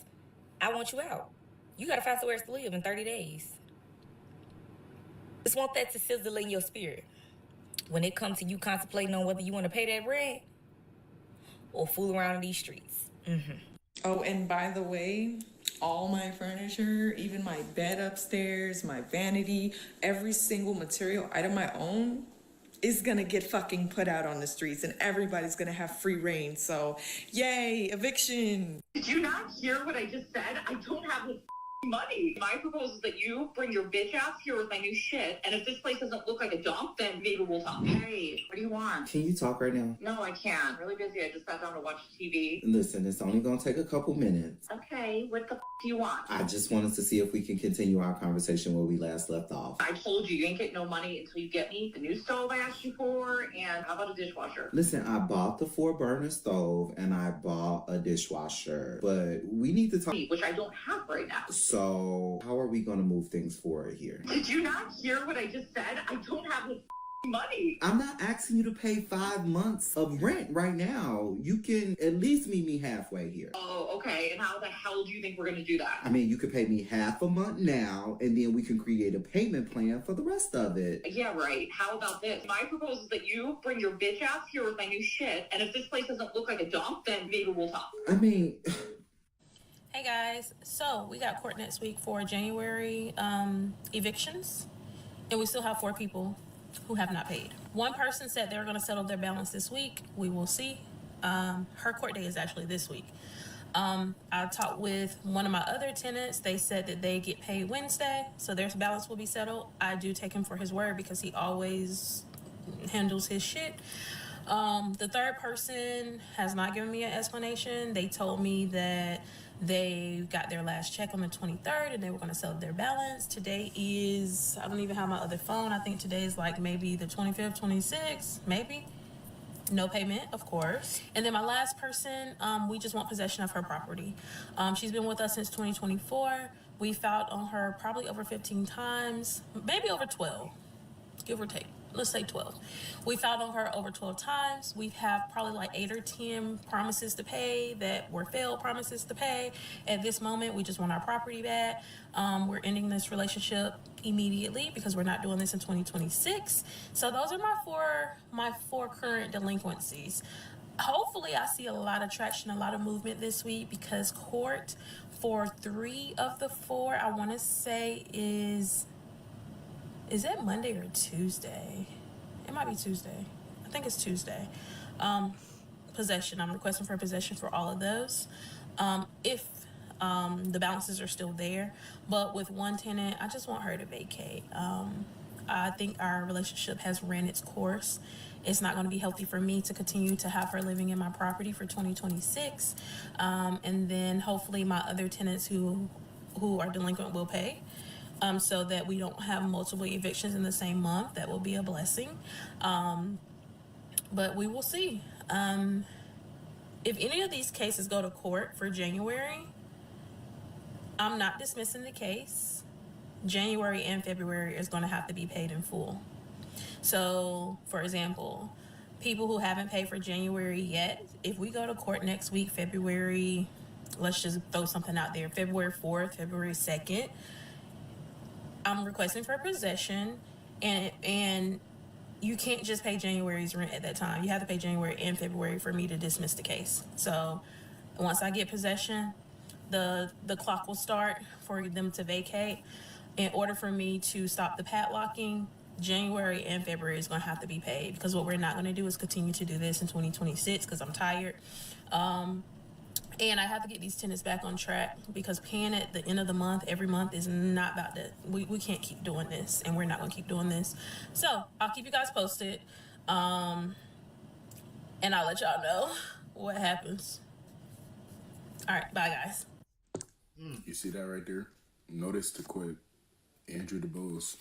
I want you out. You got to find somewhere else to live in 30 days. Just want that to sizzle in your spirit. When it comes to you contemplating on whether you want to pay that rent or fool around in these streets. Mm-hmm. Oh, and by the way, all my furniture, even my bed upstairs, my vanity, every single material item I own is gonna get fucking put out on the streets and everybody's gonna have free reign. So, yay, eviction. Did you not hear what I just said? I don't have the money. My proposal is that you bring your bitch ass here with my new shit, and if this place doesn't look like a dump, then maybe we'll talk. Hey, what do you want? Can you talk right now? No, I can't. I'm really busy. I just sat down to watch TV. Listen, it's only gonna take a couple minutes. Okay, what the do you want? I just wanted to see if we can continue our conversation where we last left off. I told you ain't get no money until you get me the new stove I asked you for, and how about a dishwasher? Listen, I bought the 4-burner stove and I bought a dishwasher, but we need to talk. Which I don't have right now. So, how are we going to move things forward here? Did you not hear what I just said? I don't have the money. I'm not asking you to pay 5 months of rent right now. You can at least meet me halfway here. Oh, okay. And how the hell do you think we're going to do that? I mean, you could pay me half a month now, and then we can create a payment plan for the rest of it. Yeah, right. How about this? My proposal is that you bring your bitch ass here with my new shit, and if this place doesn't look like a dump, then maybe we'll talk. I mean... Hey guys, so we got court next week for January evictions, and we still have 4 people who have not paid. One person said they're going to settle their balance this week. We will see. Her court day is actually this week. I talked with one of my other tenants. They said that they get paid Wednesday, so their balance will be settled. I do take him for his word because he always handles his shit. The third person has not given me an explanation. They told me that they got their last check on the 23rd and they were going to sell their balance. Today is, I don't even have my other phone. I think today is like maybe the 25th, 26th, maybe. No payment, of course. And then my last person, we just want possession of her property. She's been with us since 2024. We filed on her probably over 15 times, maybe over 12, give or take. Let's say 12. We filed on her over 12 times. We have probably like 8 or 10 promises to pay that were failed promises to pay. At this moment, we just want our property back. We're ending this relationship immediately because we're not doing this in 2026. So those are my four current delinquencies. Hopefully I see a lot of traction, a lot of movement this week because court for 3 of the 4, I want to say is that Monday or Tuesday? It might be Tuesday. I think it's Tuesday. Possession. I'm requesting for possession for all of those. If the balances are still there. But with one tenant, I just want her to vacate. I think our relationship has ran its course. It's not going to be healthy for me to continue to have her living in my property for 2026. And then hopefully my other tenants who are delinquent will pay. So that we don't have multiple evictions in the same month. That will be a blessing. But we will see. If any of these cases go to court for January, I'm not dismissing the case. January and February is going to have to be paid in full. So, for example, people who haven't paid for January yet, if we go to court next week, February, let's just throw something out there, February 4th, February 2nd, I'm requesting for possession, and you can't just pay January's rent at that time. You have to pay January and February for me to dismiss the case. So once I get possession, the clock will start for them to vacate. In order for me to stop the padlocking, January and February is going to have to be paid because what we're not going to do is continue to do this in 2026 because I'm tired. And I have to get these tenants back on track because paying at the end of the month, every month, is not about that. We can't keep doing this, and we're not going to keep doing this. So I'll keep you guys posted, and I'll let y'all know what happens. All right, bye, guys. You see that right there? Notice to quit. Andrew DeBose,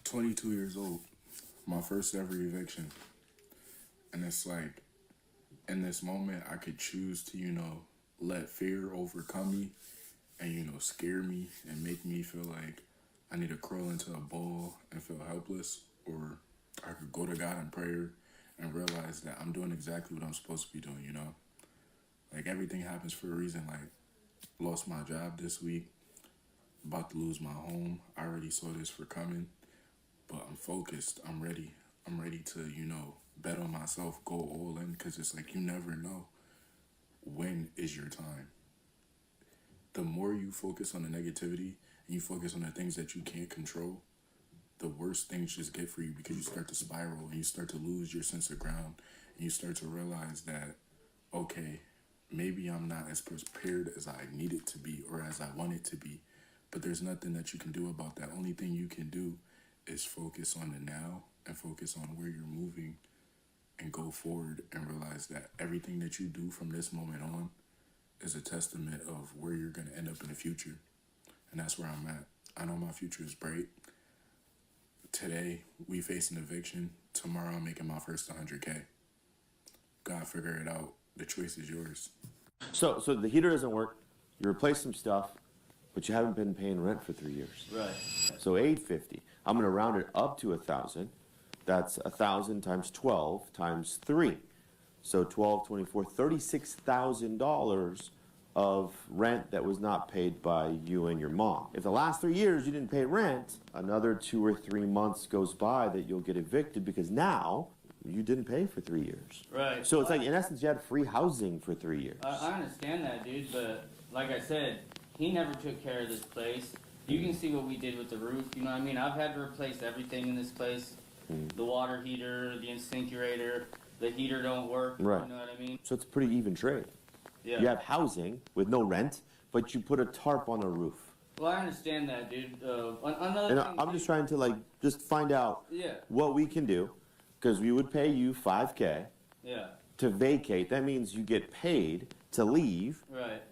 22 years old, my first ever eviction. And it's like, in this moment, I could choose to, let fear overcome me and, scare me and make me feel like I need to crawl into a ball and feel helpless. Or I could go to God in prayer and realize that I'm doing exactly what I'm supposed to be doing, Like, everything happens for a reason. Like, lost my job this week, about to lose my home. I already saw this for coming, but I'm focused. I'm ready. I'm ready to, bet on myself, go all in, because it's like you never know when is your time. The more you focus on the negativity and you focus on the things that you can't control, the worse things just get for you because you start to spiral and you start to lose your sense of ground and you start to realize that, okay, maybe I'm not as prepared as I needed to be or as I wanted to be, but there's nothing that you can do about that. Only thing you can do is focus on the now and focus on where you're moving and go forward and realize that everything that you do from this moment on is a testament of where you're going to end up in the future. And that's where I'm at. I know my future is bright. Today, we face an eviction. Tomorrow, I'm making my first 100K. God, figure it out. The choice is yours. So the heater doesn't work. You replace some stuff, but you haven't been paying rent for 3 years. Right. So $850. I'm going to round it up to $1,000. That's 1,000 times 12 times 3. So 12, 24, $36,000 of rent that was not paid by you and your mom. If the last 3 years you didn't pay rent, another 2 or 3 months goes by that you'll get evicted because now you didn't pay for 3 years. Right. So it's like, in essence, you had free housing for 3 years. I understand that, dude, but like I said, he never took care of this place. You can see what we did with the roof, you know what I mean? I've had to replace everything in this place. The water heater, the incinerator, the heater don't work, Right. You know what I mean? So it's a pretty even trade. Yeah. You have housing with no rent, but you put a tarp on a roof. Well, I understand that, dude. Another And thing, I'm just trying to, just find out Yeah. what we can do. because we would pay you $5K Yeah. to vacate. That means you get paid to leave. Right.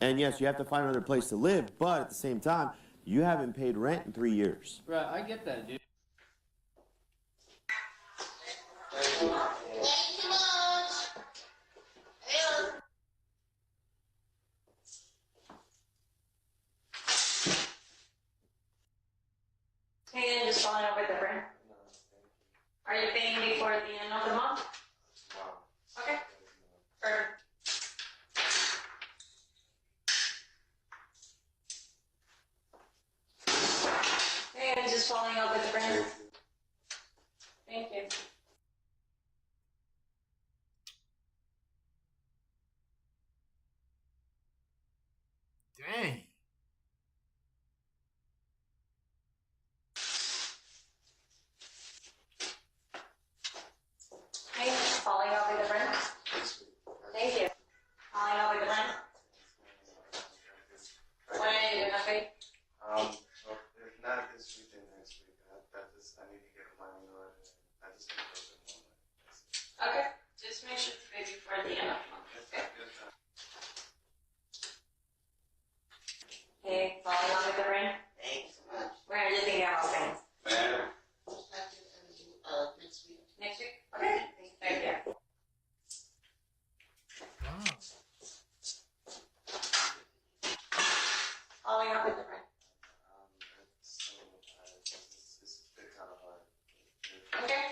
And yes, you have to find another place to live, but at the same time, you haven't paid rent in 3 years. Right. I get that, dude. Hey, just following up with the brand. Are you paying before the end of the month? Okay. Perfect. Hey, I'm just following up with the brand. Thank you. Dang. Hey, following up with the brand. Thank you. Following up with the brand. When are you gonna pay? Well, if not this week, then next week. I need to get a plan in order. I just need a little bit more. Okay. Just make sure to pay before the end of the month. Okay. Hey, following up with the brand. Thanks so much. Where are you thinking about things? Next week. Next week? Okay. Thank you. Following up with the brand. It's a bit kind of hard. Okay.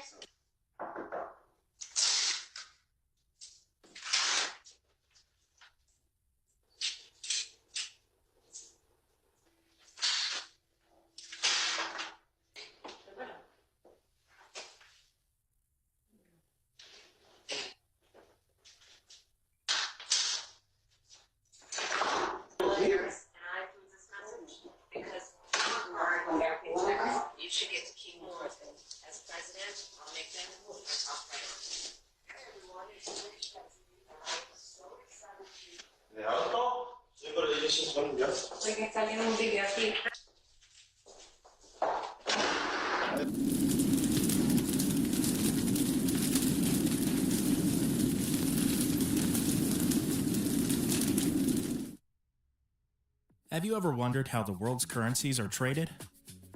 Because you should get to keep more of them. As president, I'll make them my top priority. ¿De auto? Sí, pero ellos sí son ya. Porque está viendo un video aquí. Have you ever wondered how the world's currencies are traded?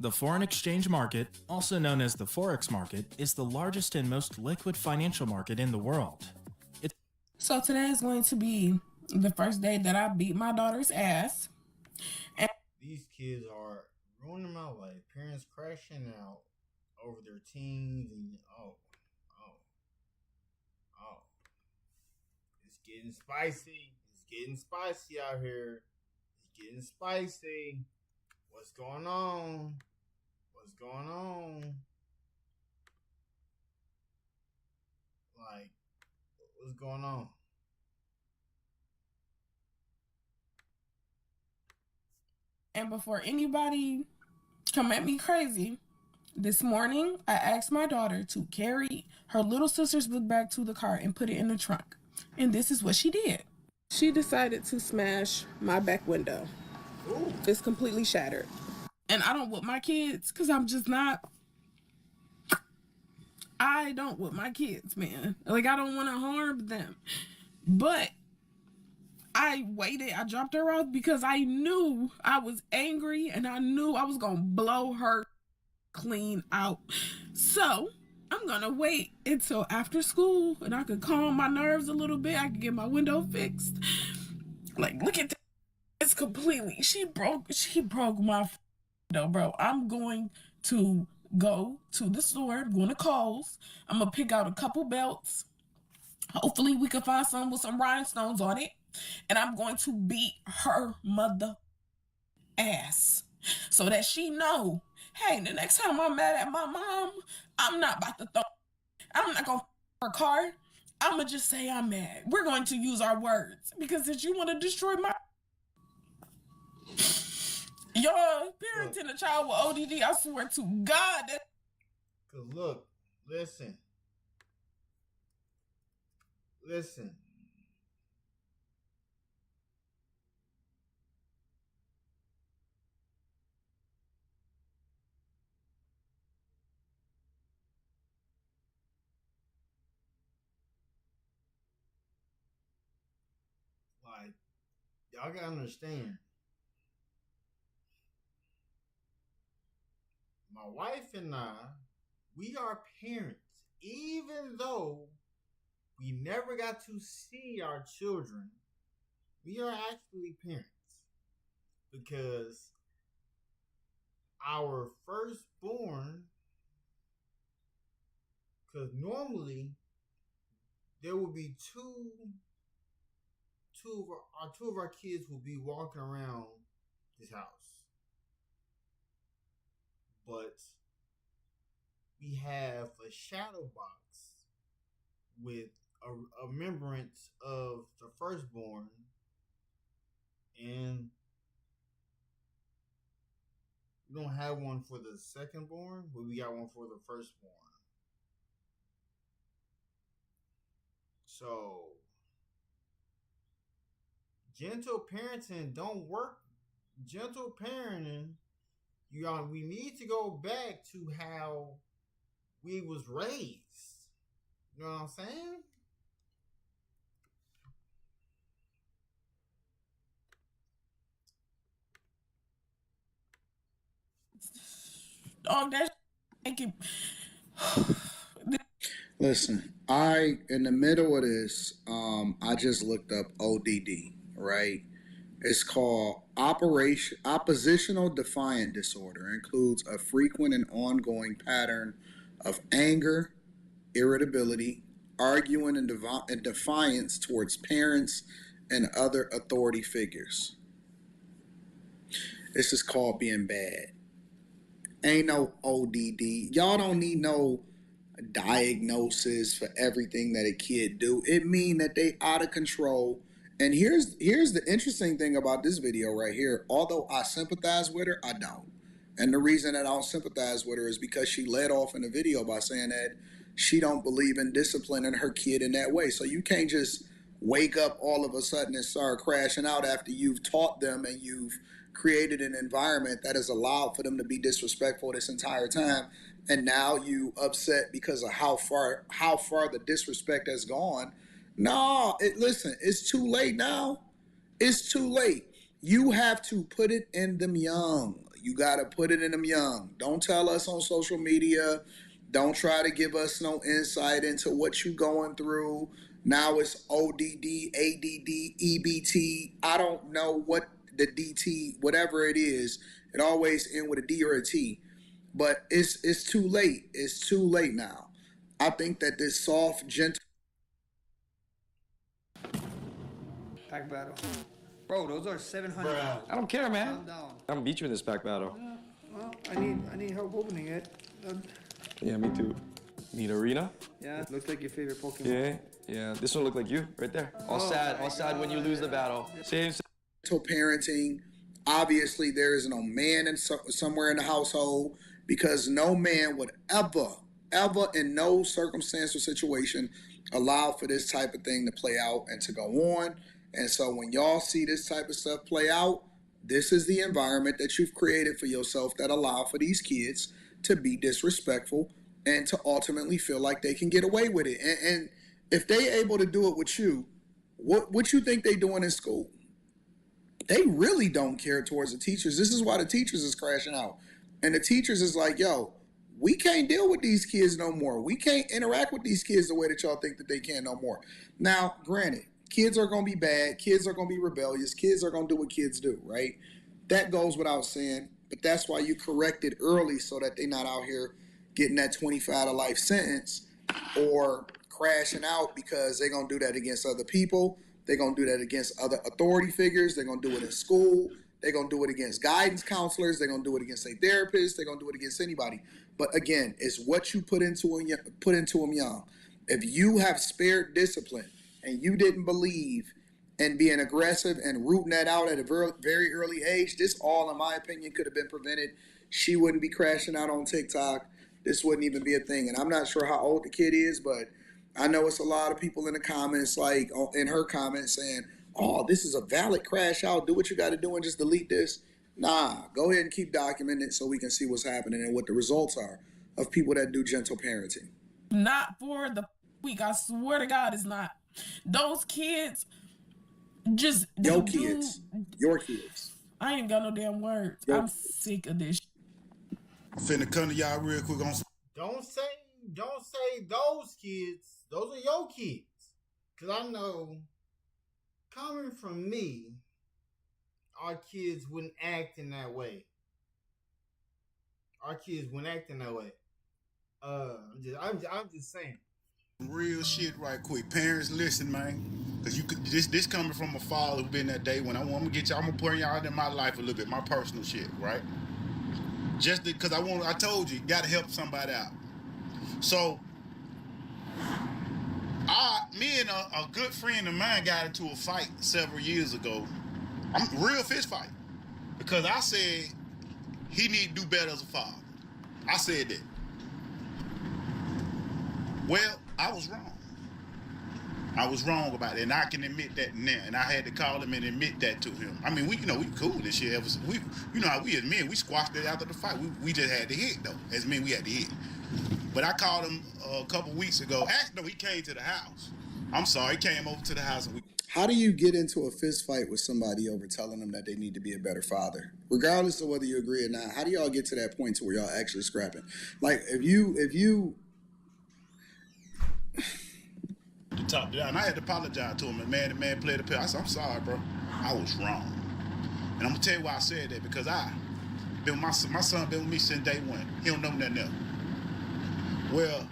The foreign exchange market, also known as the Forex market, is the largest and most liquid financial market in the world. So today is going to be the first day that I beat my daughter's ass. And These kids are ruining my life. Parents crashing out over their teens and oh. It's getting spicy. It's getting spicy out here. It's getting spicy. What's going on? What's going on? Like, what's going on? And before anybody come at me crazy, this morning I asked my daughter to carry her little sister's book bag to the car and put it in the trunk. And this is what she did. She decided to smash my back window. Ooh. It's completely shattered. And I don't whip my kids because I'm just not. I don't whip my kids, man. Like, I don't want to harm them. But I waited. I dropped her off because I knew I was angry and I knew I was going to blow her clean out. So I'm going to wait until after school and I could calm my nerves a little bit. I could get my window fixed. Like, look at that. It's completely, she broke my window, bro. I'm going to go to the store. I'm going to Kohl's. I'm going to pick out a couple belts. Hopefully we can find some with some rhinestones on it. And I'm going to beat her mother ass so that she know, hey, the next time I'm mad at my mom, I'm not about to I'm not going to her car. I'm going to just say I'm mad. We're going to use our words because if you want to destroy my y'all parenting a child with ODD, I swear to God. Cause look, listen. y'all gotta understand. My wife and I, we are parents, even though we never got to see our children. We are actually parents because our firstborn, because normally there will be two of our kids will be walking around this house, but we have a shadow box with a remembrance of the firstborn, and we don't have one for the secondborn, but we got one for the firstborn. So, gentle parenting don't work. Gentle parenting, we need to go back to how we was raised. You know what I'm saying? Dog, that make you. Listen, in the middle of this, I just looked up ODD, right? It's called Oppositional Defiant Disorder. It includes a frequent and ongoing pattern of anger, irritability, arguing, and defiance towards parents and other authority figures. This is called being bad. Ain't no ODD. Y'all don't need no diagnosis for everything that a kid do. It mean that they out of control. And here's the interesting thing about this video right here. Although I sympathize with her, I don't. And the reason that I don't sympathize with her is because she led off in the video by saying that she don't believe in disciplining her kid in that way. So you can't just wake up all of a sudden and start crashing out after you've taught them and you've created an environment that has allowed for them to be disrespectful this entire time, and now you upset because of how far the disrespect has gone. No, listen, it's too late now. It's too late. You have to put it in them young. You got to put it in them young. Don't tell us on social media. Don't try to give us no insight into what you going through. Now it's ODD, ADD, EBT. I don't know what the DT, whatever it is. It always ends with a D or a T. But it's too late. It's too late now. I think that this soft, gentle... Pack battle. Bro, those are 700. I don't care, man. Calm down. I'm gonna beat you in this pack battle. Well, I need help opening it. Yeah, me too. Need arena? Yeah, looks like your favorite Pokemon. Yeah. This one look like you right there. All sad when you lose the battle. Same. Parenting. Obviously, there is no man somewhere in the household, because no man would ever in no circumstance or situation allow for this type of thing to play out and to go on. And so when y'all see this type of stuff play out, this is the environment that you've created for yourself that allow for these kids to be disrespectful and to ultimately feel like they can get away with it. And if they able to do it with you, what you think they doing in school? They really don't care towards the teachers. This is why the teachers is crashing out. And the teachers is like, yo, we can't deal with these kids no more. We can't interact with these kids the way that y'all think that they can no more. Now, granted, kids are going to be bad. Kids are going to be rebellious. Kids are going to do what kids do, right? That goes without saying. But that's why you correct it early so that they're not out here getting that 25 to life sentence or crashing out because they're going to do that against other people. They're going to do that against other authority figures. They're going to do it in school. They're going to do it against guidance counselors. They're going to do it against a therapist. They're going to do it against anybody. But again, it's what you put into them young. If you have spared discipline and you didn't believe in being aggressive and rooting that out at a very, very early age, this all, in my opinion, could have been prevented. She wouldn't be crashing out on TikTok. This wouldn't even be a thing. And I'm not sure how old the kid is, but I know it's a lot of people in the comments, like in her comments, saying, oh, this is a valid crash out. Do what you got to do and just delete this. Nah, go ahead and keep documenting it so we can see what's happening and what the results are of people that do gentle parenting. Not for the week. I swear to God, it's not. Those kids, Just your kids. Your kids. I ain't got no damn words. I'm sick of this. Finna come to y'all real quick on. Don't say those kids. Those are your kids. Cause I know, coming from me, our kids wouldn't act in that way. Our kids wouldn't act in that way. I'm just saying. Real shit right quick. Parents, listen, man. Cause you could this coming from a father who been that day when I'm gonna get y'all, I'm gonna put y'all in my life a little bit, my personal shit, right? Just because I told you gotta help somebody out. So me and a good friend of mine got into a fight several years ago. Real fist fight. Because I said he need to do better as a father. I said that. Well, I was wrong. I was wrong about it, and I can admit that now. And I had to call him and admit that to him. I mean, we cool this shit. You know how we as men, we squashed it after the fight. We just had to hit though. As men, we had to hit. But I called him a couple weeks ago. Actually, no, he came to the house. I'm sorry, he came over to the house and How do you get into a fist fight with somebody over telling them that they need to be a better father? Regardless of whether you agree or not, how do y'all get to that point to where y'all actually scrapping? Like, if you to top down. I had to apologize to him, and the man played the pill. I said, I'm sorry, bro. I was wrong. And I'm gonna tell you why I said that, because my son been with me since day one. He don't know nothing else. Well,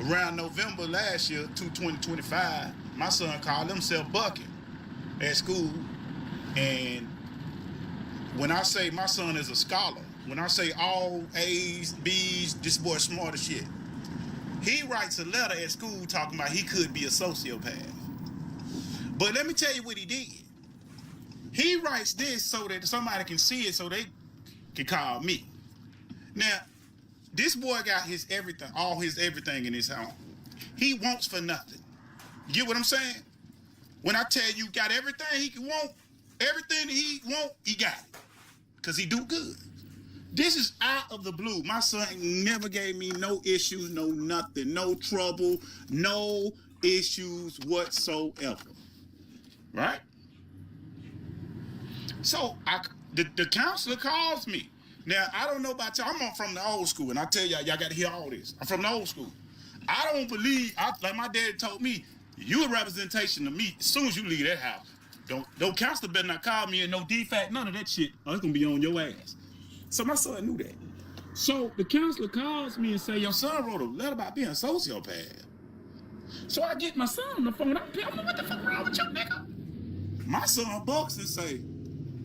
around November last year, 2025, my son called himself Bucket at school. And when I say my son is a scholar, when I say all A's, B's, this boy smart as shit. He writes a letter at school talking about he could be a sociopath. But let me tell you what he did. He writes this so that somebody can see it so they can call me. Now, this boy got his everything, all his everything in his home. He wants for nothing. You get what I'm saying? When I tell you got everything he can want, everything that he want, he got it. Because he do good. This is out of the blue. My son never gave me no issues, no nothing, no trouble, no issues whatsoever. Right? So the counselor calls me. Now, I don't know about y'all. I'm from the old school, and I tell y'all got to hear all this. I'm from the old school. I don't believe, like my dad told me, you a representation of me as soon as you leave that house. No counselor better not call me and no defect, none of that shit. Oh, it's going to be on your ass. So my son knew that. So the counselor calls me and say, your son wrote a letter about being a sociopath. So I get my son on the phone. I'm like, what the fuck wrong with you, nigga? My son bucks and say,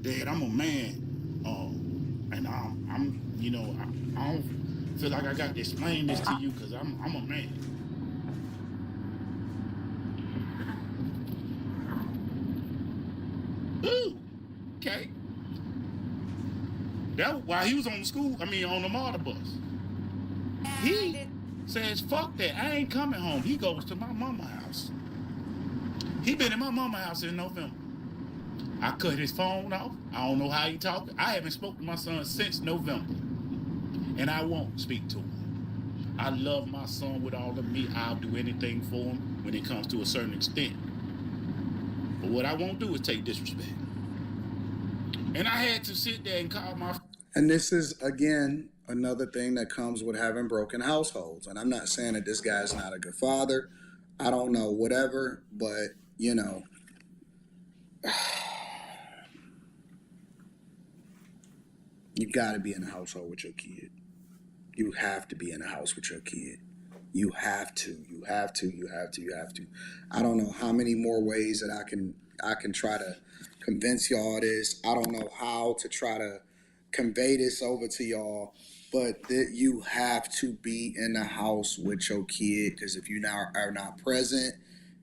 Dad, I'm a man. And I'm you know, I don't feel like I got to explain this to you because I'm a man. Ooh, okay. That while he was on the MARTA bus. He says, fuck that, I ain't coming home. He goes to my mama's house. He been in my mama's house in November. I cut his phone off. I don't know how he talking. I haven't spoken to my son since November. And I won't speak to him. I love my son with all of me. I'll do anything for him when it comes to a certain extent. But what I won't do is take disrespect. And I had to sit there and call my... And this is, again, another thing that comes with having broken households. And I'm not saying that this guy's not a good father. I don't know, whatever. But, you know... You got to be in a household with your kid. You have to be in a house with your kid. You have to. I don't know how many more ways that I can try to convince y'all this. I don't know how to try to convey this over to y'all, but that you have to be in the house with your kid, because if you are not present,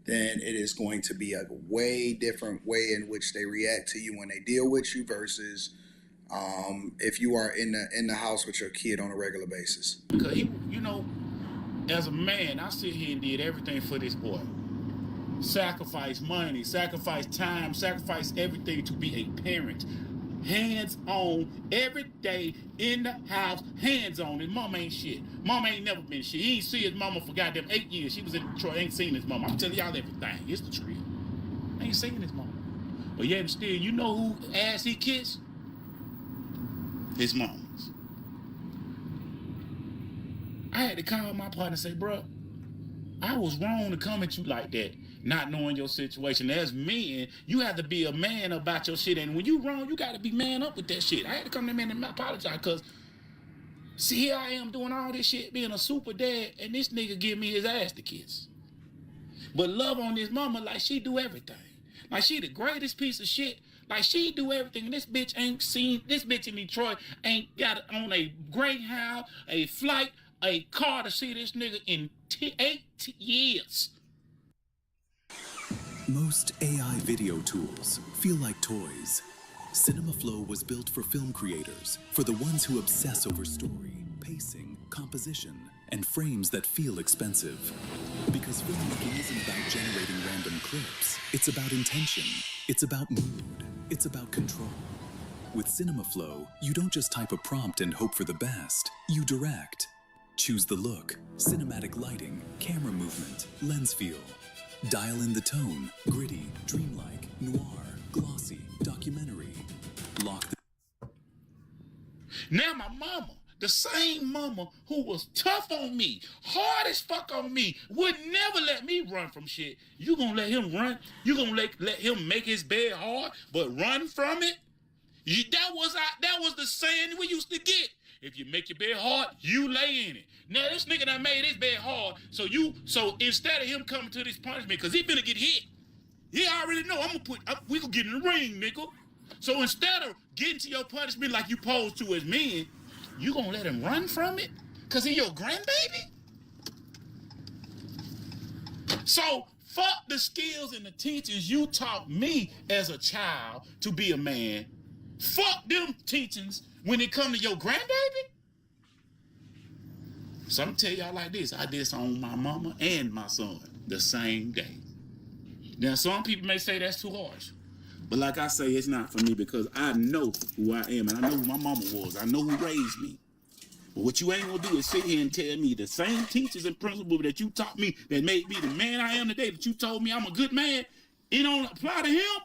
then it is going to be a way different way in which they react to you when they deal with you versus if you are in the house with your kid on a regular basis. Because you know, as a man, I sit here and did everything for this boy. Sacrifice money, sacrifice time, sacrifice everything to be a parent. Hands on every day in the house, hands on. His mama ain't shit. Mama ain't never been shit. He ain't see his mama for goddamn 8 years. She was in Detroit, ain't seen his mama. I'm telling y'all everything. It's the truth. ain't seen his mama. But yet still, you know who ass he kissed? His mama's. I had to call my partner and say, bro, I was wrong to come at you like that, not knowing your situation. As men, you have to be a man about your shit. And when you wrong, you got to be man up with that shit. I had to come to the man and apologize because, see, here I am doing all this shit, being a super dad, and this nigga give me his ass to kiss. But love on this mama like she do everything. Like she the greatest piece of shit. Like she do everything. This bitch ain't seen, this bitch in Detroit ain't got on a Greyhound, a flight, a car to see this nigga in 8 years. Most AI video tools feel like toys. CinemaFlow was built for film creators, for the ones who obsess over story, pacing, composition, and frames that feel expensive. Because filmmaking isn't about generating random clips. It's about intention. It's about mood. It's about control. With CinemaFlow, you don't just type a prompt and hope for the best. You direct. Choose the look, cinematic lighting, camera movement, lens feel. Dial in the tone, gritty, dreamlike, noir, glossy, documentary. Lock the... Now my mama, the same mama who was tough on me, hard as fuck on me, would never let me run from shit. You gonna let him run? You gonna let him make his bed hard, but run from it? That was the saying we used to get. If you make your bed hard, you lay in it. Now this nigga done made his bed hard, so instead of him coming to this punishment, cause he finna get hit, he already know we gonna get in the ring, nigga. So instead of getting to your punishment like you supposed to as men, you gonna let him run from it? Cause he your grandbaby? So fuck the skills and the teachings you taught me as a child to be a man. Fuck them teachings when it come to your grandbaby. So I'm gonna tell y'all like this. I did this on my mama and my son the same day. Now some people may say that's too harsh. But like I say, it's not for me because I know who I am and I know who my mama was. I know who raised me. But what you ain't gonna do is sit here and tell me the same teachers and principles that you taught me that made me the man I am today, that you told me I'm a good man, it don't apply to him.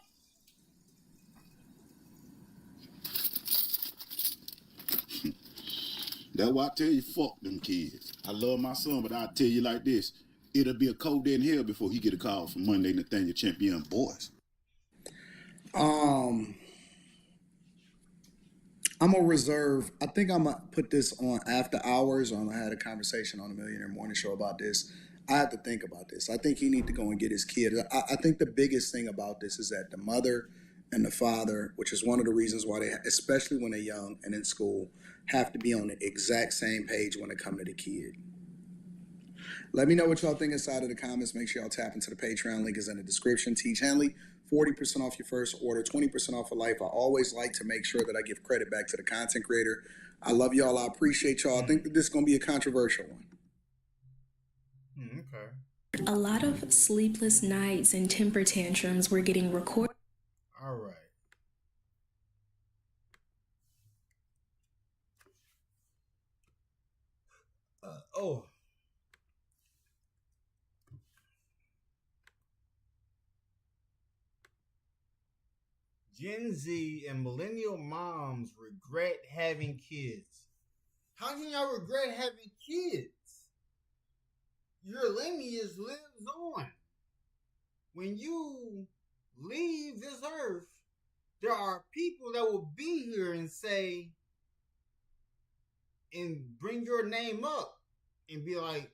That's why I tell you, fuck them kids. I love my son, but I'll tell you like this. It'll be a cold day in hell before he get a call from Monday Nathaniel Champion Boys. I'm gonna reserve. I think I'm gonna put this on after hours. I had a conversation on the Millionaire Morning Show about this. I have to think about this. I think he need to go and get his kid. I think the biggest thing about this is that the mother and the father, which is one of the reasons why they, especially when they're young and in school, have to be on the exact same page when it comes to the kid. Let me know what y'all think inside of the comments. Make sure y'all tap into the Patreon. Link is in the description. Teach Henley, 40% off your first order, 20% off for life. I always like to make sure that I give credit back to the content creator. I love y'all. I appreciate y'all. I think that this is going to be a controversial one. Okay. A lot of sleepless nights and temper tantrums were getting recorded. All right. Gen Z and millennial moms regret having kids. How can y'all regret having kids? Your lineage lives on. When you leave this earth, there are people that will be here and say, and bring your name up and be like,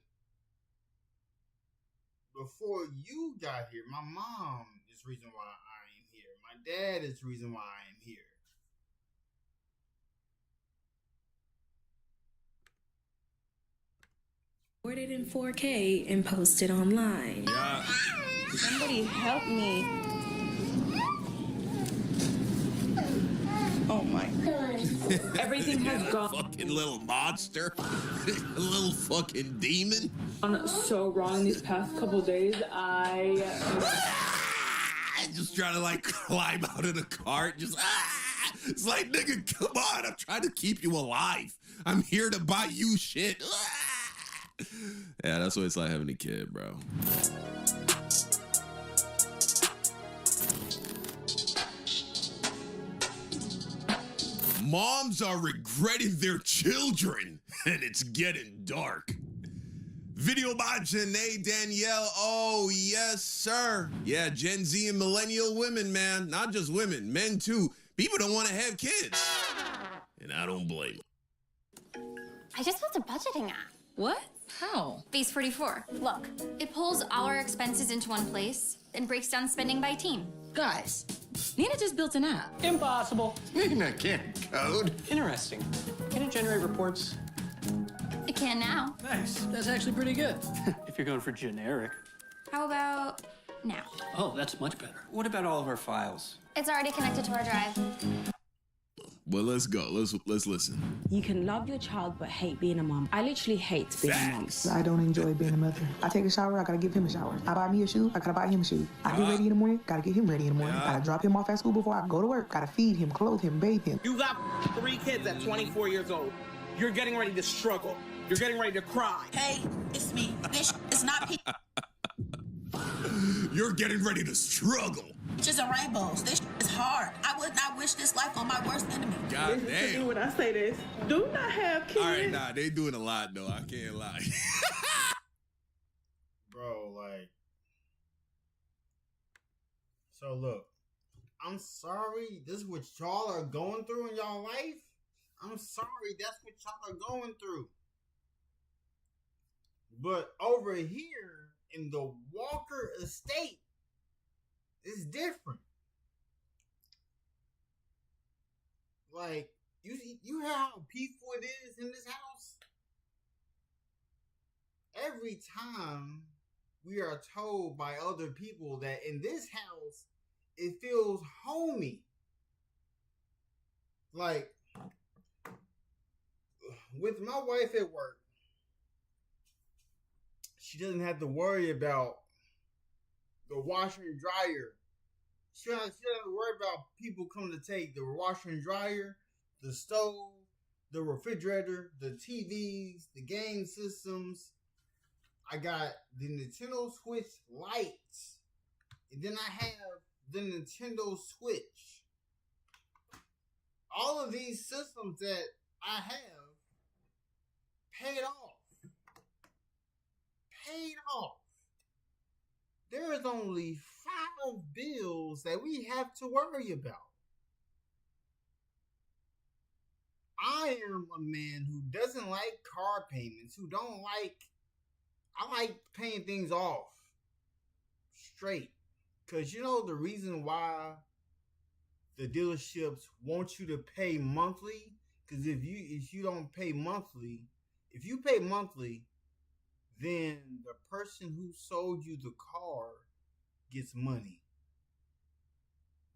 before you got here, my mom is the reason why I am here. My dad is the reason why I am here. Recorded in 4K and posted online. Yeah. Somebody help me. Oh my god. Everything has gone Fucking little monster. A little fucking demon. So wrong these past couple days. I just trying to like climb out of the cart. Just It's like, nigga, come on. I'm trying to keep you alive. I'm here to buy you shit. Yeah, that's what it's like having a kid, bro. Moms are regretting their children, and it's getting dark. Video by Janae Danielle. Oh, yes, sir. Yeah, Gen Z and millennial women, man. Not just women, men too. People don't want to have kids. And I don't blame them. I just built a budgeting app. What? How? Base 44. Look, it pulls all our expenses into one place and breaks down spending by team. Guys, Nina just built an app. Impossible. Nina can't code. Interesting. Can it generate reports? It can now. Nice. That's actually pretty good. If you're going for generic. How about now? Oh, that's much better. What about all of our files? It's already connected to our drive. Well, let's go. Let's listen. You can love your child but hate being a mom. I literally hate being a mom. I don't enjoy being a mother. I take a shower, I gotta give him a shower. I buy me a shoe, I gotta buy him a shoe. I get ready in the morning, gotta get him ready in the morning. Gotta drop him off at school before I go to work. Gotta feed him, clothe him, bathe him. You got 3 kids at 24 years old. You're getting ready to struggle. You're getting ready to cry. Hey, it's me. This is not You're getting ready to struggle. peaches and rainbows. This is hard. I would not wish this life on my worst enemy. God Listen damn. to me when I say this. Do not have kids. All right, nah, they doing a lot, though. I can't lie. Bro, like, so look, I'm sorry, this is what y'all are going through in y'all life. I'm sorry, that's what y'all are going through. But over here in the Walker estate, it's different. Like, you hear how peaceful it is in this house? Every time we are told by other people that in this house, it feels homey. Like, with my wife at work, she doesn't have to worry about the washer and dryer. She doesn't have to worry about people coming to take the washer and dryer, the stove, the refrigerator, the TVs, the game systems. I got the Nintendo Switch Lite. And then I have the Nintendo Switch. All of these systems that I have paid off. Paid off. There is only 5 bills that we have to worry about. I am a man who doesn't like car payments, I like paying things off straight. Because you know the reason why the dealerships want you to pay monthly? Because if you don't pay monthly, if you pay monthly, then the person who sold you the car gets money.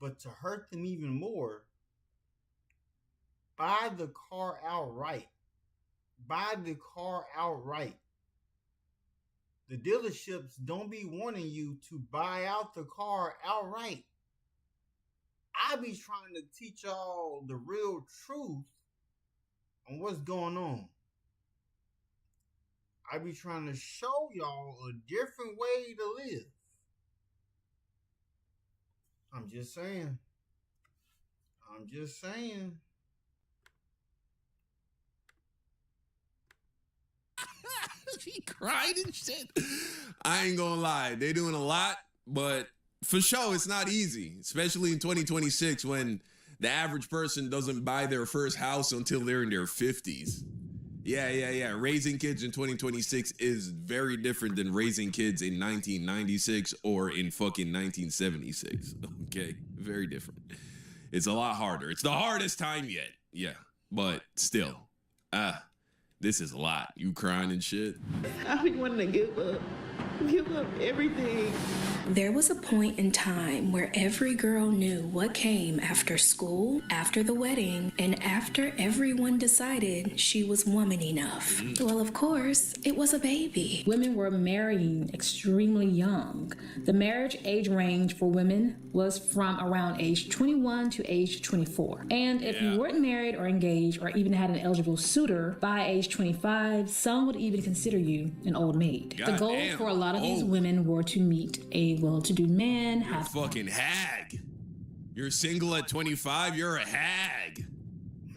But to hurt them even more, buy the car outright. Buy the car outright. The dealerships don't be wanting you to buy out the car outright. I be trying to teach y'all the real truth on what's going on. I be trying to show y'all a different way to live. I'm just saying. He cried and shit. I ain't gonna lie. They doing a lot, but for sure, it's not easy, especially in 2026 when the average person doesn't buy their first house until they're in their 50s. Yeah. Raising kids in 2026 is very different than raising kids in 1996 or in fucking 1976. Okay, very different. It's a lot harder. It's the hardest time yet. Yeah, but still, this is a lot. You crying and shit. I be wanting to give up everything. There was a point in time where every girl knew what came after school, after the wedding, and after everyone decided she was woman enough. Well, of course, it was a baby. Women were marrying extremely young. The marriage age range for women was from around age 21 to age 24. And if you weren't married or engaged or even had an eligible suitor by age 25, some would even consider you an old maid. The goal for a lot of these women were to meet a well-to-do man. You're a fucking hag. You're single at 25, you're a hag.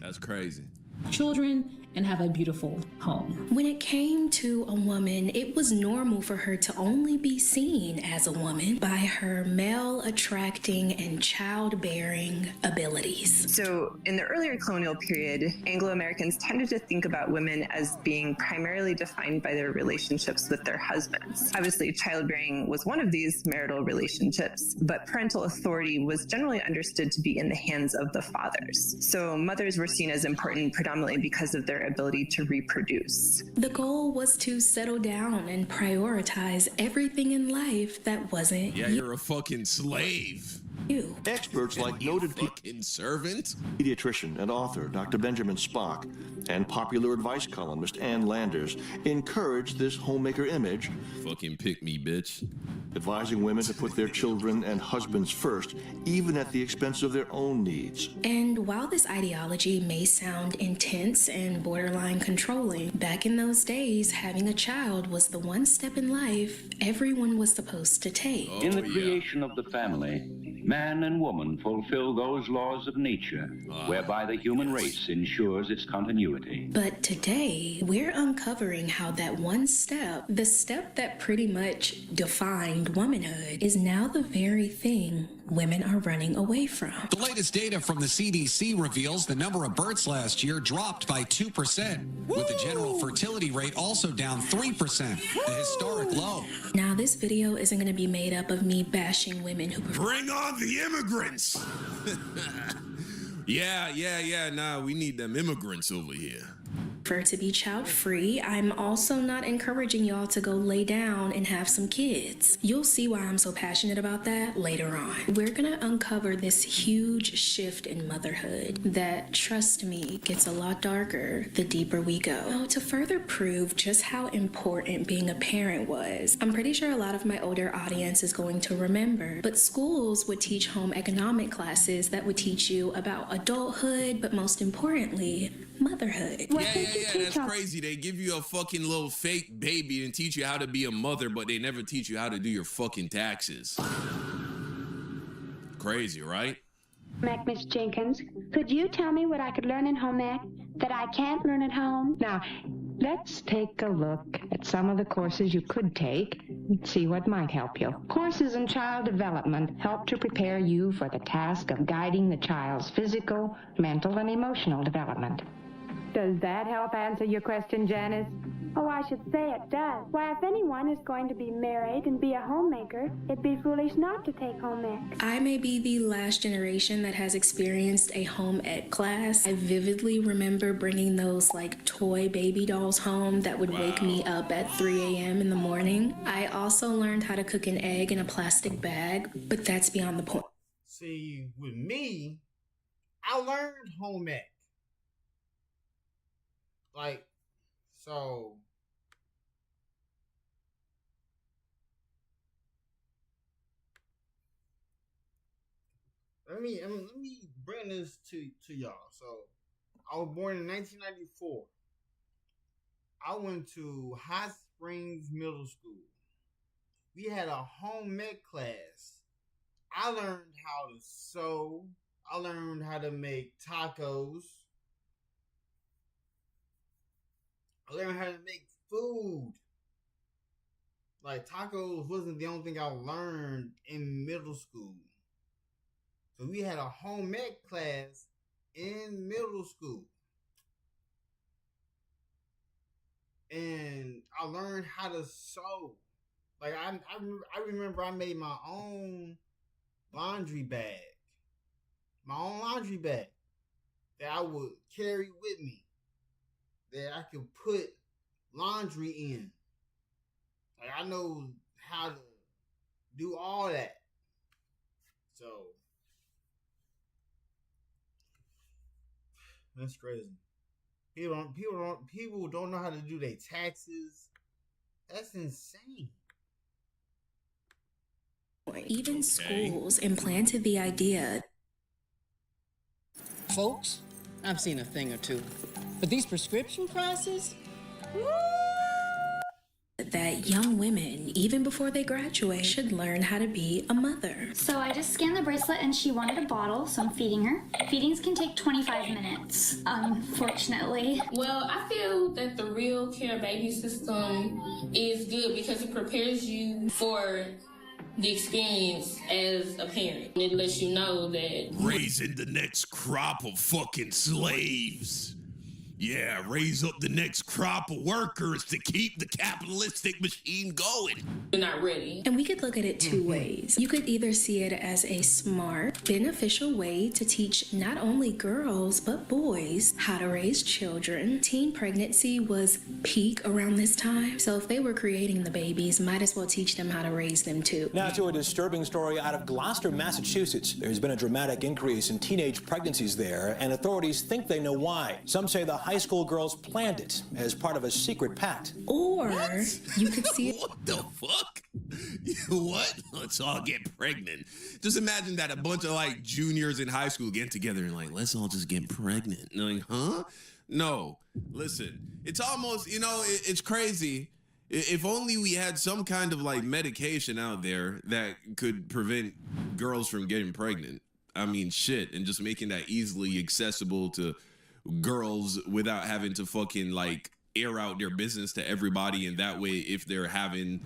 That's crazy. children, and have a beautiful home. When it came to a woman, it was normal for her to only be seen as a woman by her male attracting and childbearing abilities. So in the earlier colonial period, Anglo-Americans tended to think about women as being primarily defined by their relationships with their husbands. Obviously, childbearing was one of these marital relationships, but parental authority was generally understood to be in the hands of the fathers. So mothers were seen as important predominantly because of their ability to reproduce. The goal was to settle down and prioritize everything in life that wasn't you're a fucking slave. You. Experts like noted fucking servant, pediatrician and author Dr. Benjamin Spock, and popular advice columnist Ann Landers encourage this homemaker image. Fucking pick me, bitch. Advising women to put their children and husbands first, even at the expense of their own needs. And while this ideology may sound intense and borderline controlling, back in those days, having a child was the one step in life everyone was supposed to take. In the creation of the family, man and woman fulfill those laws of nature whereby the human race ensures its continuity. But today, we're uncovering how that one step, the step that pretty much defined womanhood, is now the very thing women are running away from. The latest data from the CDC reveals the number of births last year dropped by 2%, with the general fertility rate also down 3%, a historic low. Now, this video isn't going to be made up of me bashing women who bring on the immigrants. Nah, we need them immigrants over here. prefer to be child free. I'm also not encouraging y'all to go lay down and have some kids. You'll see why I'm so passionate about that later on. We're gonna uncover this huge shift in motherhood that, trust me, gets a lot darker the deeper we go. Now, to further prove just how important being a parent was, I'm pretty sure a lot of my older audience is going to remember, but schools would teach home economic classes that would teach you about adulthood, but most importantly, motherhood. That's crazy. They give you a fucking little fake baby and teach you how to be a mother, but they never teach you how to do your fucking taxes. Crazy, right? Miss Jenkins, could you tell me what I could learn in home ec that I can't learn at home? Now, let's take a look at some of the courses you could take and see what might help you. Courses in child development help to prepare you for the task of guiding the child's physical, mental, and emotional development. Does that help answer your question, Janice? Oh, I should say it does. Why, if anyone is going to be married and be a homemaker, it'd be foolish not to take home ec. I may be the last generation that has experienced a home ec class. I vividly remember bringing those like toy baby dolls home that would wake me up at 3 a.m. in the morning. I also learned how to cook an egg in a plastic bag, but that's beyond the point. See, with me, I learned home ec. Like, so let me bring this to y'all. So I was born in 1994. I went to Hot Springs Middle School. We had a home ec class. I learned how to sew. I learned how to make tacos. I learned how to make food. Like, tacos wasn't the only thing I learned in middle school. So we had a home ec class in middle school. And I learned how to sew. Like, I remember I made my own laundry bag. My own laundry bag that I would carry with me, that I could put laundry in. Like, I know how to do all that. So that's crazy. People don't know how to do their taxes. That's insane. Even schools implanted the idea. Folks, I've seen a thing or two. But these prescription prices? That young women, even before they graduate, should learn how to be a mother. So I just scanned the bracelet and she wanted a bottle, so I'm feeding her. Feedings can take 25 minutes, unfortunately. Well, I feel that the Real Care Baby system is good because it prepares you for the experience as a parent. It lets you know that raising the next crop of fucking slaves. Yeah, raise up the next crop of workers to keep the capitalistic machine going. you're not ready. And we could look at it two ways. You could either see it as a smart, beneficial way to teach not only girls, but boys how to raise children. Teen pregnancy was peak around this time, so if they were creating the babies, might as well teach them how to raise them too. Now to a disturbing story out of Gloucester, Massachusetts. There's been a dramatic increase in teenage pregnancies there, and authorities think they know why. Some say the high school girls planned it as part of a secret pact. Or you could see it. What the fuck? What? Let's all get pregnant. Just imagine that a bunch of like juniors in high school get together and like, let's all just get pregnant. And like, huh? No. Listen, it's almost, it's crazy. If only we had some kind of like medication out there that could prevent girls from getting pregnant. I mean, shit, and just making that easily accessible to girls without having to fucking like air out their business to everybody. And that way, if they're having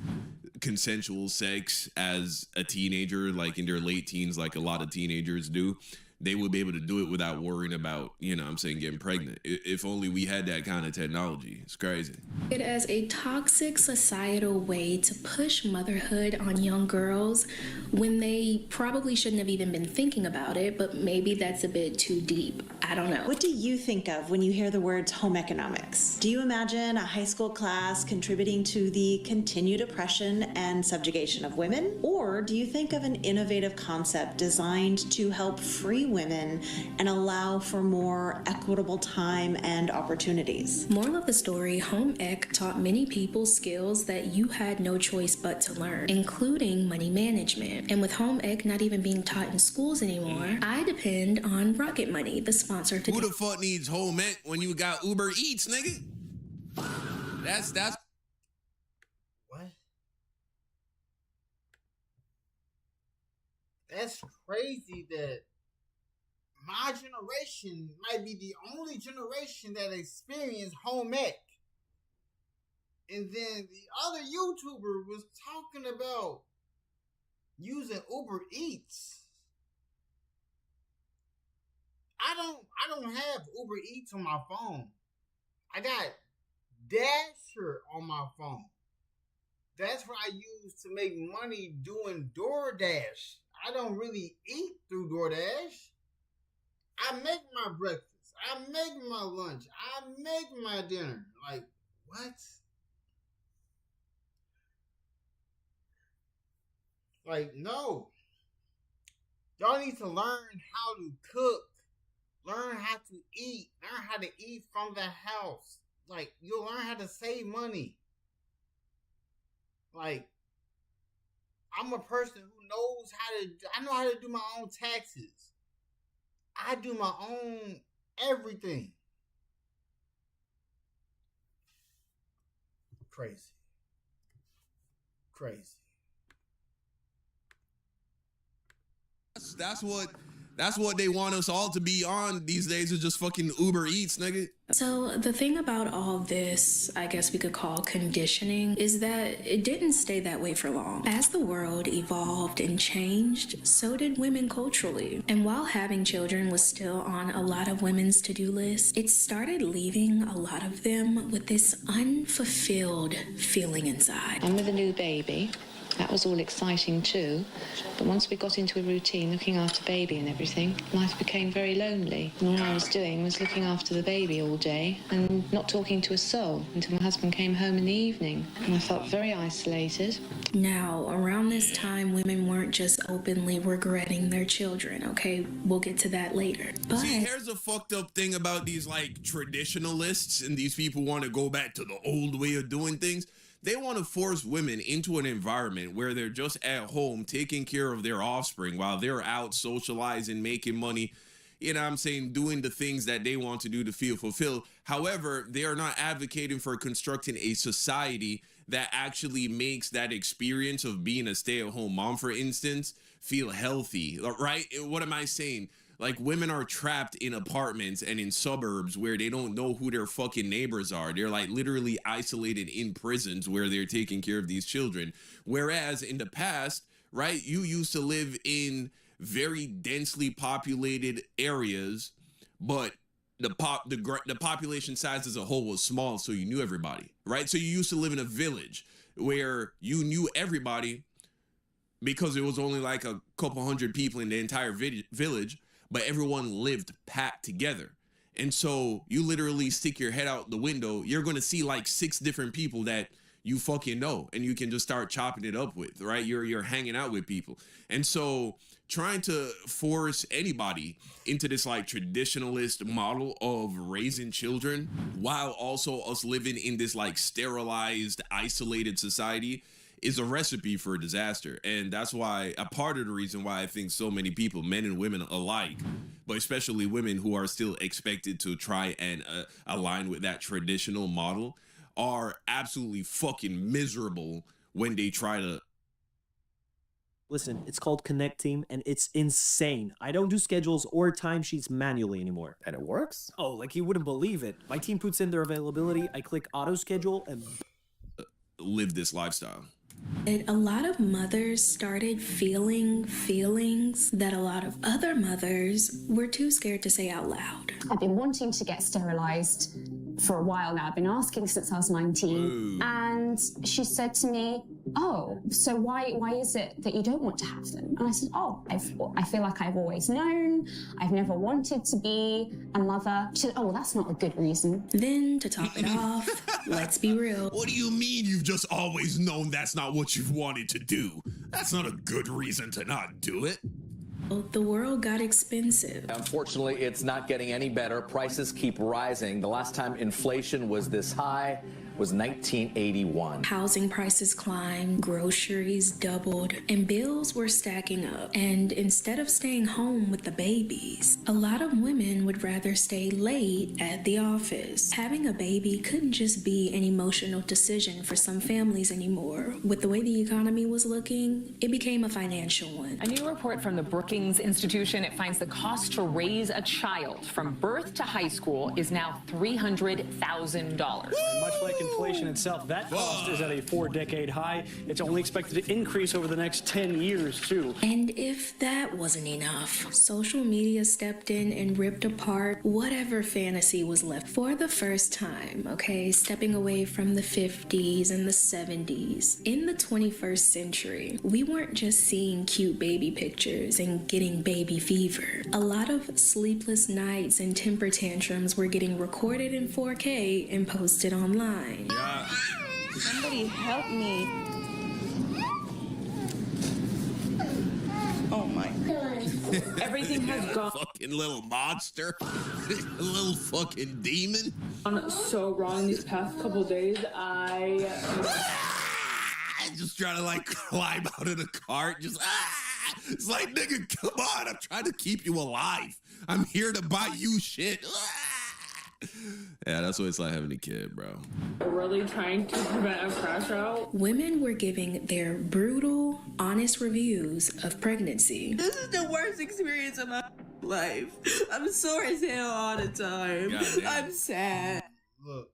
consensual sex as a teenager, like in their late teens, like a lot of teenagers do, they would be able to do it without worrying about, getting pregnant. If only we had that kind of technology. It's crazy. It as a toxic societal way to push motherhood on young girls when they probably shouldn't have even been thinking about it, but maybe that's a bit too deep. I don't know. What do you think of when you hear the words home economics? Do you imagine a high school class contributing to the continued oppression and subjugation of women? Or do you think of an innovative concept designed to help free women and allow for more equitable time and opportunities? Moral of the story, home ec taught many people skills that you had no choice but to learn, including money management. And with home ec not even being taught in schools anymore, I depend on Rocket Money, the sponsor today. Who the fuck needs home ec when you got Uber Eats, nigga? That's what? That's crazy that my generation might be the only generation that experienced home ec. And then the other YouTuber was talking about using Uber Eats. I don't have Uber Eats on my phone. I got Dasher on my phone. That's what I use to make money doing DoorDash. I don't really eat through DoorDash. I make my breakfast. I make my lunch. I make my dinner. Like, what? Like, no. Y'all need to learn how to cook. Learn how to eat. Learn how to eat from the house. Like, you'll learn how to save money. Like, I'm a person who knows I know how to do my own taxes. I do my own everything. Crazy. That's what they want us all to be on these days, is just fucking Uber Eats, nigga. So the thing about all this, I guess we could call conditioning, is that it didn't stay that way for long. As the world evolved and changed, so did women culturally. And while having children was still on a lot of women's to-do lists, it started leaving a lot of them with this unfulfilled feeling inside. And with a new baby, that was all exciting too. But once we got into a routine, looking after baby and everything, life became very lonely. And all I was doing was looking after the baby all day and not talking to a soul until my husband came home in the evening. And I felt very isolated. Now, around this time, women weren't just openly regretting their children, okay? We'll get to that later. But see, here's a fucked up thing about these like traditionalists and these people want to go back to the old way of doing things. They want to force women into an environment where they're just at home taking care of their offspring while they're out socializing, making money, doing the things that they want to do to feel fulfilled. However, they are not advocating for constructing a society that actually makes that experience of being a stay-at-home mom, for instance, feel healthy, right? What am I saying? Like, women are trapped in apartments and in suburbs where they don't know who their fucking neighbors are. They're like literally isolated in prisons where they're taking care of these children. Whereas in the past, right, you used to live in very densely populated areas, but the population size as a whole was small, so you knew everybody, right? So you used to live in a village where you knew everybody because it was only like a couple hundred people in the entire village, but everyone lived packed together. And so you literally stick your head out the window, you're going to see like 6 different people that you fucking know, and you can just start chopping it up with, right? You're hanging out with people. And so trying to force anybody into this like traditionalist model of raising children while also us living in this like sterilized, isolated society is a recipe for a disaster. And that's why a part of the reason why I think so many people, men and women alike, but especially women who are still expected to try and align with that traditional model, are absolutely fucking miserable when they try to. Listen, it's called Connect Team, and it's insane. I don't do schedules or timesheets manually anymore. And it works? Oh, like you wouldn't believe it. My team puts in their availability, I click auto schedule, and live this lifestyle. A lot of mothers started feeling feelings that a lot of other mothers were too scared to say out loud. I've been wanting to get sterilized for a while now. I've been asking since I was 19. Ooh. And she said to me, oh, so why is it that you don't want to have them? And I said, oh, I feel like I've always known. I've never wanted to be a mother. She said, oh, well, that's not a good reason. Then, to top it off, let's be real. What do you mean you've just always known that's not what you've wanted to do? That's not a good reason to not do it. The world got expensive. Unfortunately, it's not getting any better. Prices keep rising. The last time inflation was this high was 1981. Housing prices climbed, groceries doubled, and bills were stacking up. And instead of staying home with the babies, a lot of women would rather stay late at the office. Having a baby couldn't just be an emotional decision for some families anymore. With the way the economy was looking, it became a financial one. A new report from the Brookings Institution, it finds the cost to raise a child from birth to high school is now $300,000. Much like inflation itself, that cost is at a 4-decade high. It's only expected to increase over the next 10 years, too. And if that wasn't enough, social media stepped in and ripped apart whatever fantasy was left for the first time, okay? Stepping away from the 50s and the 70s. In the 21st century, we weren't just seeing cute baby pictures and getting baby fever. A lot of sleepless nights and temper tantrums were getting recorded in 4K and posted online. Yeah. Somebody help me. Oh my God. Everything has gone Fucking little monster. A little fucking demon. so wrong these past couple days. I just trying to like climb out of the cart. Just it's like, nigga, come on. I'm trying to keep you alive. I'm here to buy you shit. Yeah, that's what it's like having a kid, bro. really trying to prevent a crash out. Women were giving their brutal, honest reviews of pregnancy. This is the worst experience of my life. I'm sore as hell all the time. I'm sad. Look,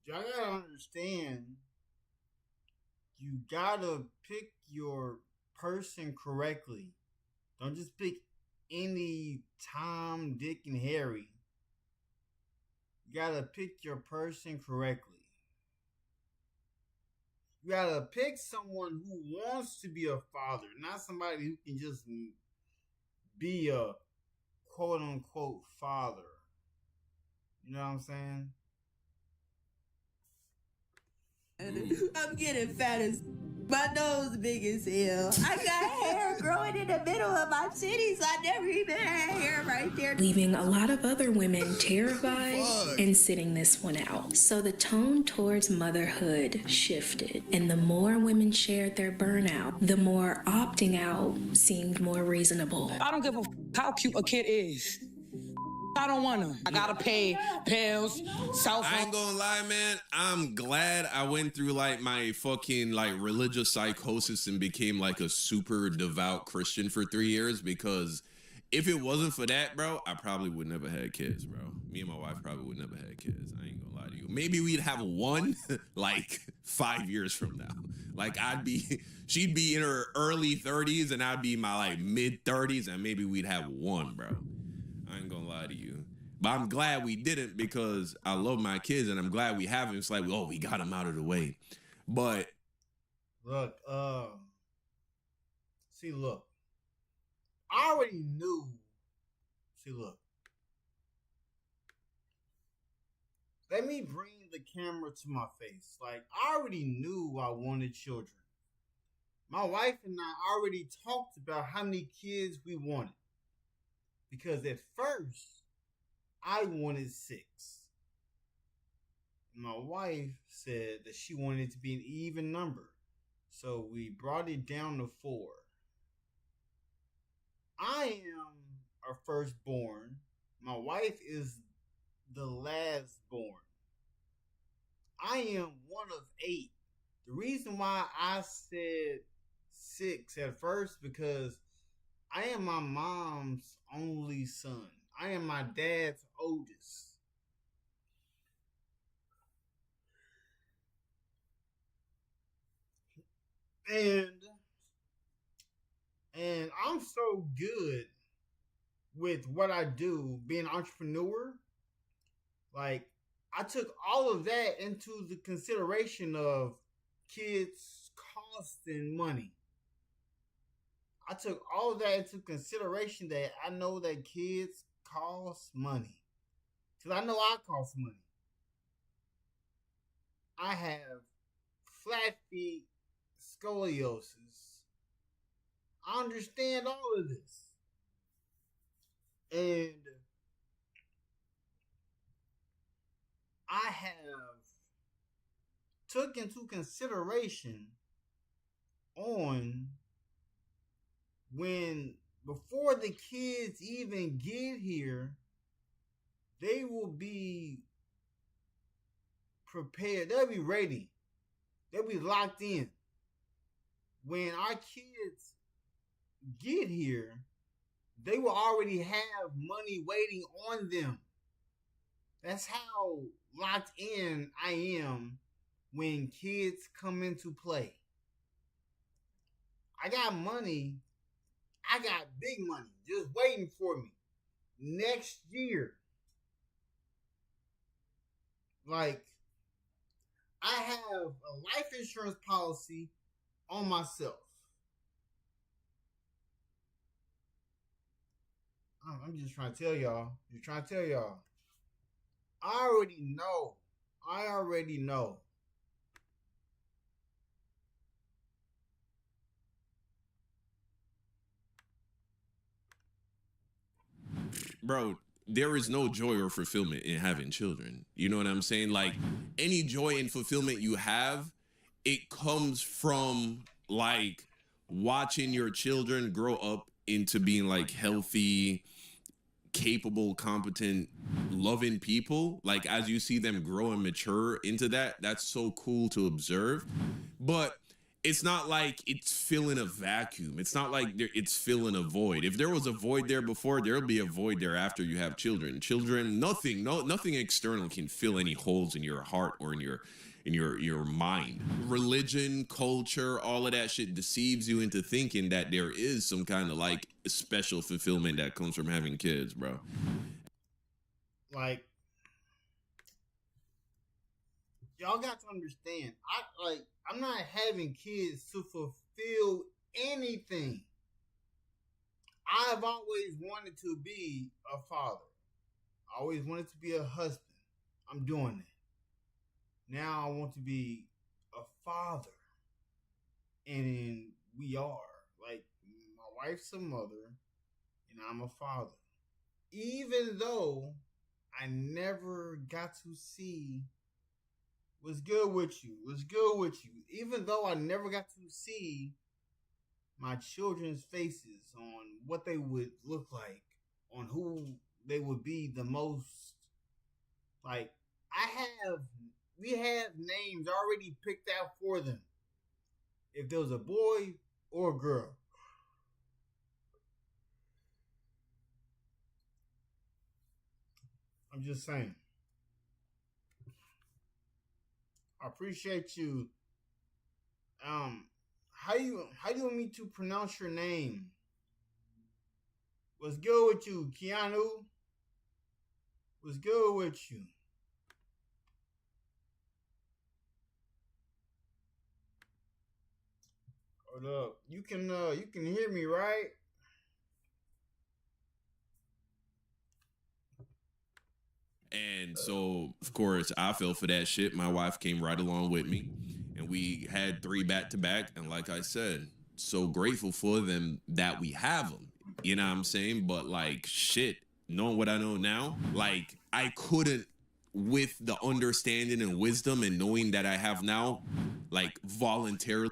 y'all gotta understand, you gotta pick your person correctly. Don't just pick any Tom, Dick, and Harry. You gotta pick your person correctly. You gotta pick someone who wants to be a father, not somebody who can just be a quote-unquote father. You know what I'm saying? I'm getting fat as my nose big as hell. I got hair growing in the middle of my titties. I never even had hair right there. Leaving a lot of other women terrified and sitting this one out. So the tone towards motherhood shifted, and the more women shared their burnout, the more opting out seemed more reasonable. I don't give a how cute a kid is. I don't want to. I gotta pay bills, cell phone. I ain't gonna lie, man. I'm glad I went through like my fucking like religious psychosis and became like a super devout Christian for 3 years, because if it wasn't for that, bro, I probably would never had kids, bro. Me and my wife probably would never had kids. I ain't gonna lie to you. Maybe we'd have one like 5 years from now. Like she'd be in her early 30s and I'd be in my like mid 30s, and maybe we'd have one, bro. I ain't gonna lie to you. But I'm glad we didn't, because I love my kids and I'm glad we haven't. It's like, oh, we got them out of the way. But look, I already knew. Let me bring the camera to my face. Like, I already knew I wanted children. My wife and I already talked about how many kids we wanted. Because at first, I wanted 6. My wife said that she wanted it to be an even number. So we brought it down to 4. I am our firstborn. My wife is the last born. I am one of 8. The reason why I said 6 at first, because I am my mom's only son. I am my dad's oldest. And I'm so good with what I do, being an entrepreneur. Like, I took all of that into the consideration of kids costing money. I took all of that into consideration, that I know that kids cost money. Because I know I cost money. I have flat feet, scoliosis. I understand all of this. And I have took into consideration on when, before the kids even get here, they will be prepared. They'll be ready. They'll be locked in. When our kids get here, they will already have money waiting on them. That's how locked in I am when kids come into play. I got money. I got big money just waiting for me next year. Like, I have a life insurance policy on myself. I'm just trying to tell y'all. I already know. bro, there is no joy or fulfillment in having children. You know what I'm saying? Like, any joy and fulfillment you have, it comes from like watching your children grow up into being like healthy, capable, competent, loving people. Like, as you see them grow and mature into that, that's so cool to observe. But it's not like it's filling a vacuum. It's not like it's filling a void. If there was a void there before, there'll be a void there after you have children. Nothing external can fill any holes in your heart or in your mind. Religion, culture, all of that shit deceives you into thinking that there is some kind of like special fulfillment that comes from having kids, bro. Like, y'all got to understand, I'm not having kids to fulfill anything. I've always wanted to be a father. I always wanted to be a husband. I'm doing that. Now I want to be a father. And we are. Like, my wife's a mother, and I'm a father. Even though I never got to see what's good with you. Even though I never got to see my children's faces on what they would look like, on who they would be the most, like, we have names already picked out for them. If there was a boy or a girl. I'm just saying. I appreciate you. How do you want me to pronounce your name? What's good with you, Keanu? What's good with you? Hold up. You can hear me, right? And so, of course, I fell for that shit. My wife came right along with me, and we had 3 back-to-back. And like I said, so grateful for them that we have them. You know what I'm saying? But like, shit, knowing what I know now, like, I couldn't, with the understanding and wisdom and knowing that I have now, like, voluntarily.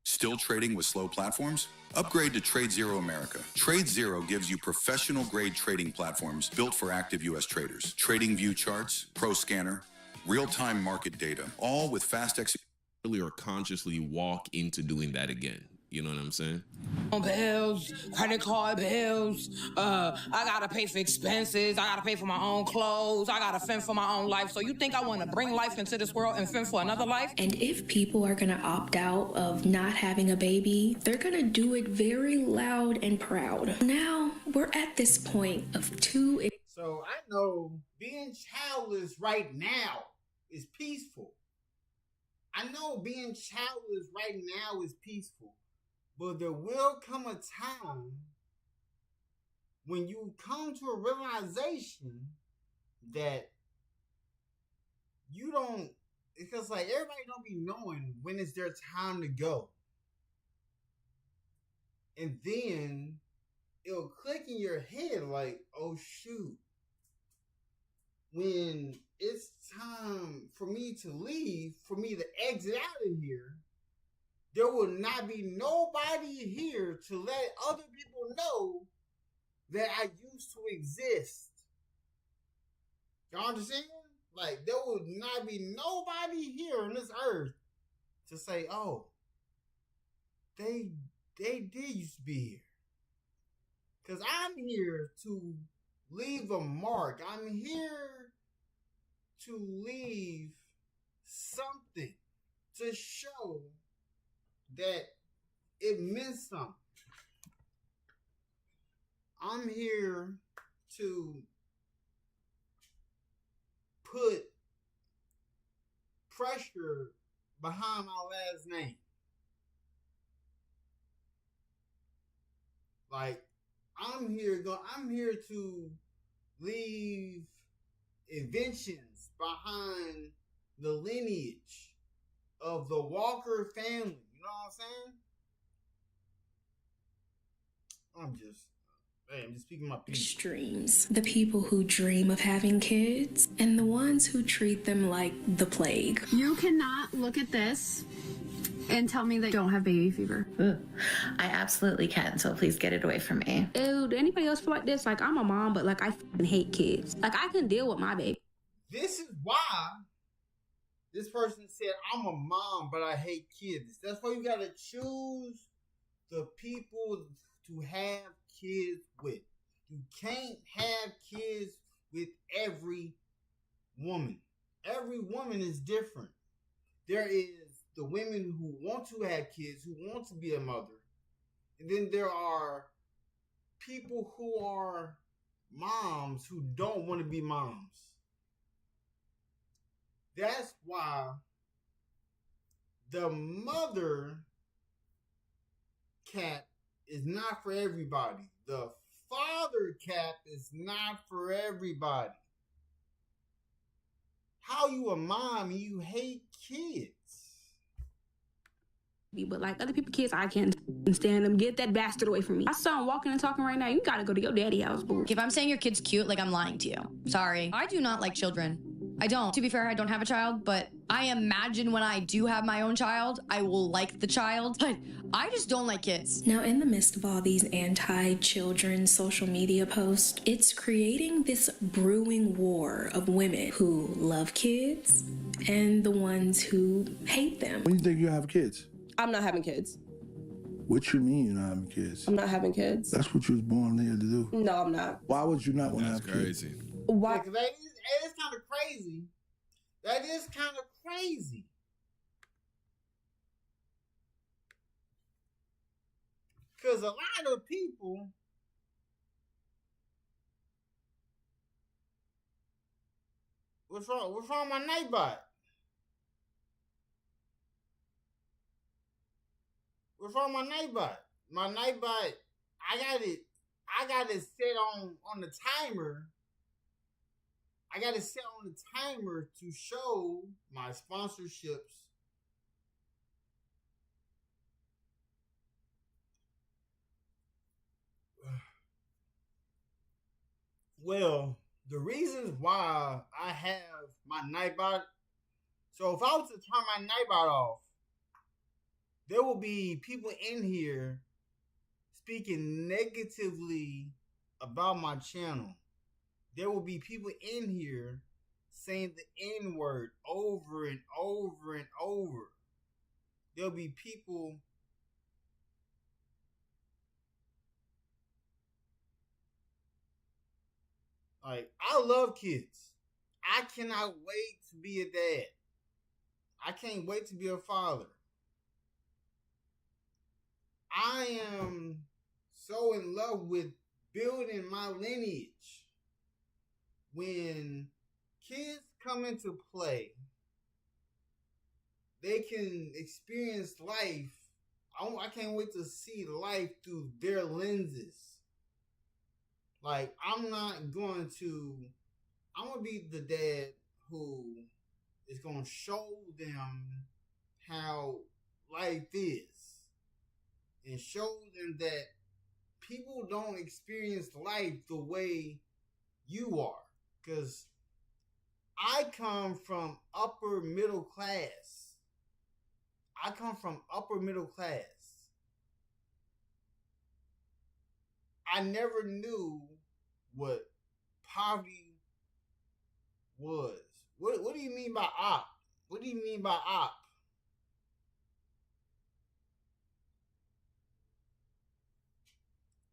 Still trading with slow platforms? Upgrade to TradeZero America. TradeZero gives you professional-grade trading platforms built for active U.S. traders. Trading view charts, Pro Scanner, real-time market data, all with fast execution. Really or consciously walk into doing that again. You know what I'm saying? Bills, credit card bills. I gotta pay for expenses. I gotta pay for my own clothes. I gotta fend for my own life. So you think I want to bring life into this world and fend for another life? And if people are gonna opt out of not having a baby, they're gonna do it very loud and proud. Now we're at this point of 2. So I know being childless right now is peaceful. I know being childless right now is peaceful. But there will come a time when you come to a realization that you don't, because like everybody don't be knowing when it's their time to go. And then it'll click in your head like, oh shoot, when it's time for me to leave, for me to exit out of here, there will not be nobody here to let other people know that I used to exist. Y'all understand? Like, there will not be nobody here on this earth to say, oh, they did used to be here. Because I'm here to leave a mark. I'm here to leave something to show that it meant something. I'm here to put pressure behind my last name. Like, I'm here to leave inventions behind the lineage of the Walker family. You know what I'm saying? I'm just speaking my piece. Extremes. The people who dream of having kids and the ones who treat them like the plague. You cannot look at this and tell me that you don't have baby fever. Ugh. I absolutely can, so please get it away from me. Ew, do anybody else feel like this? Like, I'm a mom, but like, I fucking hate kids. Like, I can deal with my baby. This is why this person said, I'm a mom, but I hate kids. That's why you gotta choose the people to have kids with. You can't have kids with every woman. Every woman is different. There is the women who want to have kids, who want to be a mother. And then there are people who are moms who don't want to be moms. That's why the mother cap is not for everybody. The father cap is not for everybody. How you a mom and you hate kids? But like other people's kids, I can't stand them. Get that bastard away from me. I saw him walking and talking right now. You gotta go to your daddy's house, boo. If I'm saying your kid's cute, like I'm lying to you. Sorry. I do not like children. I don't. To be fair, I don't have a child, but I imagine when I do have my own child, I will like the child, but I just don't like kids. Now, in the midst of all these anti-children social media posts, it's creating this brewing war of women who love kids and the ones who hate them. When do you think you'll have kids? I'm not having kids. What you mean you're not having kids? I'm not having kids. That's what you was born here to do. No, I'm not. Why would you not want to have crazy. kids? Why? Yeah, 'cause that is kind of crazy. That is kind of crazy. Because a lot of people what's wrong? What's wrong with my Nightbot? What's wrong with my Nightbot? My Nightbot, I got it set on the timer. I got it set on the timer to show my sponsorships. Well, the reasons why I have my Nightbot. So if I was to turn my Nightbot off, there will be people in here speaking negatively about my channel. There will be people in here saying the N-word over and over and over. There'll be people like, I love kids. I cannot wait to be a dad. I can't wait to be a father. I am so in love with building my lineage. When kids come into play, they can experience life. I can't wait to see life through their lenses. Like, I'm going to be the dad who is going to show them how life is. And show them that people don't experience life the way you are. Because I come from upper middle class. I come from upper middle class. I never knew what poverty was. What do you mean by op? What do you mean by op?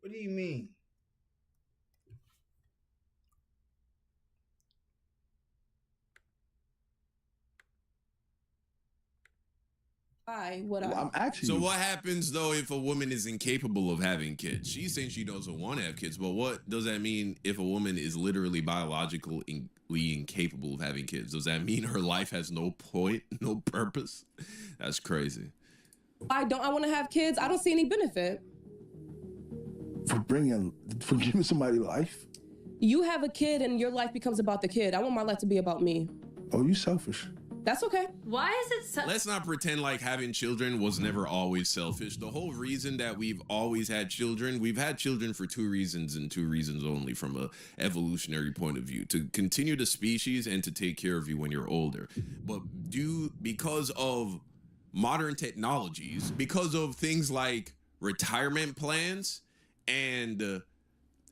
What do you mean? I'm actually. So what happens though if a woman is incapable of having kids? She's saying she doesn't want to have kids, but what does that mean if a woman is literally biologically incapable of having kids? Does that mean her life has no point, no purpose? That's crazy. I want to have kids. I don't see any benefit. For giving somebody life? You have a kid and your life becomes about the kid. I want my life to be about me. Oh, you selfish. That's okay. Why is it so? Let's not pretend like having children was never always selfish. The whole reason that we've always had children, we've had children for two reasons and two reasons only from a evolutionary point of view: to continue the species and to take care of you when you're older. But because of modern technologies, because of things like retirement plans and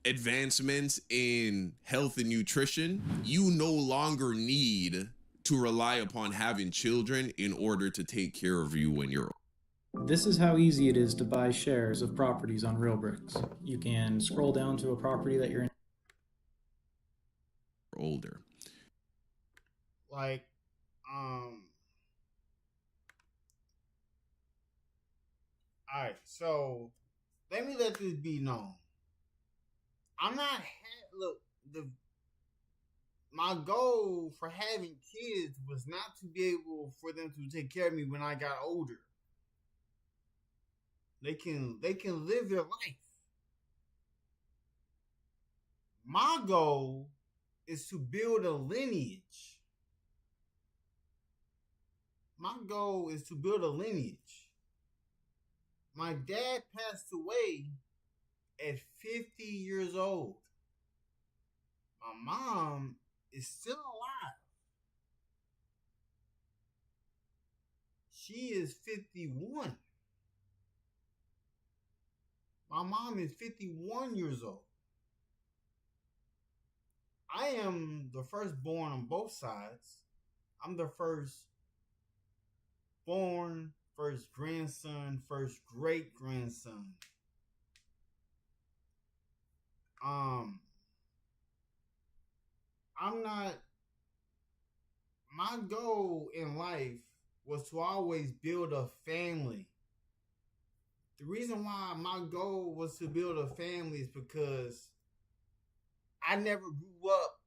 advancements in health and nutrition, you no longer need to rely upon having children in order to take care of you when you're old. This is how easy it is to buy shares of properties on Real Bricks. You can scroll down to a property that you're in. Older. Like, alright, so let me let this be known. I'm not my goal for having kids was not to be able for them to take care of me when I got older. They can live their life. My goal is to build a lineage. My goal is to build a lineage. My dad passed away at 50 years old. My mom is still alive. She is 51. My mom is 51 years old. I am the firstborn on both sides. I'm the firstborn, first grandson, first great grandson. My goal in life was to always build a family. The reason why my goal was to build a family is because I never grew up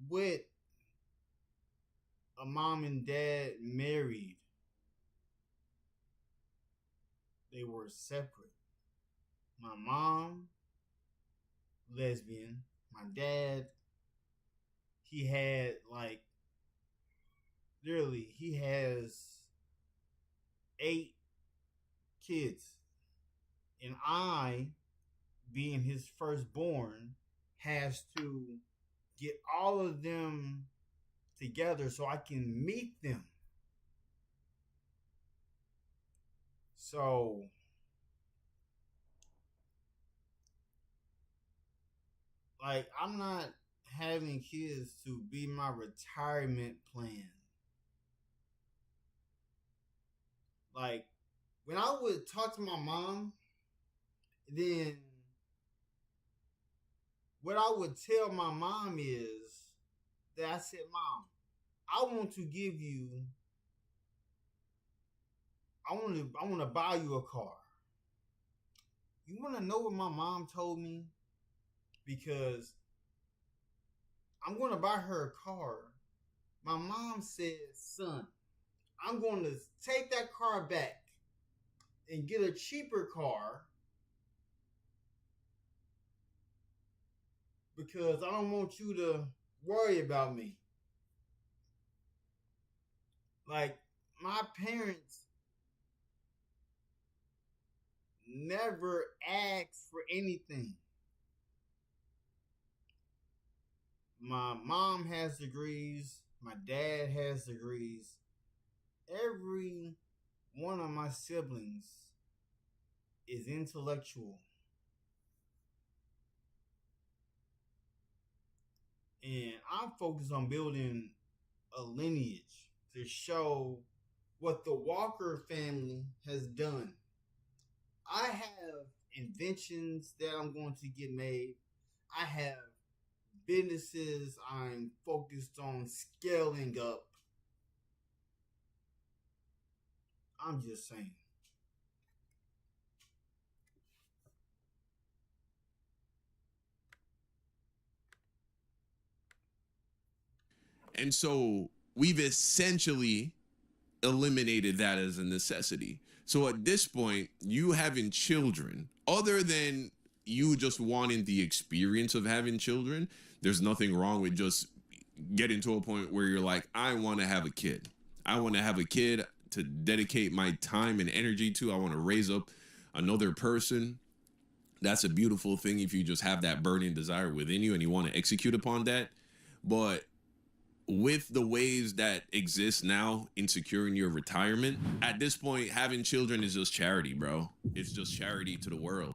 with a mom and dad married. They were separate. My mom, lesbian. My dad, he had literally, he has 8 kids. And I, being his firstborn, has to get all of them together so I can meet them. So I'm not having kids to be my retirement plan. When I would talk to my mom, then what I would tell my mom is that I said, Mom, I want to buy you a car. You want to know what my mom told me? Because I'm going to buy her a car. My mom said, son, I'm going to take that car back and get a cheaper car because I don't want you to worry about me. My parents never asked for anything. My mom has degrees. My dad has degrees. Every one of my siblings is intellectual. And I'm focused on building a lineage to show what the Walker family has done. I have inventions that I'm going to get made. I have businesses I'm focused on scaling up. I'm just saying. And so we've essentially eliminated that as a necessity. So at this point, you having children, other than you just wanting the experience of having children, there's nothing wrong with just getting to a point where you're like, I want to have a kid. I want to have a kid to dedicate my time and energy to. I want to raise up another person. That's a beautiful thing if you just have that burning desire within you and you want to execute upon that. But with the ways that exist now in securing your retirement, at this point, having children is just charity, bro. It's just charity to the world.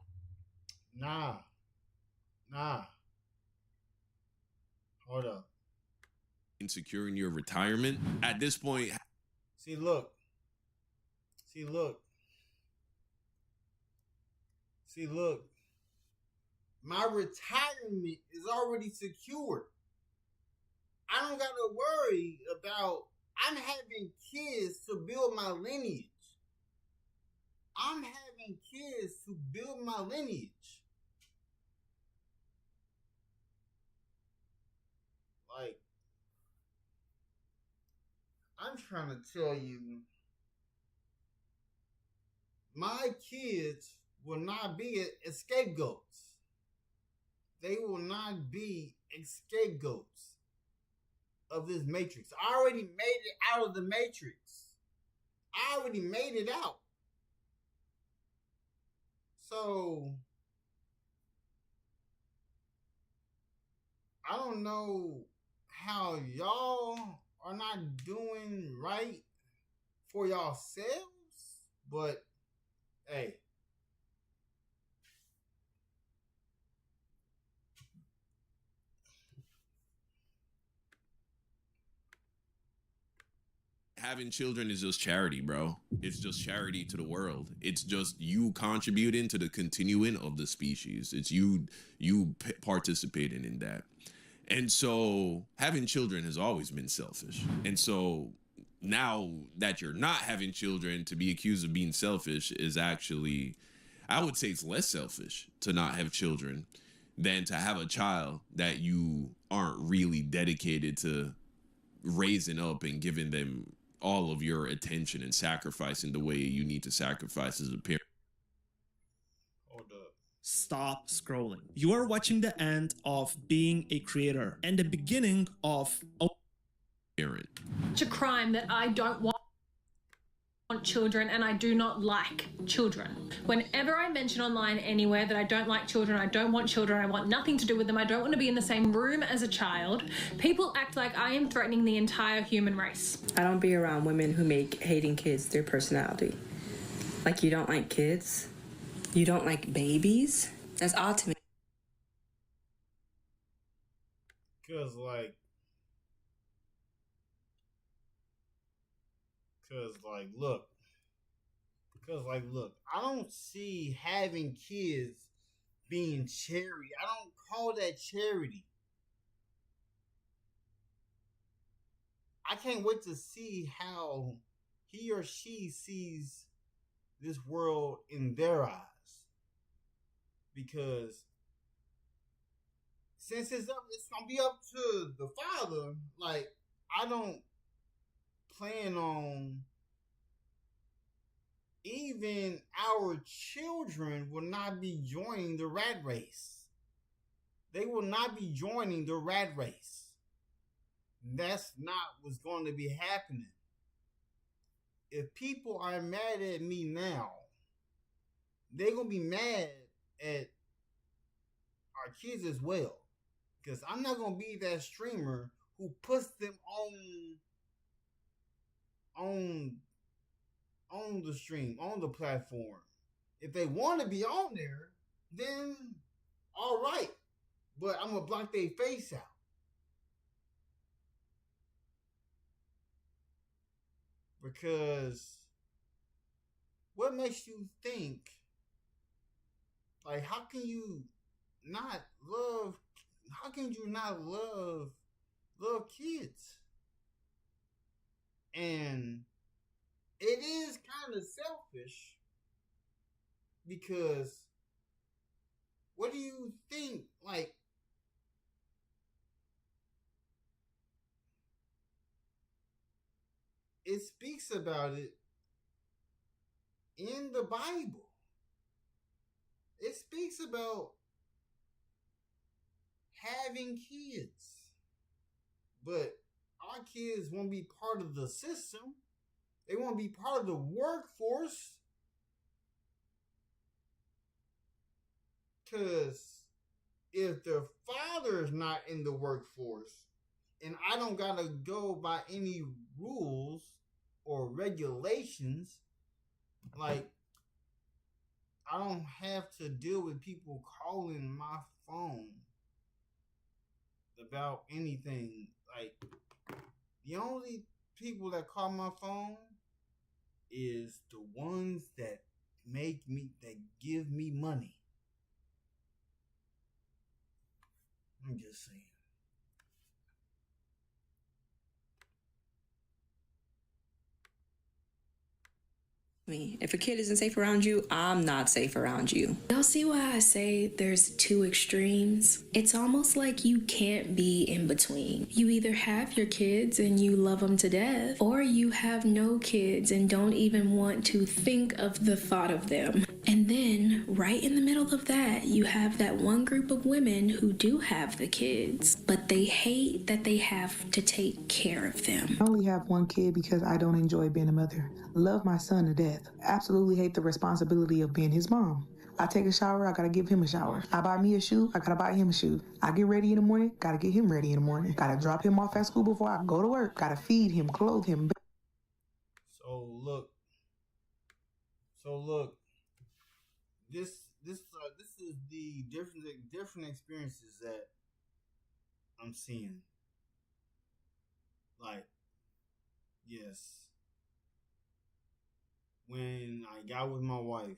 Nah. Hold up. In securing your retirement, at this point. See, look. My retirement is already secured. I don't got to worry about I'm having kids to build my lineage. I'm having kids to build my lineage. I'm trying to tell you, my kids will not be scapegoats. They will not be scapegoats of this matrix. I already made it out of the matrix. I already made it out. So I don't know how y'all are not doing right for yourselves, but hey. Having children is just charity, bro. It's just charity to the world. It's just you contributing to the continuing of the species. It's you participating in that. And so having children has always been selfish. And so now that you're not having children, to be accused of being selfish is actually, I would say it's less selfish to not have children than to have a child that you aren't really dedicated to raising up and giving them all of your attention and sacrificing the way you need to sacrifice as a parent. Hold up. Stop scrolling. You are watching the end of being a creator and the beginning of a parent. It's a crime that I don't want children and I do not like children. Whenever I mention online anywhere that I don't like children, I don't want children, I want nothing to do with them, I don't want to be in the same room as a child, people act like I am threatening the entire human race. I don't be around women who make hating kids their personality. Like, you don't like kids? You don't like babies? That's odd to me. Cause look, I don't see having kids being charity. I don't call that charity. I can't wait to see how he or she sees this world in their eyes. Because since it's gonna be up to the father, like, I don't plan on even our children will not be joining the rat race. They will not be joining the rat race. That's not what's going to be happening. If people are mad at me now, they're going to be mad at our kids as well. Because I'm not going to be that streamer who puts them on the stream, on the platform. If they want to be on there, then all right. But I'm going to block their face out. Because what makes you think, like, how can you not love kids? And it is kind of selfish because what do you think? Like, it speaks about it in the Bible. It speaks about having kids. But our kids won't be part of the system. They won't be part of the workforce. Because if their father is not in the workforce, and I don't gotta go by any rules or regulations, like, I don't have to deal with people calling my phone about anything. Like, the only people that call my phone is the ones that give me money. I'm just saying. If a kid isn't safe around you, I'm not safe around you. Y'all see why I say there's two extremes? It's almost like you can't be in between. You either have your kids and you love them to death, or you have no kids and don't even want to think of the thought of them. And then, right in the middle of that, you have that one group of women who do have the kids, but they hate that they have to take care of them. I only have one kid because I don't enjoy being a mother. Love my son to death. Absolutely hate the responsibility of being his mom. I take a shower, I gotta give him a shower. I buy me a shoe, I gotta buy him a shoe. I get ready in the morning, gotta get him ready in the morning. Gotta drop him off at school before I go to work. Gotta feed him, clothe him. look. This is the different experiences that I'm seeing. Like, yes, when I got with my wife,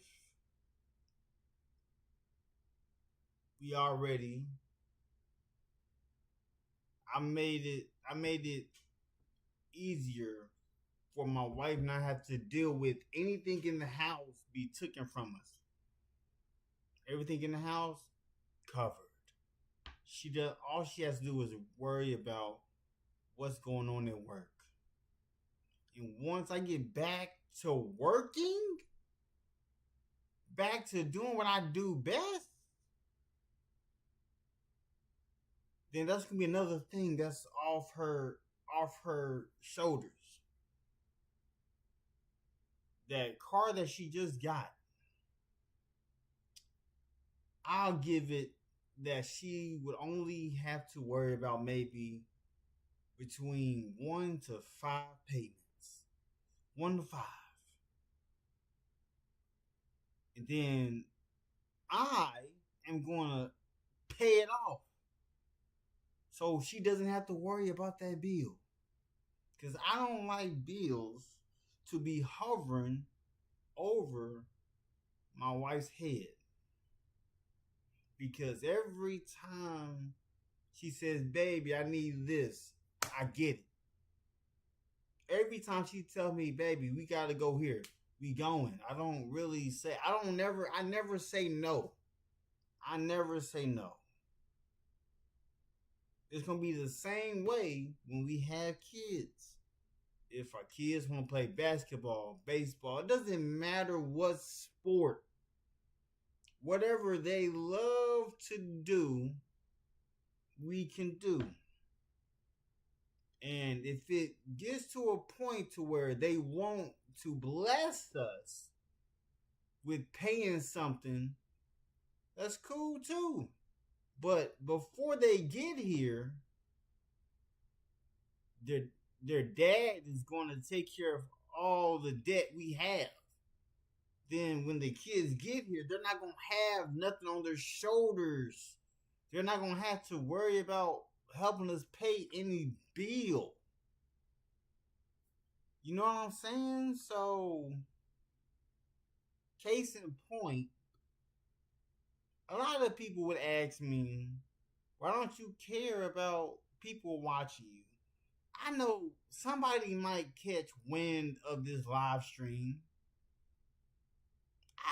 I made it easier for my wife not have to deal with anything in the house be taken from us. Everything in the house covered. All she has to do is worry about what's going on at work. And once I get back to working, back to doing what I do best, then that's gonna be another thing that's off her shoulders. That car that she just got, I'll give it that she would only have to worry about maybe between 1 to 5 payments. 1 to 5. And then I am going to pay it off. So she doesn't have to worry about that bill. Because I don't like bills to be hovering over my wife's head. Because every time she says, baby, I need this, I get it. Every time she tells me, baby, we got to go here, we going. I never say no. I never say no. It's going to be the same way when we have kids. If our kids want to play basketball, baseball, it doesn't matter what sport. Whatever they love to do, we can do. And if it gets to a point to where they want to bless us with paying something, that's cool too. But before they get here, their dad is going to take care of all the debt we have. Then when the kids get here, they're not going to have nothing on their shoulders. They're not going to have to worry about helping us pay any bill. You know what I'm saying? So, case in point, a lot of people would ask me, why don't you care about people watching you? I know somebody might catch wind of this live stream.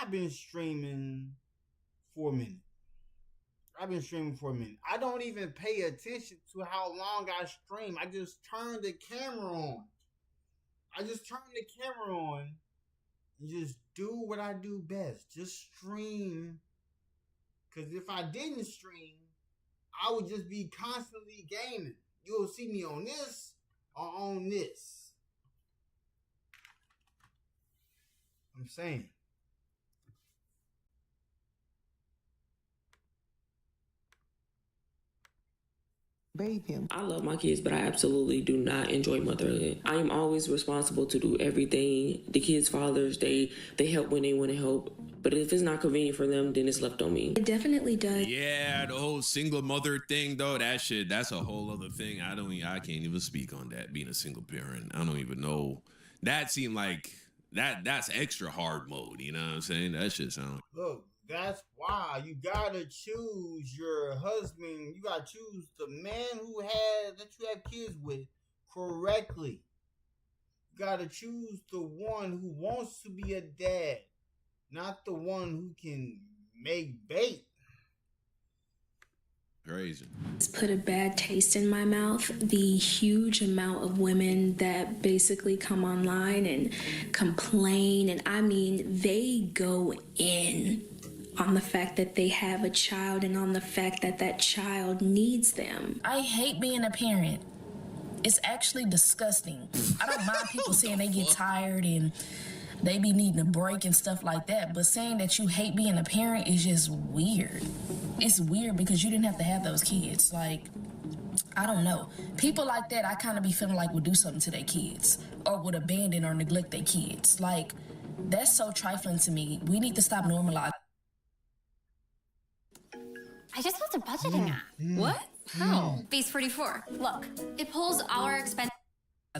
I've been streaming for a minute. I don't even pay attention to how long I stream. I just turn the camera on. and just do what I do best. Just stream. Because if I didn't stream, I would just be constantly gaming. You'll see me on this or on this. I'm saying. Baby. I love my kids, but I absolutely do not enjoy motherhood. I am always responsible to do everything. The kids' fathers, they help when they want to help. But if it's not convenient for them, then it's left on me. It definitely does. Yeah, the whole single mother thing, though, that's a whole other thing. I can't even speak on that, being a single parent. I don't even know. That seemed like that's extra hard mode, you know what I'm saying? That shit sound. Look, that's why you gotta choose your husband. You gotta choose the man that you have kids with correctly. You gotta choose the one who wants to be a dad, not the one who can make bait. Crazy. It's put a bad taste in my mouth. The huge amount of women that basically come online and complain, and I mean, they go in on the fact that they have a child and on the fact that that child needs them. I hate being a parent. It's actually disgusting. I don't mind people saying they get tired and they be needing a break and stuff like that, but saying that you hate being a parent is just weird. It's weird because you didn't have to have those kids. Like, I don't know. People like that, I kind of be feeling like would do something to their kids or would abandon or neglect their kids. Like, that's so trifling to me. We need to stop normalizing. I just went to budgeting app. What? How? Base 44. Look, it pulls all our expenses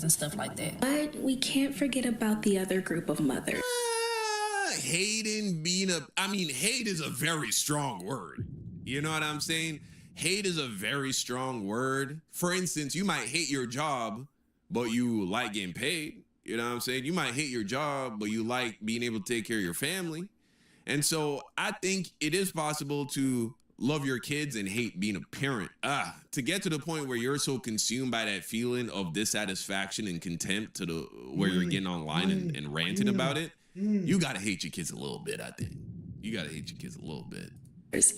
And stuff like that. But we can't forget about the other group of mothers. Hating being hate is a very strong word. You know what I'm saying? Hate is a very strong word. For instance, you might hate your job, but you like getting paid. You know what I'm saying? You might hate your job, but you like being able to take care of your family. And so I think it is possible to love your kids and hate being a parent. To get to the point where you're so consumed by that feeling of dissatisfaction and contempt to the where you're getting online and ranting about it, you gotta hate your kids a little bit, I think. You gotta hate your kids a little bit.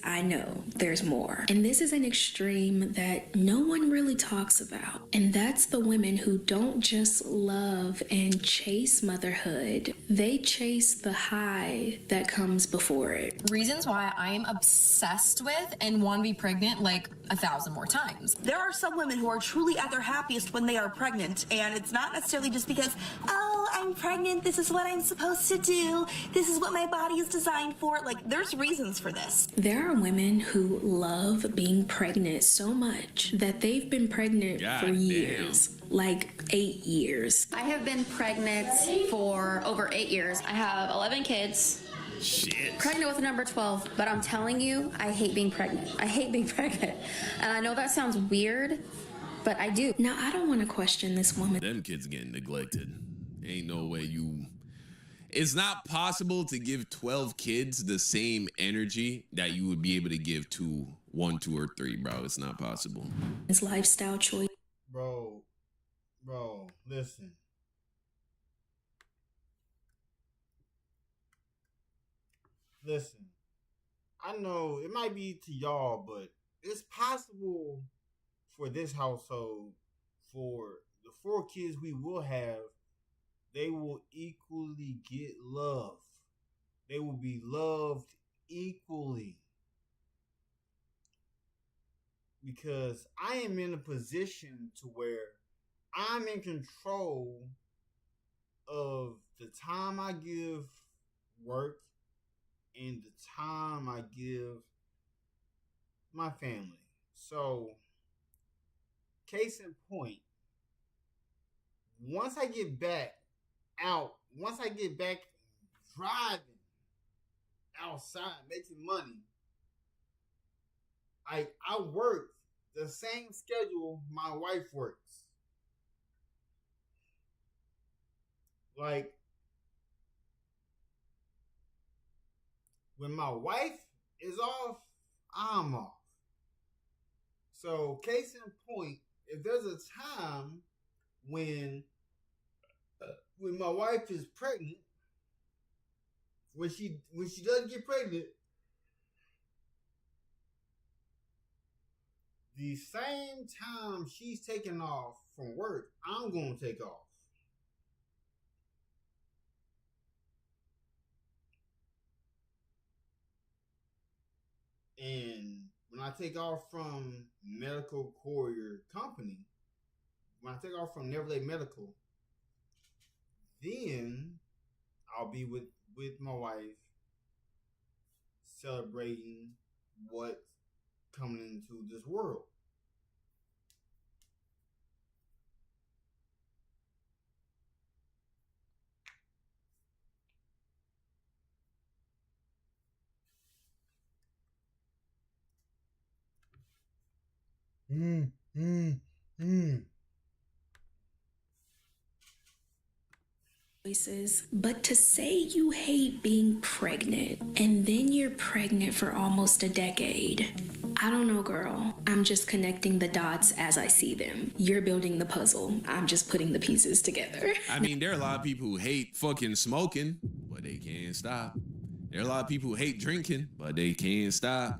I know there's more. And this is an extreme that no one really talks about. And that's the women who don't just love and chase motherhood. They chase the high that comes before it. Reasons why I am obsessed with and want to be pregnant like 1,000 more times. There are some women who are truly at their happiest when they are pregnant, and it's not necessarily just because, oh, I'm pregnant, this is what I'm supposed to do, this is what my body is designed for. Like, there's reasons for this. There are women who love being pregnant so much that they've been pregnant for years, like 8 years. I have been pregnant for over 8 years. I have 11 kids. Shit. Pregnant with the number 12, but I'm telling you, I hate being pregnant. I hate being pregnant. And I know that sounds weird, but I do. Now, I don't want to question this woman. Them kids getting neglected. Ain't no way you... It's not possible to give 12 kids the same energy that you would be able to give to 1, 2, or 3, bro. It's not possible. His lifestyle choice. Bro, listen. Listen, I know it might be to y'all, but it's possible for this household, for the 4 kids we will have, they will equally get love. They will be loved equally. Because I am in a position to where I'm in control of the time I give work and the time I give my family. So, case in point, once I get back driving outside making money, I work the same schedule my wife works. Like, when my wife is off, I'm off. So, case in point, if there's a time when my wife is pregnant, when she does get pregnant, the same time she's taking off from work, I'm going to take off. And when I take off from Medical Courier Company, when I take off from Neverlay Medical, then I'll be with my wife celebrating what's coming into this world. But to say you hate being pregnant and then you're pregnant for almost a decade, I don't know, girl. I'm just connecting the dots as I see them. You're building the puzzle. I'm just putting the pieces together. I mean, there are a lot of people who hate fucking smoking, but they can't stop. There are a lot of people who hate drinking, but they can't stop.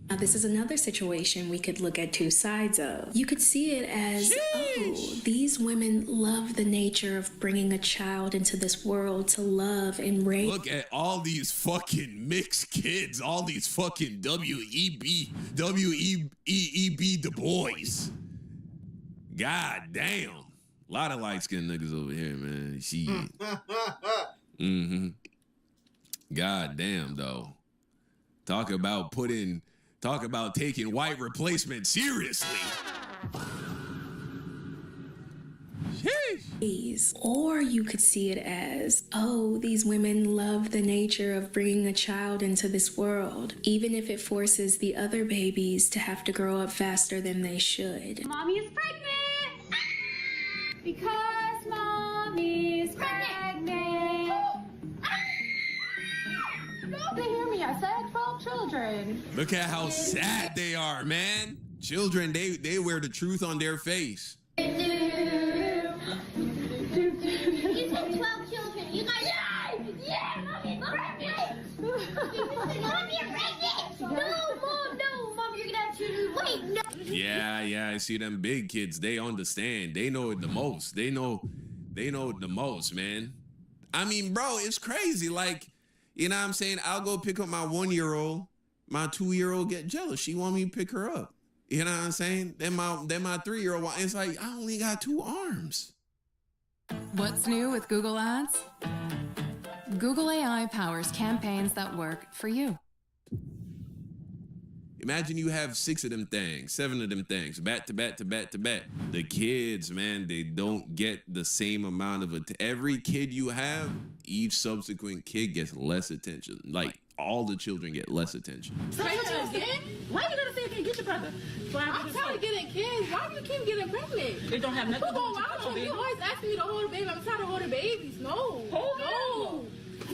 Now, this is another situation we could look at 2 sides of. You could see it as, oh, these women love the nature of bringing a child into this world to love and raise. Look at all these fucking mixed kids, all these fucking W.E.B. Du Bois. God damn. A lot of light-skinned niggas over here, man. Shit. Mm-hmm. God damn, though. Talk about taking white replacement seriously. Or you could see it as, oh, these women love the nature of bringing a child into this world, even if it forces the other babies to have to grow up faster than they should. Mommy is pregnant! Because mommy is pregnant! They hear me, I said 12 children. Look at how sad they are, man. Children, they wear the truth on their face. You said 12 children. You guys. Yeah, mommy's pregnant. Mommy, you're pregnant. No, mom, you're gonna have to wait. No. Yeah, I see them big kids. They understand. They know it the most. They know it the most, man. I mean, bro, it's crazy. Like, you know what I'm saying? I'll go pick up my 1-year-old. My 2-year-old get jealous. She want me to pick her up. You know what I'm saying? Then my 3-year-old, it's like, I only got 2 arms. What's new with Google Ads? Google AI powers campaigns that work for you. Imagine you have 6 of them things, 7 of them things, back to back to back to back. The kids, man, they don't get the same amount of it. Every kid you have, each subsequent kid gets less attention. Like, all the children get less attention. Pregnant again? Why you gonna say again? Get your brother. I'm tired of getting kids. Why do you keep getting pregnant? They don't have nothing to do with it. You always asking me to hold a baby. I'm tired of holding babies.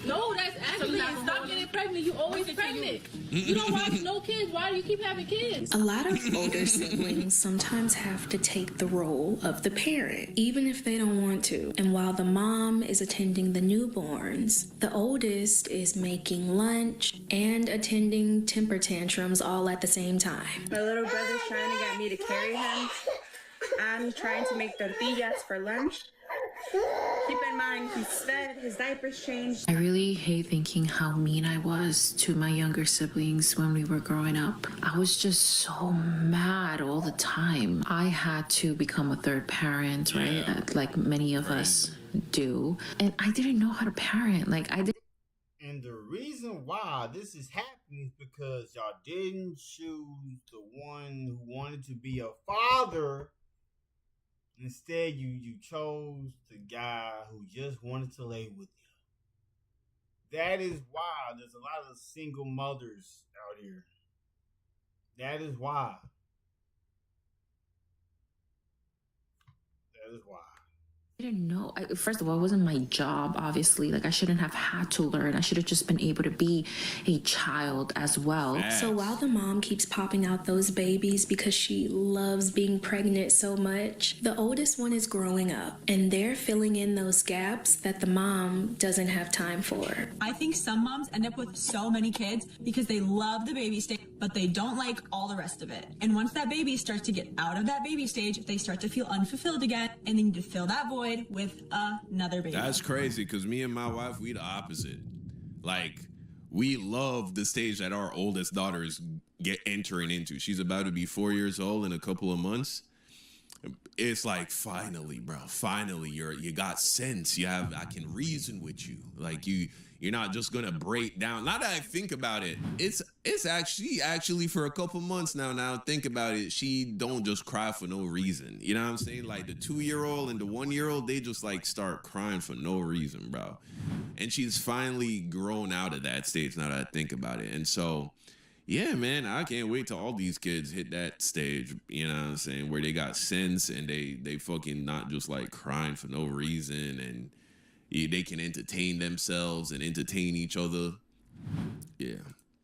No, that's actually stop getting pregnant. You always pregnant. You don't want no kids. Why do you keep having kids? A lot of older siblings sometimes have to take the role of the parent, even if they don't want to. And while the mom is attending the newborns, the oldest is making lunch and attending temper tantrums all at the same time. My little brother's trying to get me to carry him. I'm trying to make tortillas for lunch. Keep in mind, he's fed, his diaper's changed. I really hate thinking how mean I was to my younger siblings when we were growing up. I was just so mad all the time. I had to become a third parent, right? Like many of us do. And I didn't know how to parent. And the reason why this is happening is because y'all didn't choose the one who wanted to be a father. Instead, you chose the guy who just wanted to lay with you. That is why there's a lot of single mothers out here. That is why. That is why. I didn't know. First of all, it wasn't my job, obviously. Like, I shouldn't have had to learn. I should have just been able to be a child as well. So while the mom keeps popping out those babies because she loves being pregnant so much, the oldest one is growing up, and they're filling in those gaps that the mom doesn't have time for. I think some moms end up with so many kids because they love the baby stage, but they don't like all the rest of it. And once that baby starts to get out of that baby stage, they start to feel unfulfilled again, and they need to fill that void with another baby. That's crazy, because me and my wife, we the opposite. Like, we love the stage that our oldest daughter is entering into. She's about to be 4 years old in a couple of months. It's like, finally, bro, finally, you got sense. I can reason with you. Like, you're not just gonna break down. Now that I think about it, it's actually for a couple months now, think about it, she don't just cry for no reason. You know what I'm saying? Like, the 2-year-old and the 1-year-old, they just like start crying for no reason, bro. And she's finally grown out of that stage now that I think about it. And so, yeah, man, I can't wait till all these kids hit that stage, you know what I'm saying, where they got sense and they fucking not just like crying for no reason, and they can entertain themselves and entertain each other. Yeah.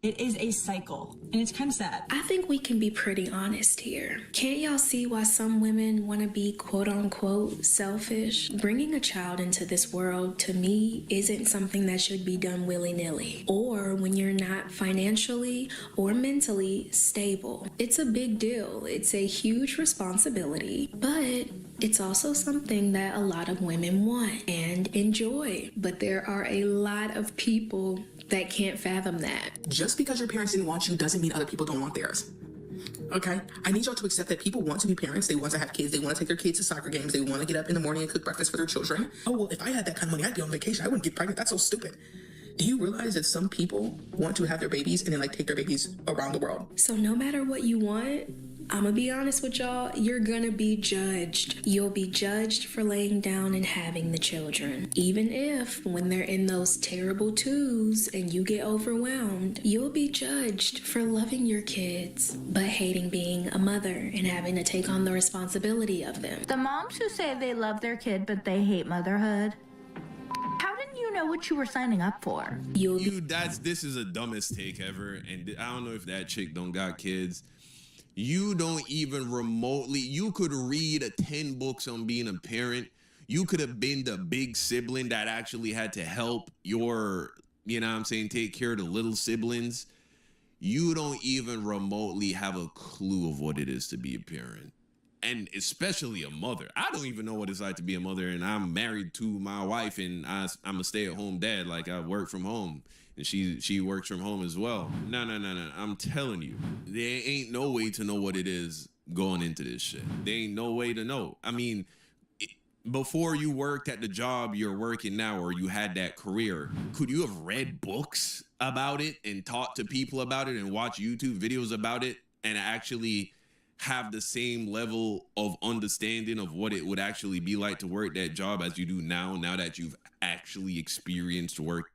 It is a cycle, and it's kind of sad. I think we can be pretty honest here. Can't y'all see why some women want to be quote-unquote selfish? Bringing a child into this world, to me, isn't something that should be done willy-nilly, or when you're not financially or mentally stable. It's a big deal. It's a huge responsibility, but it's also something that a lot of women want and enjoy. But there are a lot of people that can't fathom that. Just because your parents didn't want you doesn't mean other people don't want theirs. Okay? I need y'all to accept that people want to be parents. They want to have kids. They want to take their kids to soccer games. They want to get up in the morning and cook breakfast for their children. Oh, well, if I had that kind of money, I'd be on vacation. I wouldn't get pregnant. That's so stupid. Do you realize that some people want to have their babies and then like take their babies around the world? So no matter what you want, I'm gonna be honest with y'all, you're gonna be judged. You'll be judged for laying down and having the children. Even if, when they're in those terrible twos and you get overwhelmed, you'll be judged for loving your kids, but hating being a mother and having to take on the responsibility of them. The moms who say they love their kid but they hate motherhood, how didn't you know what you were signing up for? This is the dumbest take ever, and I don't know if that chick don't got kids. You don't even remotely, you could read 10 books on being a parent. You could have been the big sibling that actually had to help your, take care of the little siblings. You don't even remotely have a clue of what it is to be a parent. And especially a mother. I don't even know what it's like to be a mother, and I'm married to my wife, and I'm a stay-at-home dad. Like, I work from home, and she works from home as well. No. I'm telling you, there ain't no way to know what it is going into this shit. There ain't no way to know. I mean, before you worked at the job you're working now, or you had that career, could you have read books about it and talked to people about it and watched YouTube videos about it and actually have the same level of understanding of what it would actually be like to work that job as you do now that you've actually experienced work?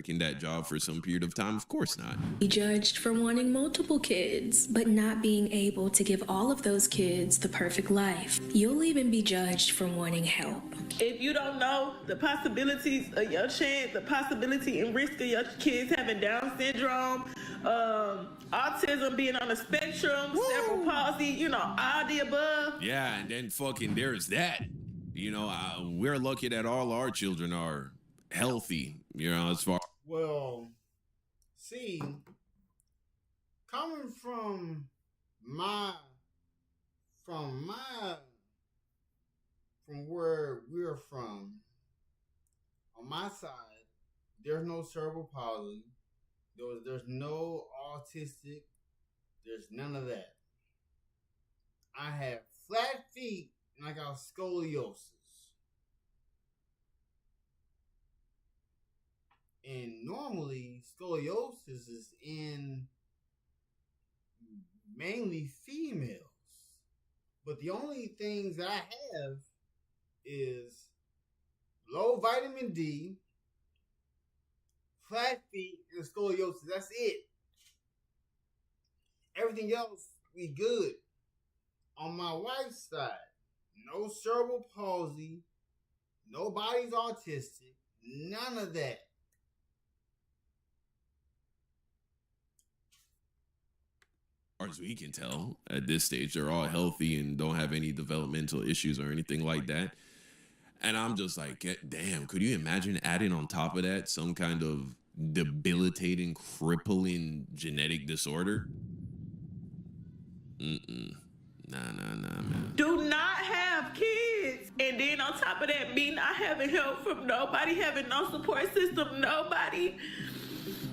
In that job for some period of time? Of course not. Be judged for wanting multiple kids, but not being able to give all of those kids the perfect life. You'll even be judged for wanting help. If you don't know the possibilities of your chance, the possibility and risk of your kids having Down syndrome, autism, being on the spectrum, cerebral palsy, all the above. Yeah, and then fucking there's that. We're lucky that all our children are healthy, as far. Well, see, coming from where we're from, on my side, there's no cerebral palsy. There's no autistic. There's none of that. I have flat feet and I got scoliosis. And normally, scoliosis is in mainly females. But the only things that I have is low vitamin D, flat feet, and scoliosis. That's it. Everything else, we good. On my wife's side, no cerebral palsy, nobody's autistic, none of that. As we can tell, at this stage, they're all healthy and don't have any developmental issues or anything like that. And I'm just like, damn, could you imagine adding on top of that some kind of debilitating, crippling genetic disorder? Nah, man. Do not have kids. And then on top of that, me not having help from nobody, having no support system, nobody.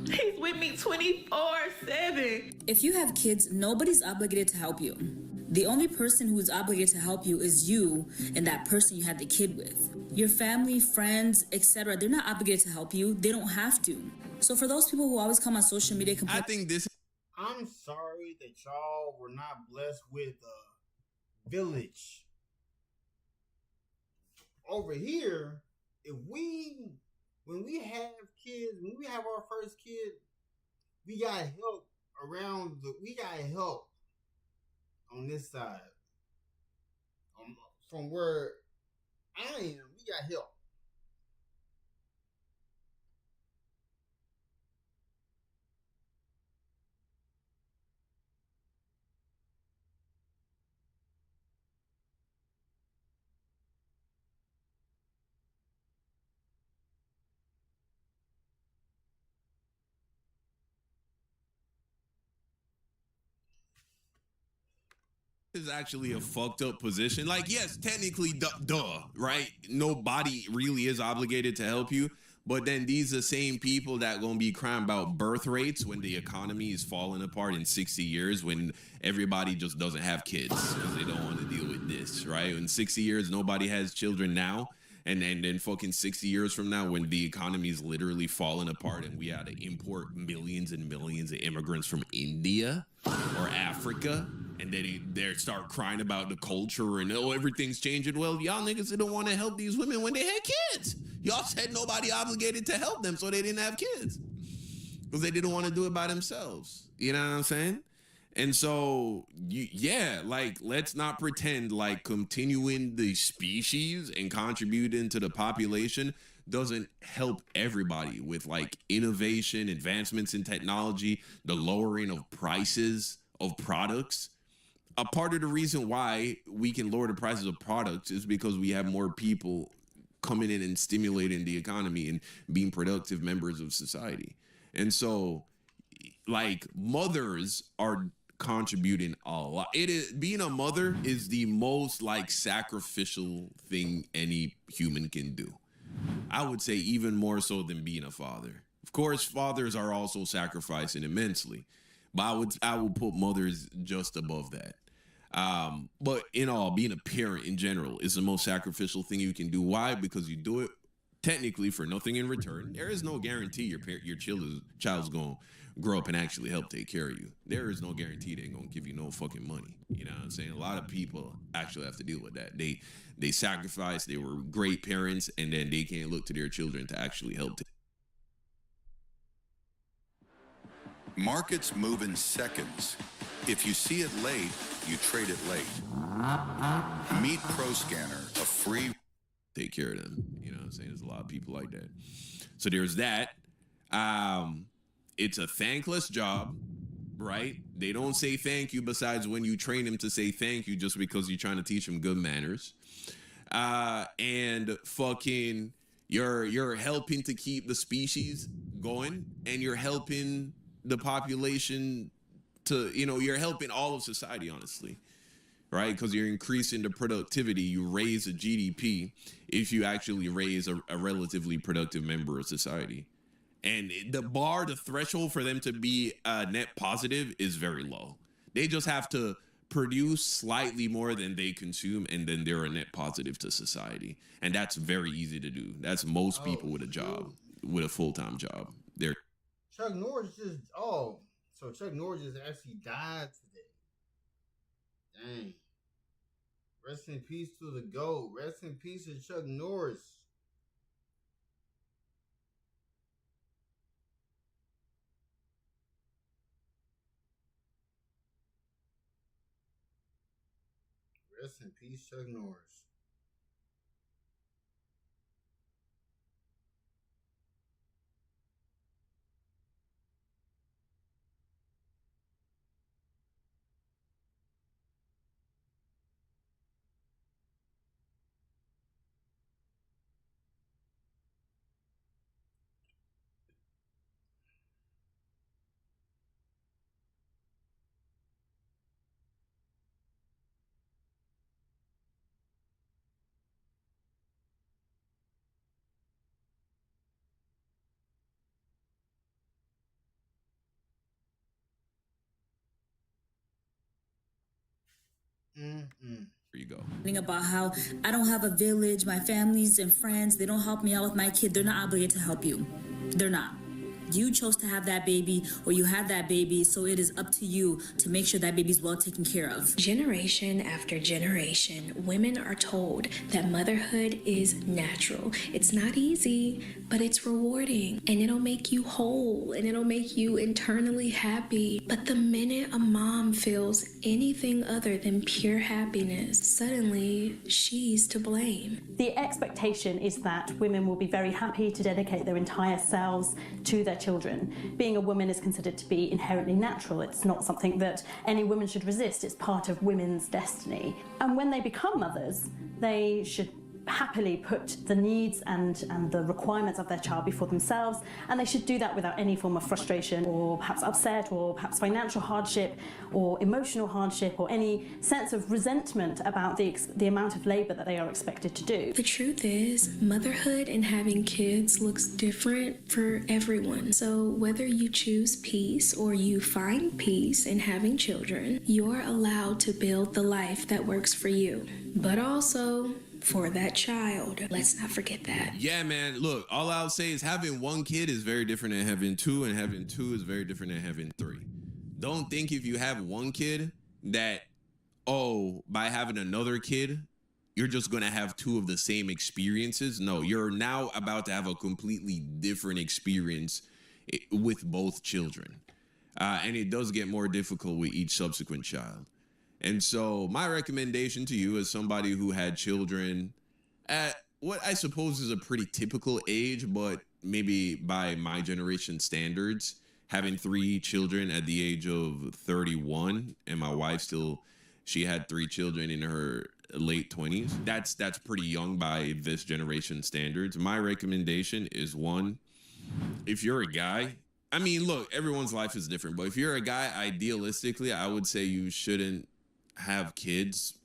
He's with me 24/7. If you have kids, nobody's obligated to help you. The only person who is obligated to help you is you and that person you had the kid with. Your family, friends, etc., they're not obligated to help you. They don't have to. So for those people who always come on social media I'm sorry that y'all were not blessed with a village. Over here, when we have kids, when we have our first kid, we got help we got help on this side. From where I am, we got help. is actually a fucked up position. Like, yes, technically, right? Nobody really is obligated to help you. But then these are the same people that gonna be crying about birth rates when the economy is falling apart in 60 years, when everybody just doesn't have kids because they don't want to deal with this, right? In 60 years, nobody has children now. And then fucking 60 years from now, when the economy is literally falling apart and we had to import millions and millions of immigrants from India or Africa, and then they start crying about the culture and, oh, everything's changing. Well, y'all niggas didn't want to help these women when they had kids. Y'all said nobody obligated to help them, so they didn't have kids because they didn't want to do it by themselves. You know what I'm saying? And so, let's not pretend like continuing the species and contributing to the population doesn't help everybody with like innovation, advancements in technology, the lowering of prices of products. A part of the reason why we can lower the prices of products is because we have more people coming in and stimulating the economy and being productive members of society. And so, like, mothers are contributing a lot. It is, being a mother is the most like sacrificial thing any human can do. I would say even more so than being a father. Of course, fathers are also sacrificing immensely, but I would put mothers just above that. But in all, being a parent in general is the most sacrificial thing you can do. Why? Because you do it technically for nothing in return. There is no guarantee your child's going to grow up and actually help take care of you. There is no guarantee they're going to give you no fucking money. You know what I'm saying? A lot of people actually have to deal with that. They sacrifice, they were great parents, and then they can't look to their children to actually help. Markets move in seconds. If you see it late, you trade it late. Meet ProScanner, a free... Take care of them. You know what I'm saying? There's a lot of people like that. So there's that. It's a thankless job, right? They don't say thank you besides when you train them to say thank you just because you're trying to teach them good manners. And fucking you're helping to keep the species going, and you're helping the population to, you're helping all of society, honestly. Right? Because you're increasing the productivity. You raise the GDP if you actually raise a relatively productive member of society. And the threshold for them to be net positive is very low. They just have to produce slightly more than they consume, and then they're a net positive to society. And that's very easy to do. That's most people with a job, with a full-time job. Chuck Norris so Chuck Norris just actually died today. Dang. Rest in peace to the GOAT. Rest in peace to Chuck Norris. Rest in peace, Chuck Norris. There you go. About how I don't have a village, my families and friends, they don't help me out with my kid. They're not obligated to help you. They're not. You chose to have that baby, or you had that baby, so it is up to you to make sure that baby's well taken care of. Generation after generation, women are told that motherhood is natural. It's not easy, but it's rewarding, and it'll make you whole, and it'll make you internally happy. But the minute a mom feels anything other than pure happiness, suddenly she's to blame. The expectation is that women will be very happy to dedicate their entire selves to their children. Being a woman is considered to be inherently natural. It's not something that any woman should resist. It's part of women's destiny. And when they become mothers, they should happily put the needs and the requirements of their child before themselves, and they should do that without any form of frustration or perhaps upset or perhaps financial hardship or emotional hardship or any sense of resentment about the amount of labour that they are expected to do. The truth is, motherhood and having kids looks different for everyone. So whether you choose peace or you find peace in having children, you're allowed to build the life that works for you. But also for that child. Let's not forget that. Yeah, man. Look, all I'll say is having one kid is very different than having two, and having two is very different than having three. Don't think if you have one kid that, by having another kid, you're just going to have two of the same experiences. No, you're now about to have a completely different experience with both children. And it does get more difficult with each subsequent child. And so my recommendation to you as somebody who had children at what I suppose is a pretty typical age, but maybe by my generation standards, having 3 children at the age of 31, and my wife she had 3 children in her late 20s. That's pretty young by this generation standards. My recommendation is, one, if you're a guy, I mean, look, everyone's life is different, but if you're a guy, idealistically, I would say you shouldn't have kids.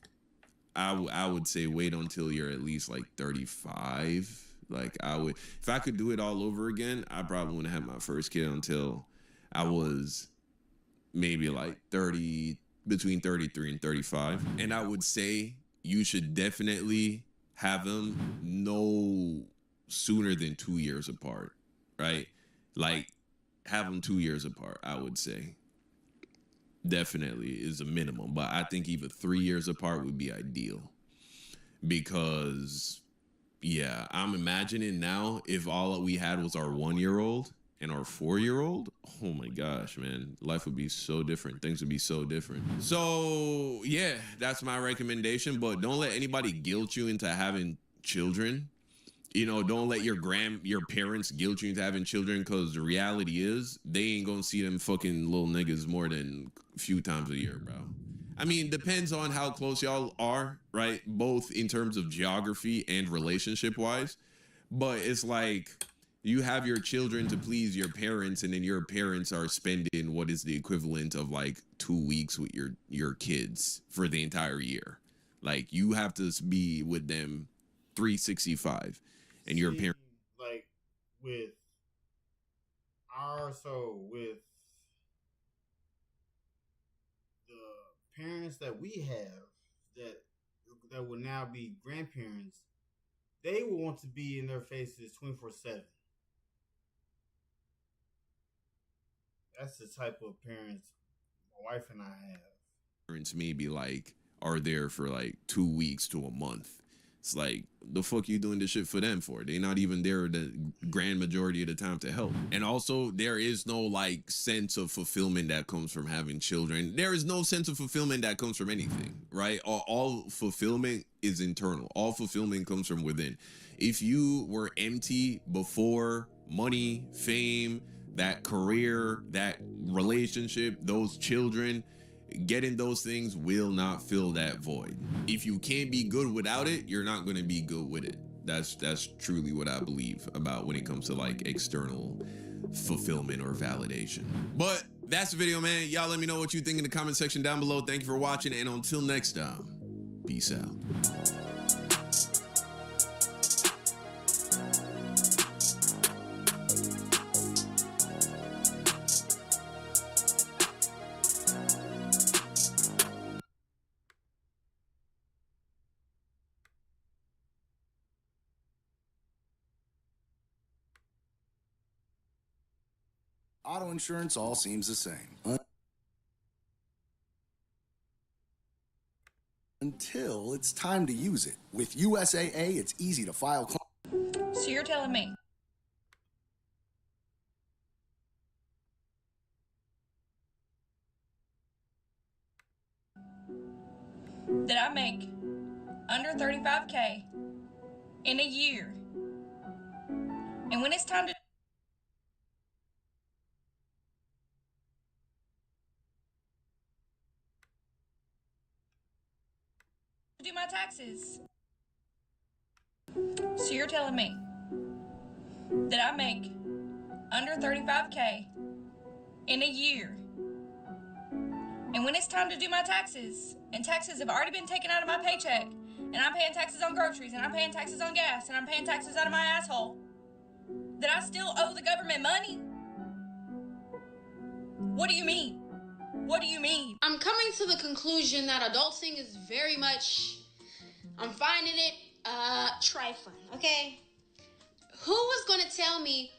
I would say wait until you're at least like 35. Like if I could do it all over again, I probably wouldn't have my first kid until I was maybe like 30, between 33 and 35. And I would say you should definitely have them no sooner than 2 years apart, right? Like have them 2 years apart, I would say. Definitely is a minimum, but I think even 3 years apart would be ideal, because I'm imagining now if all we had was our 1-year-old and our 4-year-old, oh my gosh, man, life would be so different. Things would be so different. So that's my recommendation, but don't let anybody guilt you into having children. You know, don't let your parents guilt you into having children, because the reality is they ain't gonna see them fucking little niggas more than a few times a year, bro. I mean, depends on how close y'all are, right? Both in terms of geography and relationship wise. But it's like you have your children to please your parents, and then your parents are spending what is the equivalent of like 2 weeks with your kids for the entire year. Like you have to be with them 365. And your parents, like with the parents that we have that will now be grandparents, they will want to be in their faces 24/7. That's the type of parents my wife and I have. Parents maybe like are there for like 2 weeks to a month. It's like, the fuck you doing this shit for them for? They're not even there the grand majority of the time to help. And also, there is no like sense of fulfillment that comes from having children. There is no sense of fulfillment that comes from anything, right? All fulfillment is internal. All fulfillment comes from within. If you were empty before money, fame, that career, that relationship, those children, getting those things will not fill that void. If you can't be good without it, you're not going to be good with it. That's truly what I believe about when it comes to like external fulfillment or validation. But that's the video, man. Y'all let me know what you think in the comment section down below. Thank you for watching, and until next time, peace out. Auto insurance all seems the same. Until it's time to use it. With USAA, it's easy to file claims. So you're telling me that I make under 35K in a year, and when it's time to do my taxes, So you're telling me that I make under 35K in a year, and when it's time to do my taxes, and taxes have already been taken out of my paycheck, and I'm paying taxes on groceries, and I'm paying taxes on gas, and I'm paying taxes out of my asshole, that I still owe the government money? What do you mean? What do you mean? I'm coming to the conclusion that adulting is very much, I'm finding it trifling, okay? Who was gonna tell me,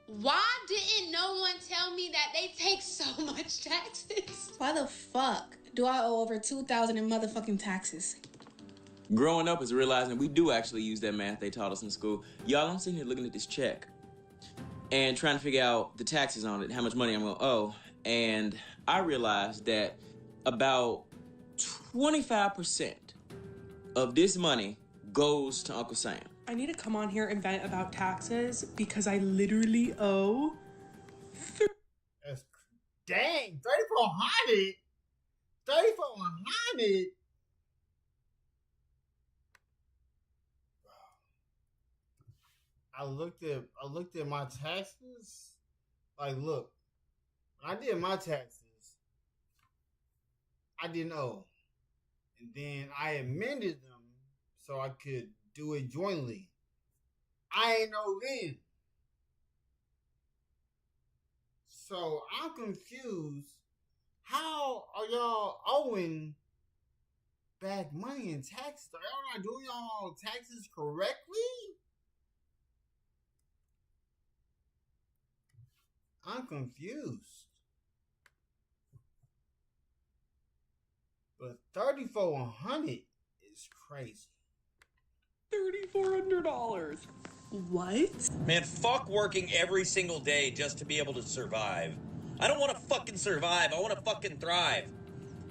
why didn't no one tell me that they take so much taxes? Why the fuck do I owe over 2,000 in motherfucking taxes? Growing up is realizing we do actually use that math they taught us in school. Y'all, I'm sitting here looking at this check and trying to figure out the taxes on it, how much money I'm gonna owe. And I realized that about 25% of this money goes to Uncle Sam. I need to come on here and vent about taxes because I literally owe. That's dang, 3,400. 3,400. I looked at my taxes. Like, look, when I did my taxes, I didn't owe, and then I amended them so I could do it jointly. I ain't know then. So I'm confused. How are y'all owing back money in taxes? Are y'all not doing y'all taxes correctly? I'm confused. But $3,400 is crazy. $3,400. What? Man, fuck working every single day just to be able to survive. I don't want to fucking survive. I want to fucking thrive.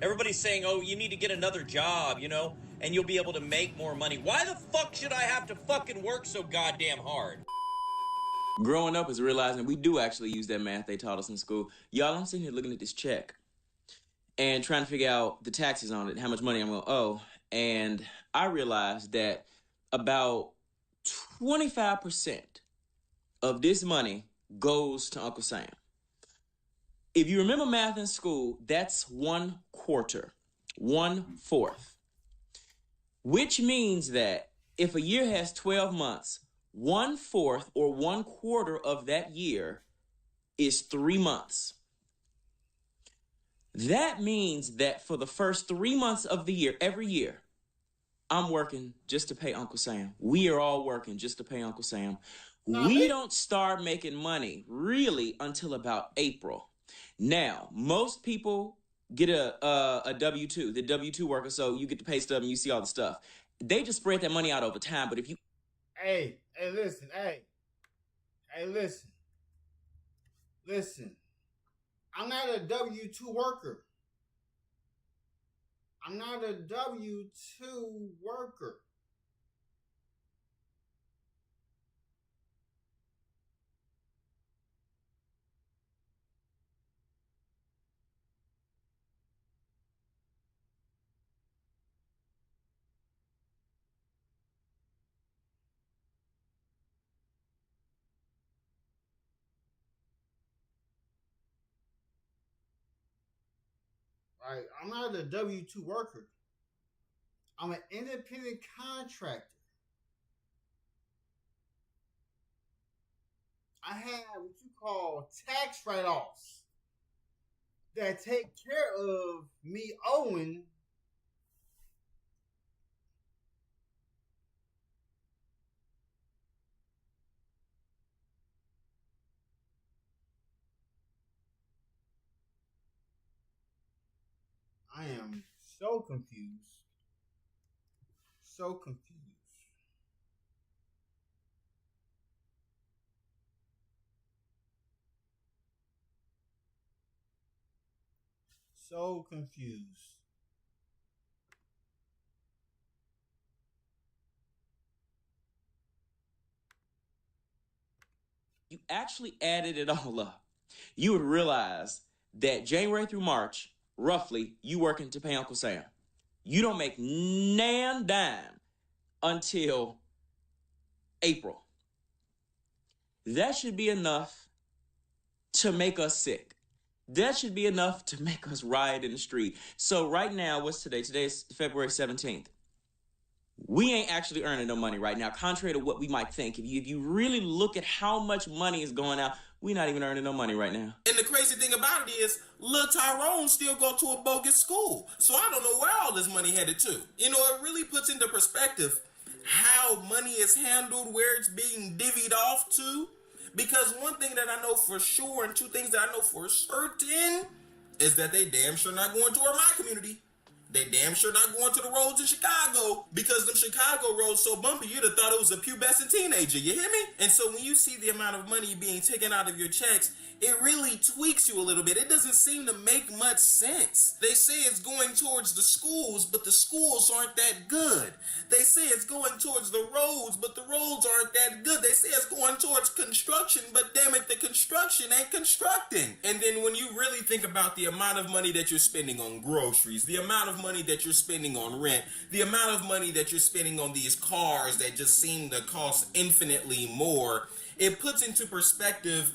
Everybody's saying, oh, you need to get another job, you know, and you'll be able to make more money. Why the fuck should I have to fucking work so goddamn hard? Growing up is realizing we do actually use that math they taught us in school. Y'all, I'm sitting here looking at this check and trying to figure out the taxes on it, how much money I'm gonna owe. And I realized that about 25% of this money goes to Uncle Sam. If you remember math in school, that's 1/4, 1/4. Which means that if a year has 12 months, 1/4 or 1/4 of that year is 3 months. That means that for the first 3 months of the year, every year, I'm working just to pay Uncle Sam. We are all working just to pay Uncle Sam. We don't start making money really until about April. Now, most people get a W-2, the W-2 worker, so you get the pay stub and you see all the stuff. They just spread that money out over time, but if you... Hey, listen. Listen. I'm not a W-2 worker. I'm not a W-2 worker. Right? I'm not a W-2 worker. I'm an independent contractor. I have what you call tax write-offs that take care of me owing I am so confused. So confused. So confused. You actually added it all up, you would realize that January through March, roughly, you working to pay Uncle Sam. You don't make nan dime until April. That should be enough to make us sick. That should be enough to make us riot in the street. So right now, what's today? Today is February 17th. We ain't actually earning no money right now, contrary to what we might think. If you really look at how much money is going out, we're not even earning no money right now. And the crazy thing about it is, Lil Tyrone still go to a bogus school. So I don't know where all this money headed to. You know, it really puts into perspective how money is handled, where it's being divvied off to. Because one thing that I know for sure, and two things that I know for certain, is that they damn sure not going toward my community. They damn sure not going to the roads in Chicago, because them Chicago roads so bumpy, you'd have thought it was a pubescent teenager, you hear me? And so when you see the amount of money being taken out of your checks, it really tweaks you a little bit. It doesn't seem to make much sense. They say it's going towards the schools, but the schools aren't that good. They say it's going towards the roads, but the roads aren't that good. They say it's going towards construction, but damn it, the construction ain't constructing. And then when you really think about the amount of money that you're spending on groceries, the amount of money that you're spending on rent, the amount of money that you're spending on these cars that just seem to cost infinitely more, it puts into perspective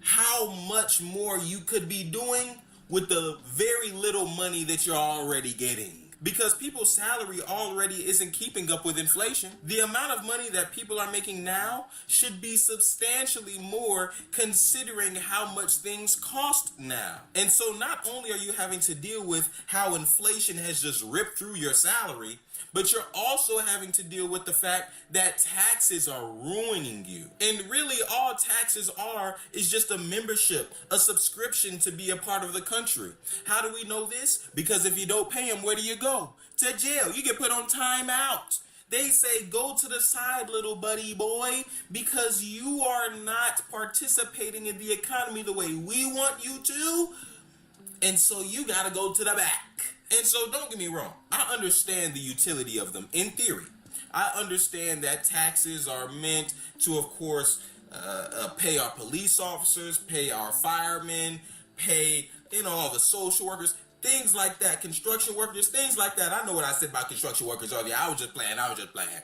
how much more you could be doing with the very little money that you're already getting. Because people's salary already isn't keeping up with inflation. The amount of money that people are making now should be substantially more, considering how much things cost now. And so not only are you having to deal with how inflation has just ripped through your salary, but you're also having to deal with the fact that taxes are ruining you. And really all taxes are is just a membership, a subscription to be a part of the country. How do we know this? Because if you don't pay them, where do you go? To jail. You get put on time out. They say, go to the side, little buddy boy, because you are not participating in the economy the way we want you to. And so you got to go to the back. And so don't get me wrong. I understand the utility of them in theory. I understand that taxes are meant to, of course, pay our police officers, pay our firemen, pay, all the social workers, things like that, construction workers, things like that. I know what I said about construction workers earlier. I was just playing.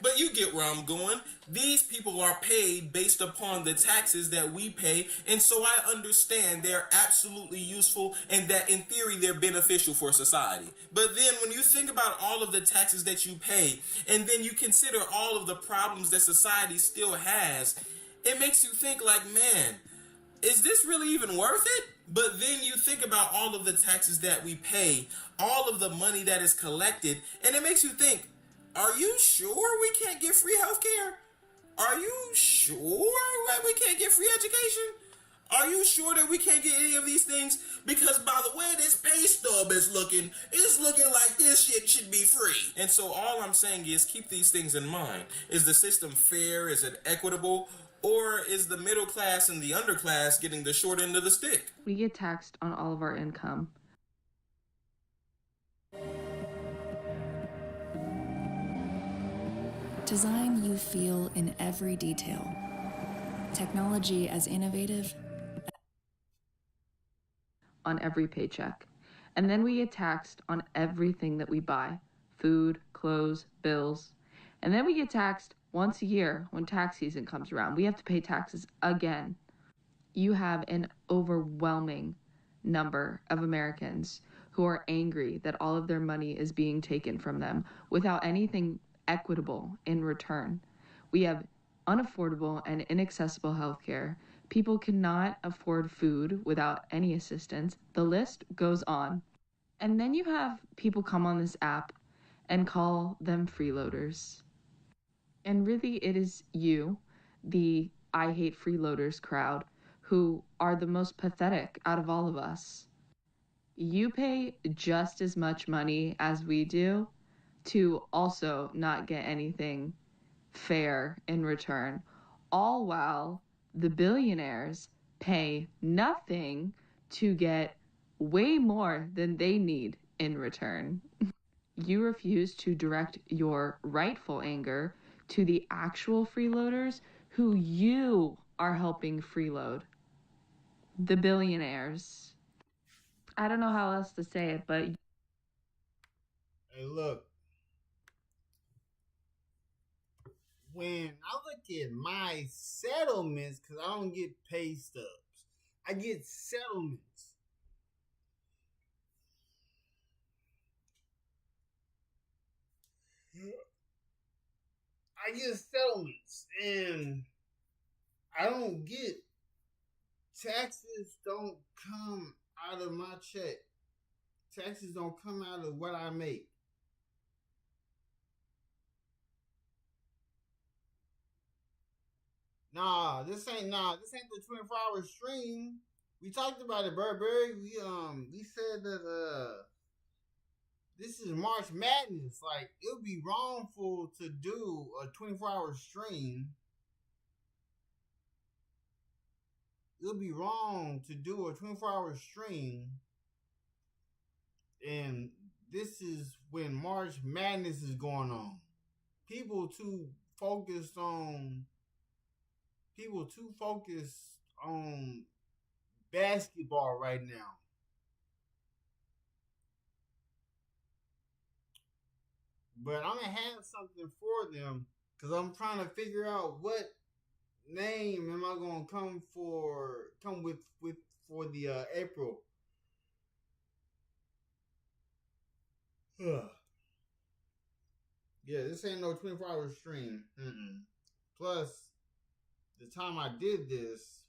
But you get where I'm going. These people are paid based upon the taxes that we pay. And so I understand they're absolutely useful and that in theory they're beneficial for society. But then when you think about all of the taxes that you pay and then you consider all of the problems that society still has, it makes you think like, man, is this really even worth it? But then you think about all of the taxes that we pay, all of the money that is collected, and it makes you think, are you sure we can't get free healthcare? Are you sure that we can't get free education? Are you sure that we can't get any of these things? Because by the way this pay stub is looking, it's looking like this shit should be free. And so all I'm saying is keep these things in mind. Is the system fair? Is it equitable? Or is the middle class and the underclass getting the short end of the stick? We get taxed on all of our income. Design you feel in every detail. Technology as innovative On every paycheck. And then we get taxed on everything that we buy. Food, clothes, bills. And then we get taxed once a year when tax season comes around. We have to pay taxes again. You have an overwhelming number of Americans who are angry that all of their money is being taken from them without anything equitable in return. We have unaffordable and inaccessible healthcare. People cannot afford food without any assistance. The list goes on. And then you have people come on this app and call them freeloaders. And really, it is you, the I hate freeloaders crowd, who are the most pathetic out of all of us. You pay just as much money as we do to also not get anything fair in return, all while the billionaires pay nothing to get way more than they need in return. You refuse to direct your rightful anger to the actual freeloaders who you are helping freeload. The billionaires. I don't know how else to say it, but... Hey, look. when I look at my settlements, because I don't get pay stubs, I get settlements. I get settlements, and I don't get taxes. Don't come out of my check. Taxes don't come out of what I make. This ain't the 24-hour stream. We talked about it, Burberry. We said that this is March Madness. Like, it would be wrongful to do a 24-hour stream. It would be wrong to do a 24-hour stream. And this is when March Madness is going on. People too focused on basketball right now. But I'm gonna have something for them because I'm trying to figure out what name am I gonna come with for the April. Yeah, this ain't no 24-hour stream. Plus, the time I did this,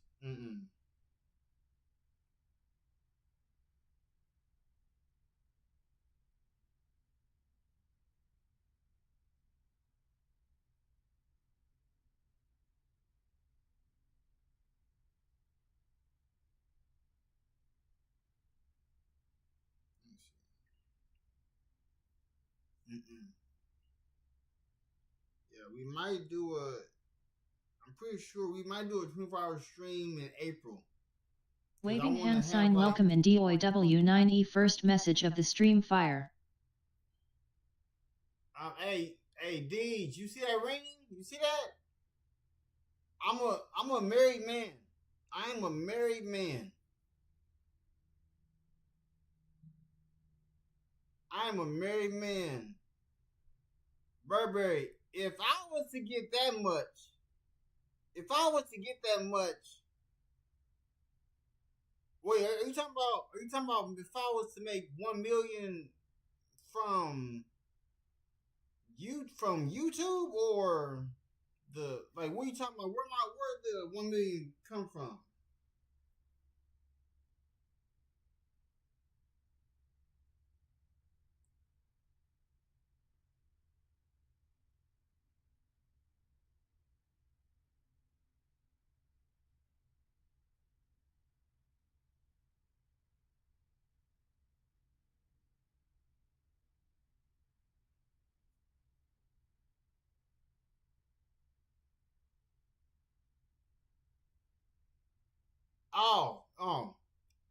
Yeah, we might do I'm pretty sure we might do a 24-hour stream in April. Waving hand sign welcome in DOIW9E first message of the stream fire. Hey, Deej, you see that ring? You see that? I'm a married man. I am a married man. I am a married man. Burberry, if I was to get that much, wait, are you talking about if I was to make 1 million from YouTube or what are you talking about? Where the 1 million come from?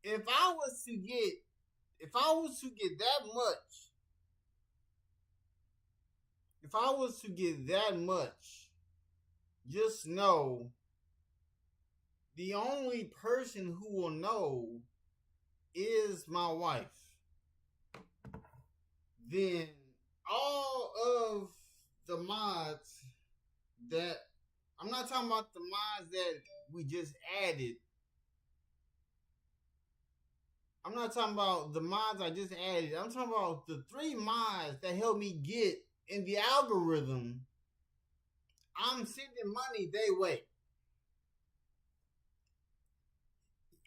If I was to get that much, just know the only person who will know is my wife. Then all of the mods that I'm not talking about the mods that we just added. I'm not talking about the mods I just added. I'm talking about the 3 mods that helped me get in the algorithm. I'm sending money their way.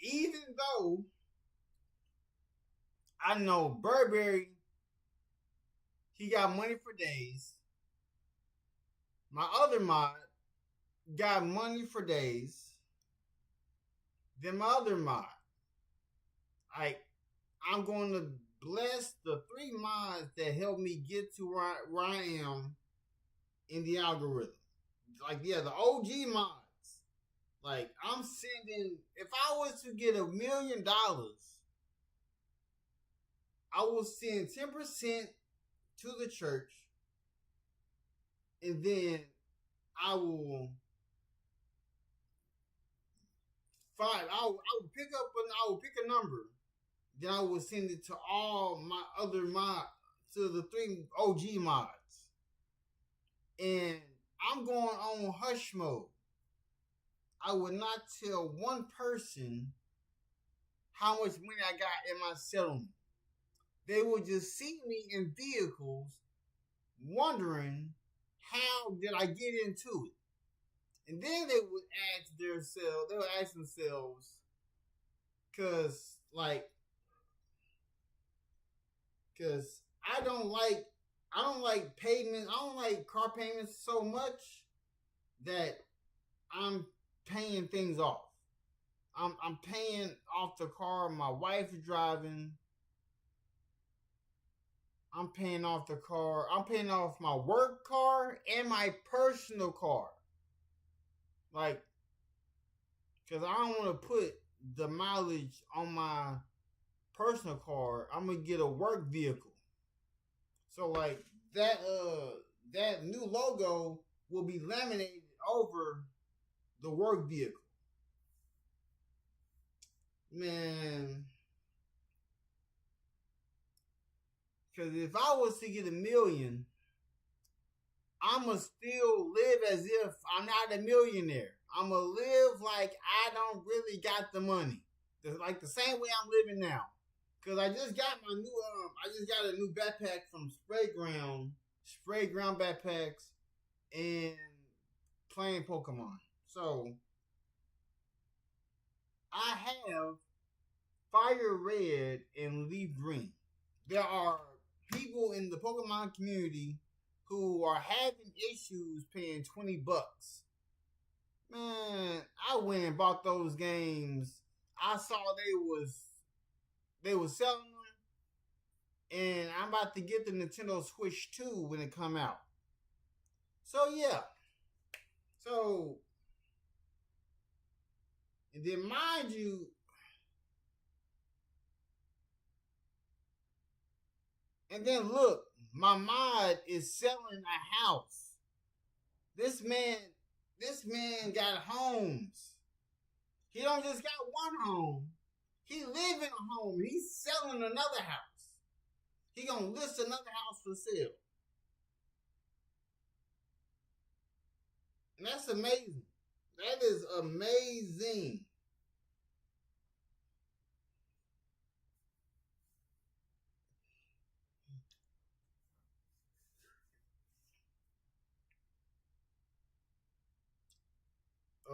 Even though I know Burberry, he got money for days. My other mod got money for days. Then my other mod. I'm going to bless the 3 mods that helped me get to where I am in the algorithm. The OG mods. I'm sending, if I was to get $1 million, I will send 10% to the church, and then I will pick a number. Then I will send it to all my other mods, to the 3 OG mods. And I'm going on hush mode. I would not tell one person how much money I got in my settlement. They would just see me in vehicles wondering how did I get into it. And then they would ask themselves, cause I don't like payments. I don't like car payments so much that I'm paying things off. I'm paying off the car my wife is driving. I'm paying off the car. I'm paying off my work car and my personal car. Like, because I don't want to put the mileage on my personal car. I'm going to get a work vehicle. So, like, that new logo will be laminated over the work vehicle. Man. Because if I was to get $1 million, I'ma still live as if I'm not a millionaire. I'ma live like I don't really got the money. Like the same way I'm living now. Cause I just got a new backpack from Spray Ground backpacks, and playing Pokemon. So I have Fire Red and Leaf Green. There are people in the Pokemon community who are having issues paying $20. Man, I went and bought those games. I saw they was selling them, and I'm about to get the Nintendo Switch 2 when it come out. So yeah. So, and then mind you, and then look, my mod is selling a house. This man got homes. He don't just got one home. He live in a home. He's selling another house. He gonna list another house for sale. And that's amazing. That is amazing.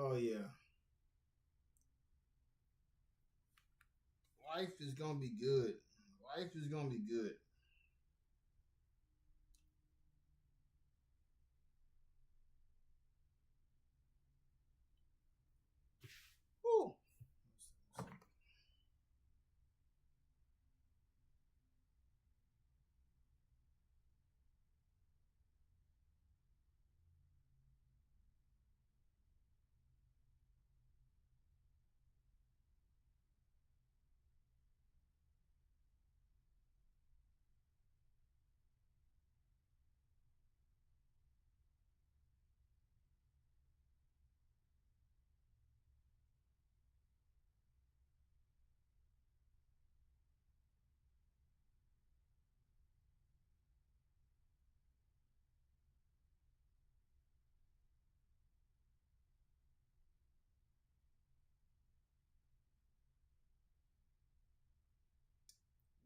Oh yeah. Life is gonna be good. Life is gonna be good. Woo.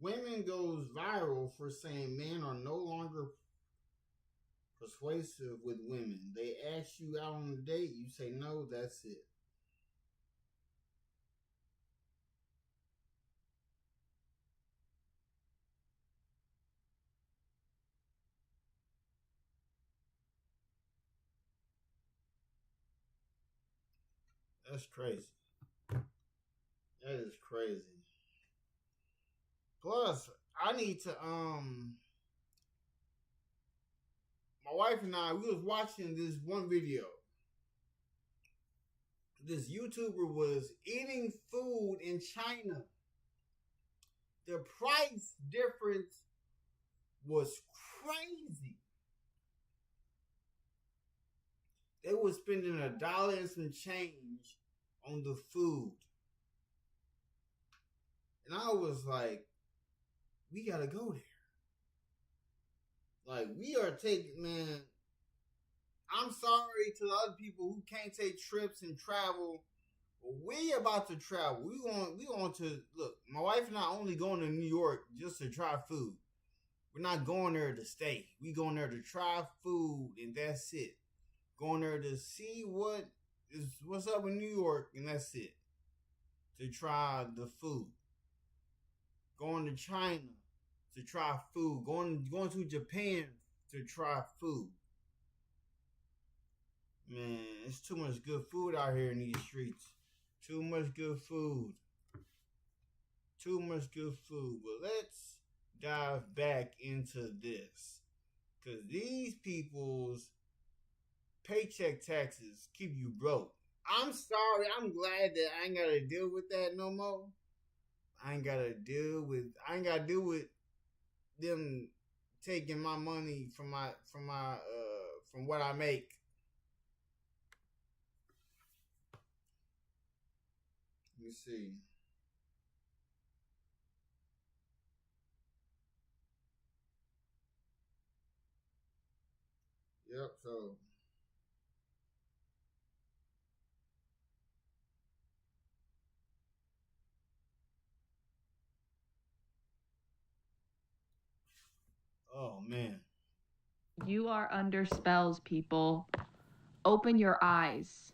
Women goes viral for saying men are no longer persuasive with women. They ask you out on a date, you say no, that's it. That's crazy. That is crazy. Plus, I need to my wife and I, we was watching this one video. This YouTuber was eating food in China. The price difference was crazy. They were spending $1 and some change on the food. And I was like, we gotta go there. Like, we are taking, man, I'm sorry to the other people who can't take trips and travel. We about to travel. We want to look. My wife and I only going to New York just to try food. We're not going there to stay. We going there to try food, and that's it. Going there to see what's up in New York, and that's it. To try the food. Going to China to try food. Going to Japan to try food. Man, it's too much good food out here in these streets. Too much good food. Too much good food. But let's dive back into this. Because these people's paycheck taxes keep you broke. I'm sorry. I'm glad that I ain't got to deal with that no more. I ain't got to deal with them taking my money from what I make. Let me see. Yep, so oh man. You are under spells, people. Open your eyes,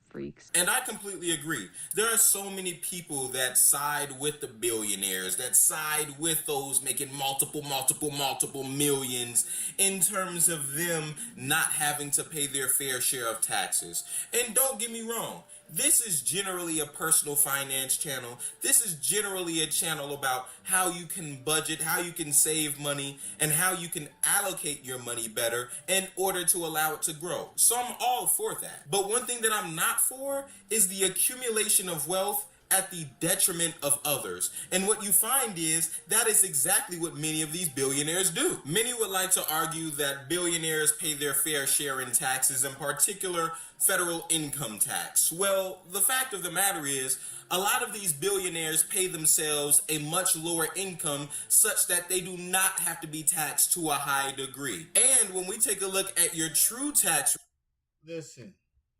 freaks. And I completely agree. There are so many people that side with the billionaires, that side with those making multiple millions in terms of them not having to pay their fair share of taxes. And don't get me wrong, this is generally a personal finance channel. This is generally a channel about how you can budget, how you can save money, and how you can allocate your money better in order to allow it to grow. So I'm all for that. But one thing that I'm not for is the accumulation of wealth at the detriment of others. And what you find is that is exactly what many of these billionaires do. Many would like to argue that billionaires pay their fair share in taxes, in particular federal income tax. Well, the fact of the matter is, a lot of these billionaires pay themselves a much lower income such that they do not have to be taxed to a high degree. And when we take a look at your true tax... Listen.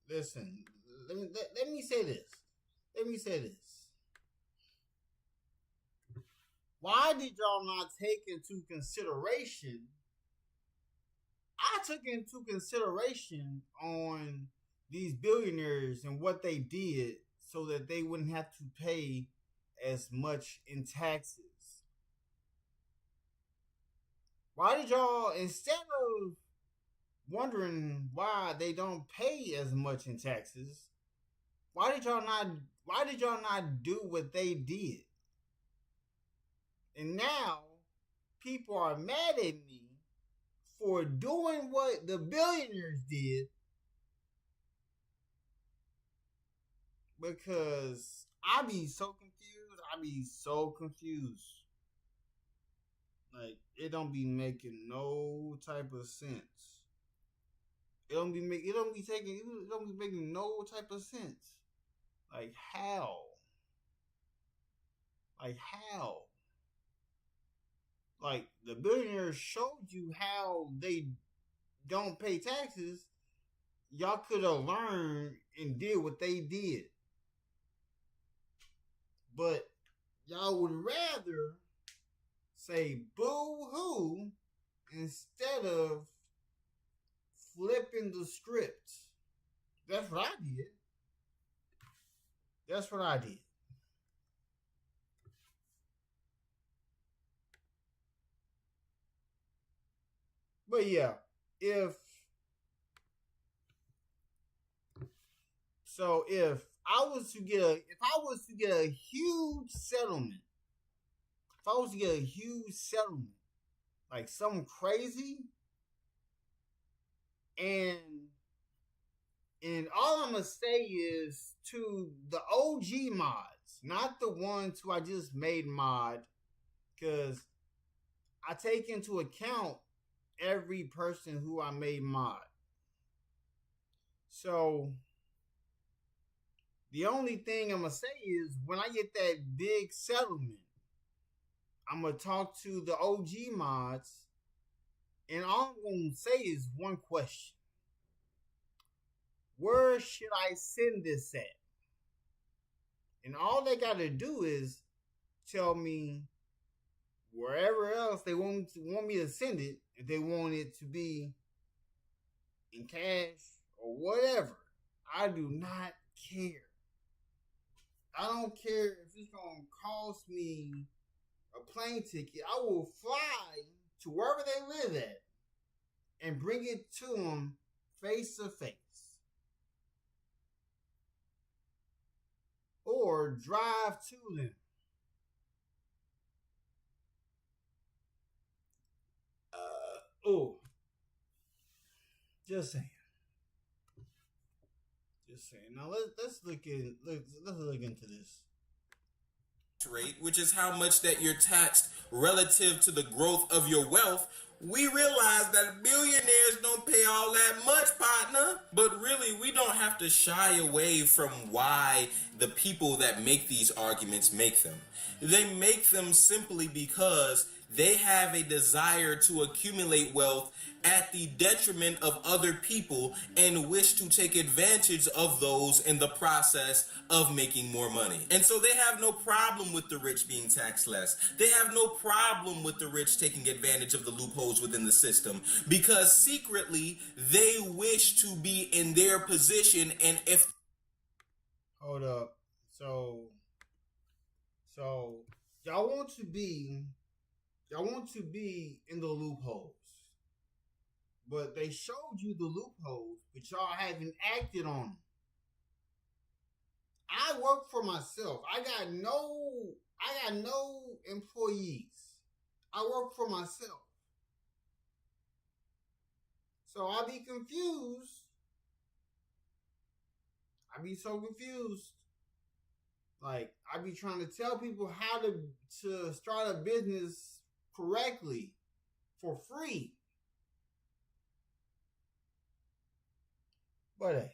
Let me say this. Why did y'all not take into consideration? I took into consideration on these billionaires and what they did so that they wouldn't have to pay as much in taxes. Why did y'all, instead of wondering why they don't pay as much in taxes, why did y'all not do what they did? And now people are mad at me for doing what the billionaires did because I be so confused. Like, it don't be making no type of sense. It don't be making no type of sense. Like how? Like, the billionaires showed you how they don't pay taxes. Y'all could have learned and did what they did. But y'all would rather say boo-hoo instead of flipping the script. That's what I did. But yeah, if I was to get a huge settlement, like something crazy, and all I'm gonna say is to the OG mods, not the ones who I just made mod, because I take into account every person who I made mod. So the only thing I'm gonna say is when I get that big settlement, I'm gonna talk to the OG mods, and all I'm gonna say is one question. where should I send this at? And all they got to do is tell me wherever else they want me to send it, if they want it to be in cash or whatever. I do not care. I don't care if it's going to cost me a plane ticket. I will fly to wherever they live at and bring it to them face to face. Or drive to them. Just saying. Now let's look into this. Rate, which is how much that you're taxed relative to the growth of your wealth, we realize that billionaires don't pay all that much, partner. But really, we don't have to shy away from why the people that make these arguments make them. They make them simply because they have a desire to accumulate wealth at the detriment of other people and wish to take advantage of those in the process of making more money. And so they have no problem with the rich being taxed less. They have no problem with the rich taking advantage of the loopholes within the system because secretly they wish to be in their position. And if... Hold up. So y'all want to be in the loopholes. But they showed you the loopholes, but y'all haven't acted on them. I work for myself. I got no employees. I work for myself. So I be confused. I be so confused. Like, I be trying to tell people how to start a business correctly for free. But hey.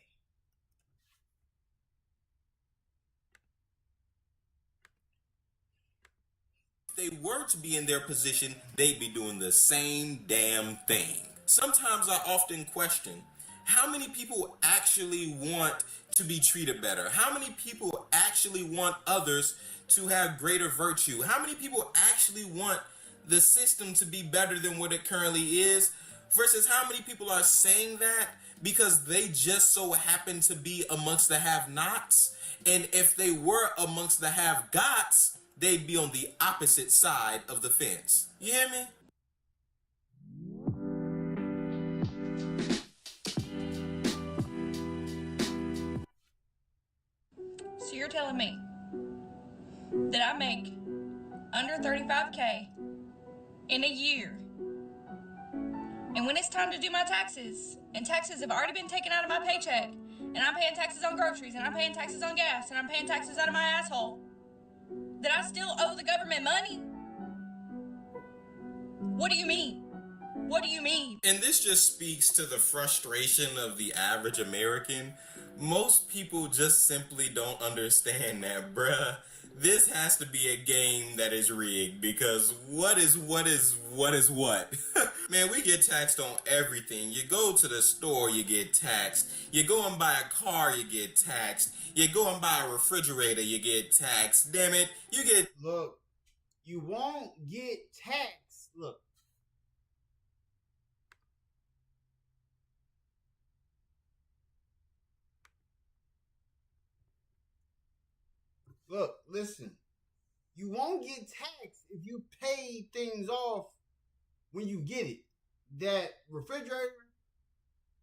If they were to be in their position, they'd be doing the same damn thing. Sometimes I often question, how many people actually want to be treated better? How many people actually want others to have greater virtue? How many people actually want the system to be better than what it currently is? Versus how many people are saying that because they just so happen to be amongst the have-nots? And if they were amongst the have-gots, they'd be on the opposite side of the fence. You hear me? So you're telling me that I make under 35K in a year, and when it's time to do my taxes, and taxes have already been taken out of my paycheck, and I'm paying taxes on groceries, and I'm paying taxes on gas, and I'm paying taxes out of my asshole, that I still owe the government money? What do you mean? What do you mean? And this just speaks to the frustration of the average American. Most people just simply don't understand that, bruh. This has to be a game that is rigged because what is what? Man, we get taxed on everything. You go to the store, you get taxed. You go and buy a car, you get taxed. You go and buy a refrigerator, you get taxed. Damn it, you get... Look, you won't get taxed. Look, listen. You won't get taxed if you pay things off when you get it. That refrigerator,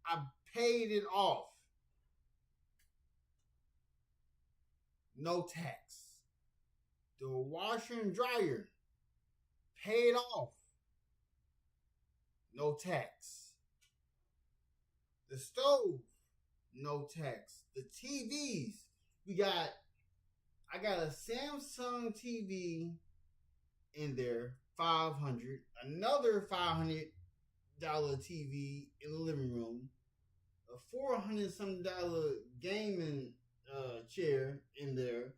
I paid it off. No tax. The washer and dryer, paid off. No tax. The stove, no tax. The TVs, I got a Samsung TV in there, $500. Another $500 TV in the living room. A $400 something gaming chair in there.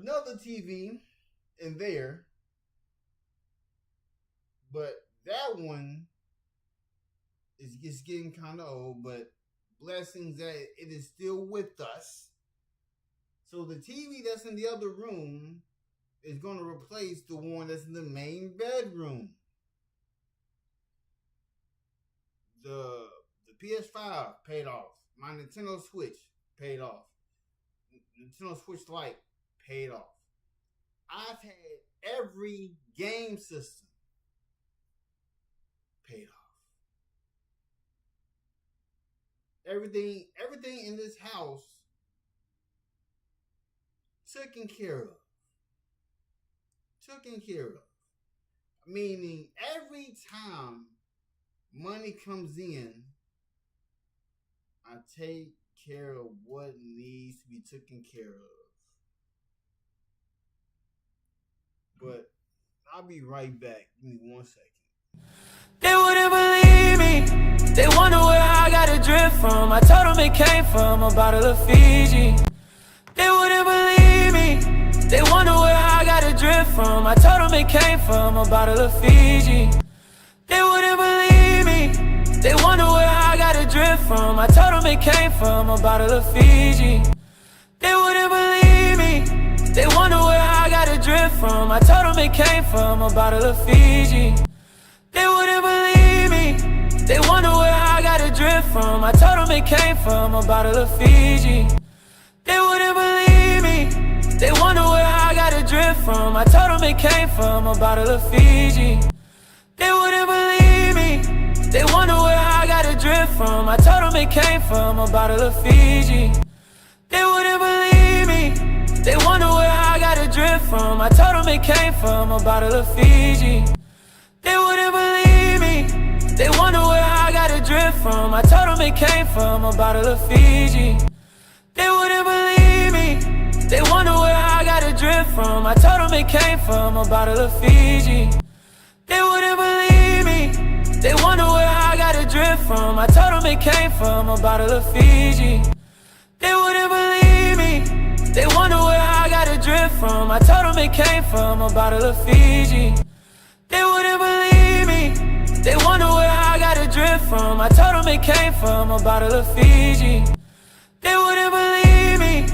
Another TV in there. But that one is getting kind of old, but blessings that it is still with us. So the TV that's in the other room is going to replace the one that's in the main bedroom. The PS5 paid off. My Nintendo Switch paid off. Nintendo Switch Lite paid off. I've had every game system paid off. Everything in this house taken care of. Meaning every time money comes in, I take care of what needs to be taken care of. But I'll be right back. Give me 1 second. They wouldn't believe me. They wonder where I got a drip from. I told them it came from a bottle of Fiji. They wouldn't believe me. They wonder where I got a drip from. I told them it came from a bottle of Fiji. They wouldn't believe me. They wonder where I got a drip from. I told them it came from a bottle of Fiji. They wouldn't believe me. They wonder where I got a drip from. I told them it came from a bottle of Fiji. They wouldn't believe me. They wonder where I got a drip from. I told them it came from a bottle of Fiji. They wouldn't believe me. They wonder where I got a drip from. I told them it came from a bottle of Fiji. They wouldn't believe me. They wonder where I got a drip from. I told them it came from a bottle of Fiji. They wouldn't believe me. They wonder where I got a drip from. I told them it came from a bottle of Fiji. They wouldn't believe me. They wonder where I got a drip from. I told them it came from a bottle of Fiji. They wouldn't believe me. They wonder where I got a drip from. I told them it came from a bottle of Fiji. They wouldn't believe me. They wonder where I got a drip from. I told them it came from a bottle of Fiji. They wouldn't believe me. They wonder where I got a drip from. I told them it came from a bottle of Fiji. They wouldn't believe me. They wonder where I got a drip from. I told them it came from a bottle of Fiji. They wouldn't believe me.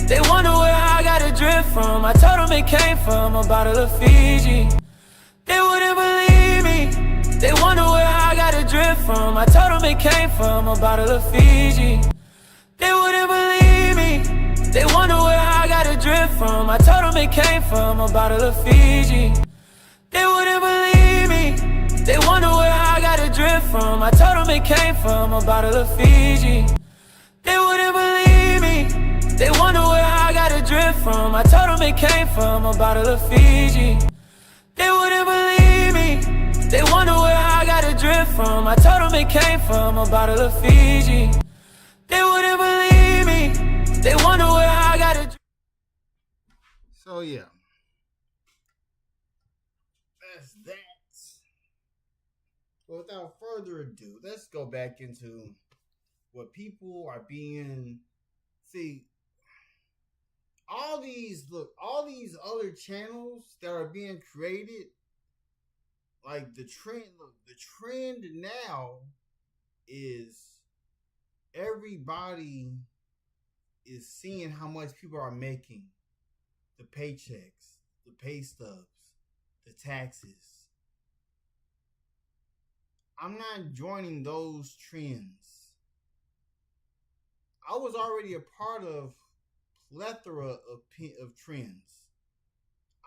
They wonder where I got a drip from. I told them it came from a bottle of Fiji. They wouldn't believe me. They wonder where I got a drip from. I told them it came from a bottle of Fiji. They wouldn't believe me. They wonder where I got a drip from. I told them it came from a bottle of Fiji. They wouldn't believe me. They wonder where I got a drip from. I told them it came from a bottle of Fiji. They wouldn't believe me. They wonder where I got a drip from. I told them it came from a bottle of Fiji. They wouldn't believe me. They wonder where I got a drip from. I told them it came from a bottle of Fiji. They wouldn't believe me. They wonder where I got a. So yeah, that's that. But without further ado, let's go back into what people are being. See, all these other channels that are being created, like the trend now is everybody is seeing how much people are making, the paychecks, the pay stubs, the taxes. I'm not joining those trends. I was already a part of plethora of trends.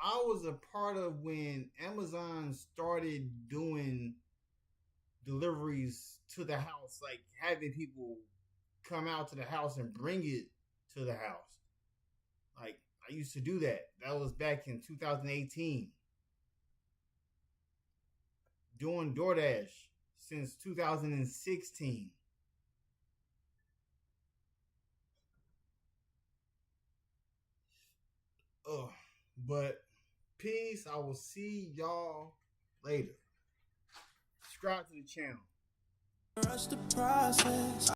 I was a part of when Amazon started doing deliveries to the house, like having people come out to the house and bring it to the house. Like, I used to do that. That was back in 2018. Doing DoorDash since 2016. But peace. I will see y'all later. Subscribe to the channel. Rush the process.